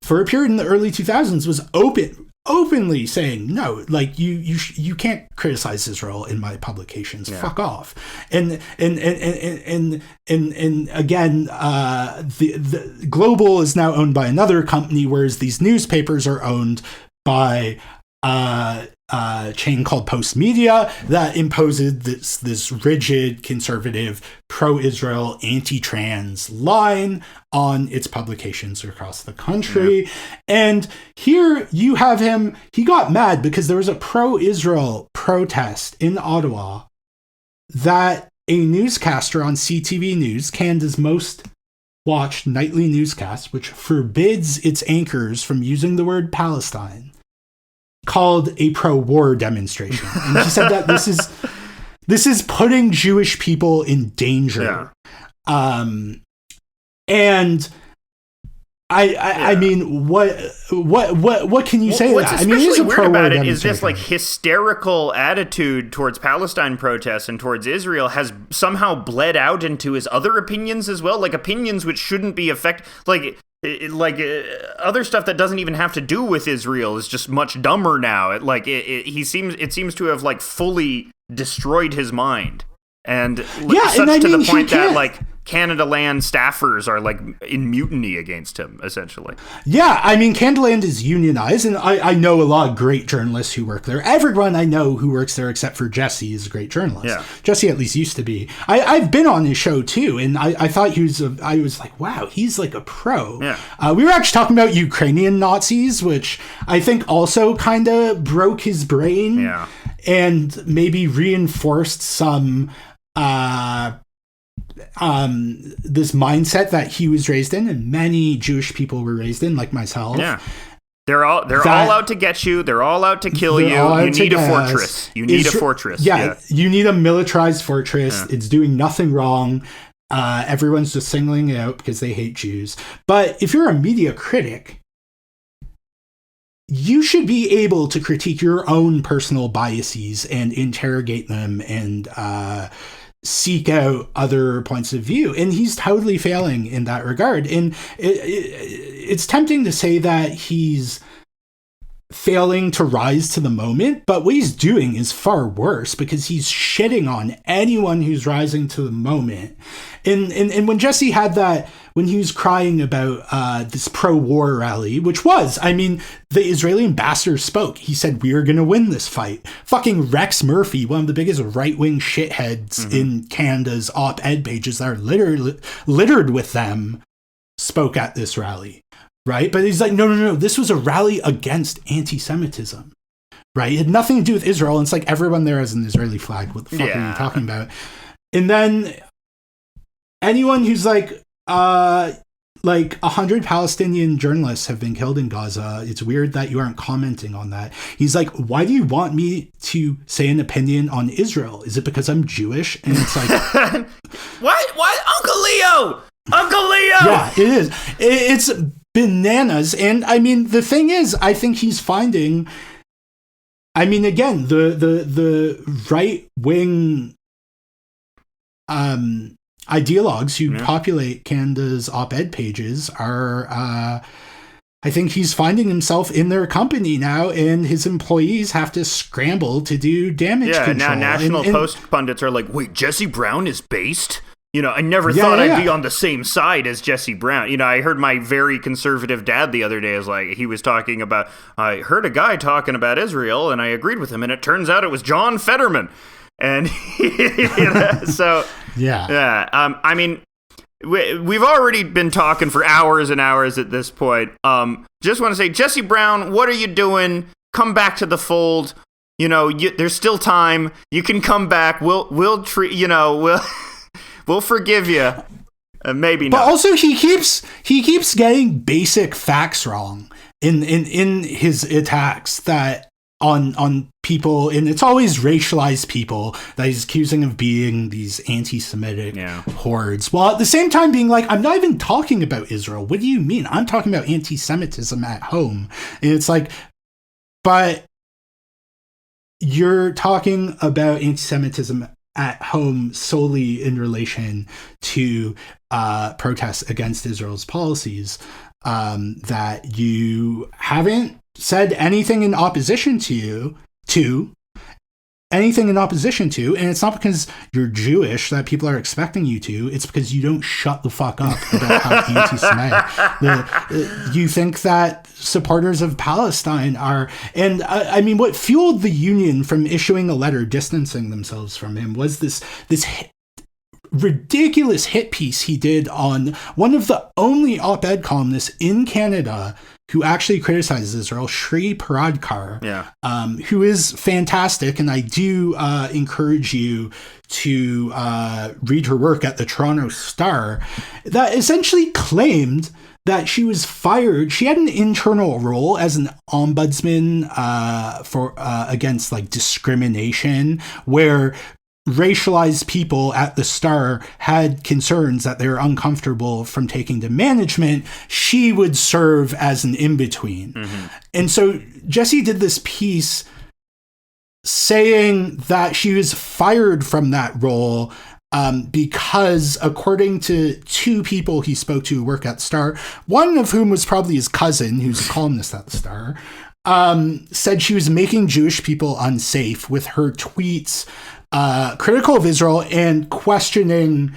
for a period in the early 2000s, was openly saying, no, like you can't criticize Israel in my publications. Fuck off. And again, the Global is now owned by another company, whereas these newspapers are owned by a chain called Post Media that imposes this rigid, conservative, pro-Israel, anti-trans line on its publications across the country. And here you have him, he got mad because there was a pro-Israel protest in Ottawa that a newscaster on CTV News, Canada's most watched nightly newscast, which forbids its anchors from using the word Palestine, called a pro-war demonstration. And he said that this is putting Jewish people in danger. And I mean, what can you say to that? What's especially weird about it is this like hysterical attitude towards Palestine protests and towards Israel has somehow bled out into his other opinions as well, like opinions which shouldn't be other stuff that doesn't even have to do with Israel is just much dumber now. It seems to have like fully destroyed his mind, and to the point that like Canadaland staffers are like in mutiny against him, essentially. Yeah, I mean, Canadaland is unionized, and I know a lot of great journalists who work there. Everyone I know who works there, except for Jesse, is a great journalist. Yeah. Jesse at least used to be. I've been on his show too, and I thought I was like, wow, he's like a pro. Yeah. We were actually talking about Ukrainian Nazis, which I think also kind of broke his brain. Yeah. And maybe reinforced some this mindset that he was raised in, and many Jewish people were raised in, like myself. Yeah. They're all out to get you. They're all out to kill you. You need a fortress. You need a fortress. Yeah, you need a militarized fortress. Yeah. It's doing nothing wrong. Everyone's just singling it out because they hate Jews. But if you're a media critic, you should be able to critique your own personal biases and interrogate them and seek out other points of view. And he's totally failing in that regard. And it's tempting to say that he's failing to rise to the moment, but what he's doing is far worse because he's shitting on anyone who's rising to the moment. And when Jesse had that, when he was crying about this pro-war rally, which was, I mean, the Israeli ambassador spoke. He said, we are going to win this fight. Fucking Rex Murphy, one of the biggest right-wing shitheads in Canada's op-ed pages that are littered with them, spoke at this rally. Right? But he's like, no. This was a rally against anti-Semitism. Right? It had nothing to do with Israel. And it's like everyone there has an Israeli flag. What the fuck are you talking about? And then anyone who's like 100 Palestinian journalists have been killed in Gaza. It's weird that you aren't commenting on that. He's like, why do you want me to say an opinion on Israel? Is it because I'm Jewish? And it's like, what? Uncle Leo! Uncle Leo! Yeah, it is. It's bananas. And I mean, the thing is, I think he's finding, I mean, again, the right wing ideologues who populate Canada's op-ed pages are, I think he's finding himself in their company now, and his employees have to scramble to do damage control. Yeah, now National Post pundits are like, wait, Jesse Brown is based? You know, I never thought I'd be on the same side as Jesse Brown. You know, I heard my very conservative dad the other day is like, he was talking about, I heard a guy talking about Israel and I agreed with him, and it turns out it was John Fetterman. And so, I mean, we've already been talking for hours and hours at this point. Just want to say, Jesse Brown, what are you doing? Come back to the fold. You know, there's still time. You can come back. We'll treat, you know, we'll forgive you. Maybe not. But also he keeps getting basic facts wrong in his attacks that on people, and it's always racialized people that he's accusing of being these anti-Semitic hordes, while at the same time being like, I'm not even talking about Israel. What do you mean? I'm talking about anti-Semitism at home. And it's like, but you're talking about anti-Semitism at home solely in relation to protests against Israel's policies, that you haven't said anything in opposition to, and it's not because you're Jewish that people are expecting you to. It's because you don't shut the fuck up about how anti-Semitic. You think that supporters of Palestine are, and I mean, what fueled the Union from issuing a letter distancing themselves from him was this ridiculous hit piece he did on one of the only op-ed columnists in Canada who actually criticizes Israel, Shri Paradkar, who is fantastic, and I do encourage you to read her work at the Toronto Star, that essentially claimed that she was fired. She had an internal role as an ombudsman for against like discrimination, where racialized people at the Star had concerns that they were uncomfortable from taking to management. She would serve as an in-between. And so Jesse did this piece saying that she was fired from that role because, according to two people he spoke to who work at the Star, one of whom was probably his cousin, who's a columnist at the Star, said she was making Jewish people unsafe with her tweets critical of Israel and questioning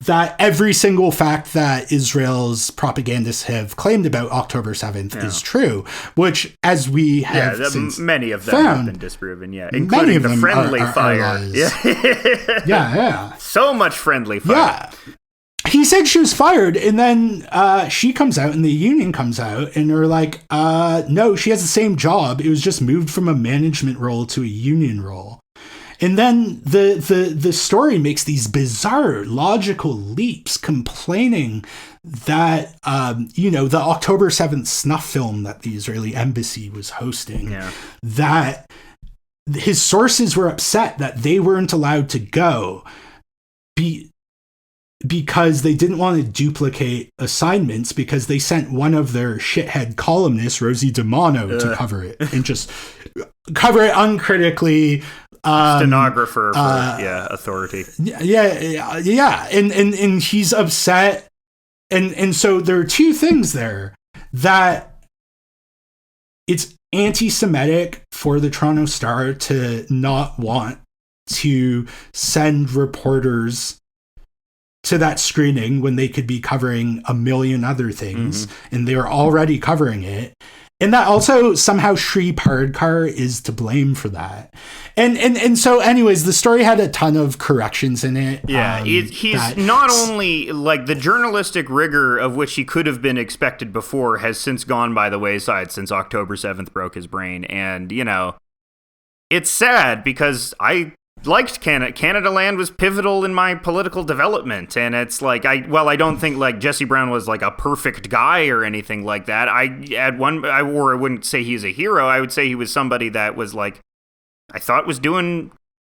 that every single fact that Israel's propagandists have claimed about October 7th is true, which, as we have since many of them found, have been disproven, including the friendly fire. Yeah. So much friendly fire. Yeah. He said she was fired, and then she comes out and the union comes out and they're like, no, she has the same job. It was just moved from a management role to a union role. And then the story makes these bizarre logical leaps, complaining that, the October 7th snuff film that the Israeli embassy was hosting, that his sources were upset that they weren't allowed to go because they didn't want to duplicate assignments, because they sent one of their shithead columnists, Rosie DiMano, to cover it and just cover it uncritically. Stenographer for authority. Yeah. And he's upset. And so there are two things there: that it's anti-Semitic for the Toronto Star to not want to send reporters to that screening when they could be covering a million other things, and they're already covering it. And that also somehow Shri Paradkar is to blame for that. And so anyways, the story had a ton of corrections in it. Yeah, he's not only, like, the journalistic rigor of which he could have been expected before has since gone by the wayside since October 7th broke his brain. And, it's sad because I liked Canadaland was pivotal in my political development, and it's like I don't think like Jesse Brown was like a perfect guy or anything like that. I wouldn't say he's a hero. I would say he was somebody that was like I thought was doing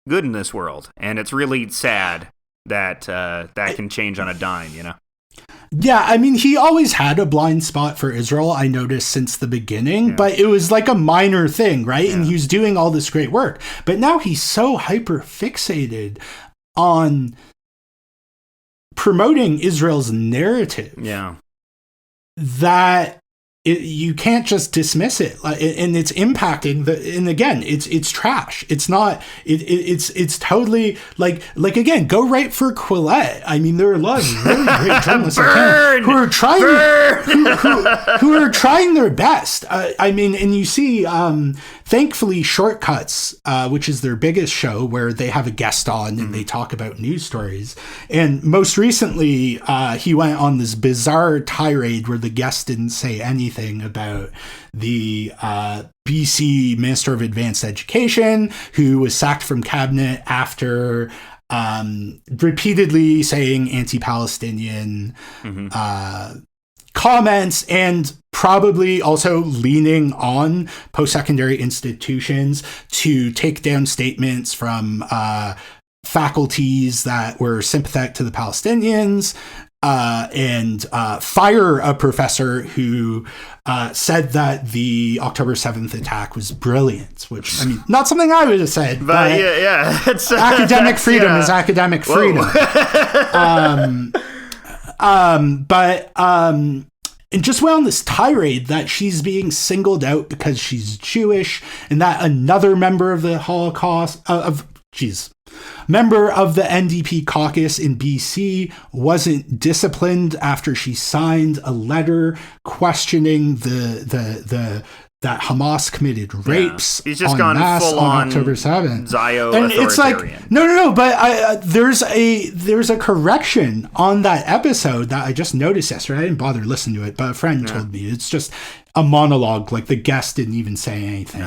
good in this world, and it's really sad that that can change on a dime, Yeah, I mean, he always had a blind spot for Israel, I noticed since the beginning, but it was like a minor thing, right? Yeah. And he was doing all this great work. But now he's so hyper fixated on promoting Israel's narrative that you can't just dismiss it, and it's impacting and again, it's trash. It's not. It's totally like again. Go write for Quillette. I mean, there are a lot of really great journalists who are trying who are trying their best. I mean, and you see, thankfully, Shortcuts, which is their biggest show, where they have a guest on and they talk about news stories. And most recently, he went on this bizarre tirade where the guest didn't say anything about the BC Minister of Advanced Education, who was sacked from cabinet after repeatedly saying anti-Palestinian comments, and probably also leaning on post-secondary institutions to take down statements from faculties that were sympathetic to the Palestinians, and fire a professor who said that the October 7th attack was brilliant, which, I mean, not something I would have said, but it's, academic freedom is academic freedom. And just went on this tirade that she's being singled out because she's Jewish, and that another member of the Holocaust, member of the NDP caucus in BC wasn't disciplined after she signed a letter questioning that Hamas committed rapes. He's just gone full on October 7th. Zio and authoritarian. It's like no, but there's a correction on that episode that I just noticed yesterday. I didn't bother listening to it, but a friend told me it's just a monologue. Like, the guest didn't even say anything.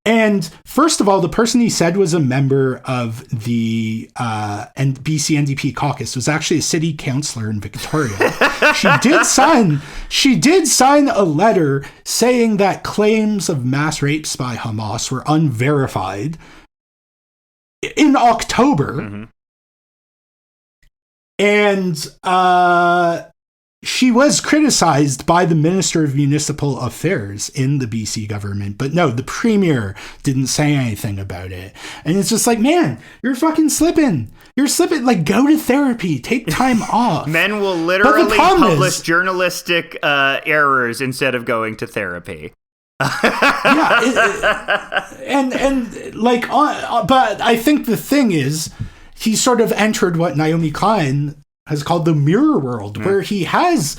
And first of all, the person he said was a member of the BC NDP caucus was actually a city councillor in Victoria. She did sign a letter saying that claims of mass rapes by Hamas were unverified in October. And she was criticized by the Minister of Municipal Affairs in the BC government, but no, the Premier didn't say anything about it. And it's just like, man, you're fucking slipping. You're slipping. Like, go to therapy. Take time off. Men will literally publish journalistic errors instead of going to therapy. But I think the thing is, he sort of entered what Naomi Klein has called the Mirror World, where he has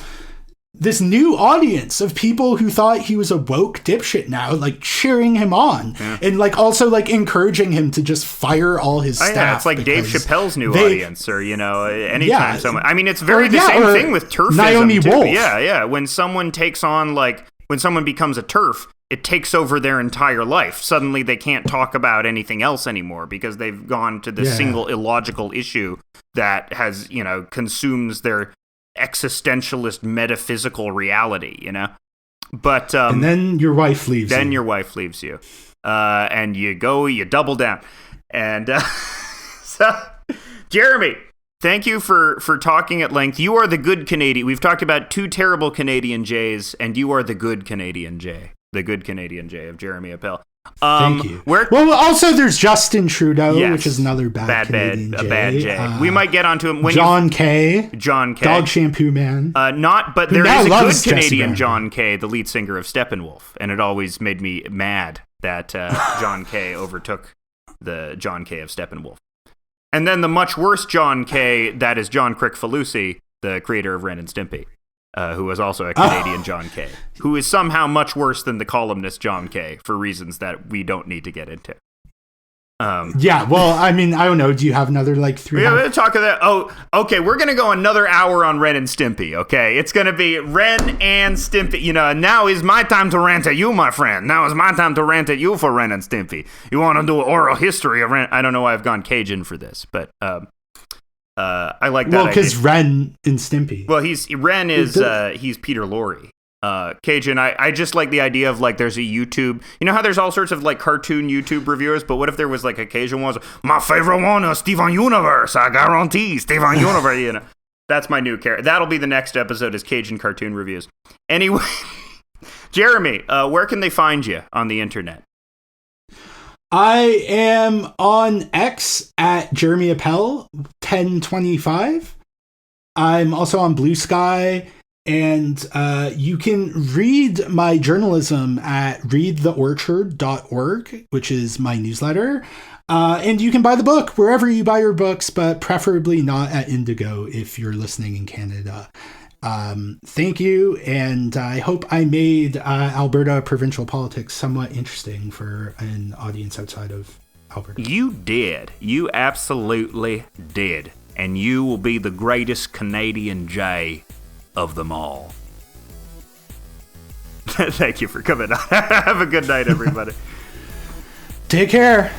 this new audience of people who thought he was a woke dipshit now, like cheering him on and like also like encouraging him to just fire all his staff. Yeah, it's like Dave Chappelle's new audience, or anytime someone. I mean, it's the same thing with turfism. Naomi Wolf. Yeah. When someone takes on when someone becomes a turf, it takes over their entire life. Suddenly, they can't talk about anything else anymore because they've gone to this single illogical issue that has consumes their existentialist metaphysical reality, but and then your wife leaves you, and you double down. And so Jeremy, thank you for talking at length. You are the good Canadian. We've talked about two terrible Canadian Jays, and you are the good Canadian Jay, the good Canadian Jay of Jeremy Appel. Thank you. Well, also there's Justin Trudeau, which is another bad Jay. We might get onto him. John K. Dog Shampoo Man. But there is a good Canadian John K., the lead singer of Steppenwolf, and it always made me mad that John K. overtook the John K. of Steppenwolf. And then the much worse John K., that is John Crick-Falusi, the creator of Ren and Stimpy. Who was also a Canadian John K., who is somehow much worse than the columnist John K. for reasons that we don't need to get into. Well, I mean, I don't know. Do you have another 3? Yeah, we'll talk of that. Oh, okay. We're going to go another hour on Ren and Stimpy, okay? It's going to be Ren and Stimpy. Now is my time to rant at you, my friend. Now is my time to rant at you for Ren and Stimpy. You want to do an oral history of Ren? I don't know why I've gone Cajun for this, but... I like that. Well, because Ren and Stimpy. Well, he's Peter Lorre. Cajun, I just like the idea of there's a YouTube. You know how there's all sorts of cartoon YouTube reviewers, but what if there was a Cajun one? My favorite one is Steven Universe. I guarantee Steven Universe. That's my new character. That'll be the next episode is Cajun cartoon reviews. Anyway, Jeremy, where can they find you on the internet? I am on X at Jeremy Appel 1025. I'm also on Bluesky, and you can read my journalism at readtheorchard.org, which is my newsletter. And you can buy the book wherever you buy your books, but preferably not at Indigo if you're listening in Canada. Thank you, and I hope I made Alberta provincial politics somewhat interesting for an audience outside of Alberta. You did. You absolutely did. And you will be the greatest Canadian Jay of them all. Thank you for coming on. Have a good night, everybody. Take care.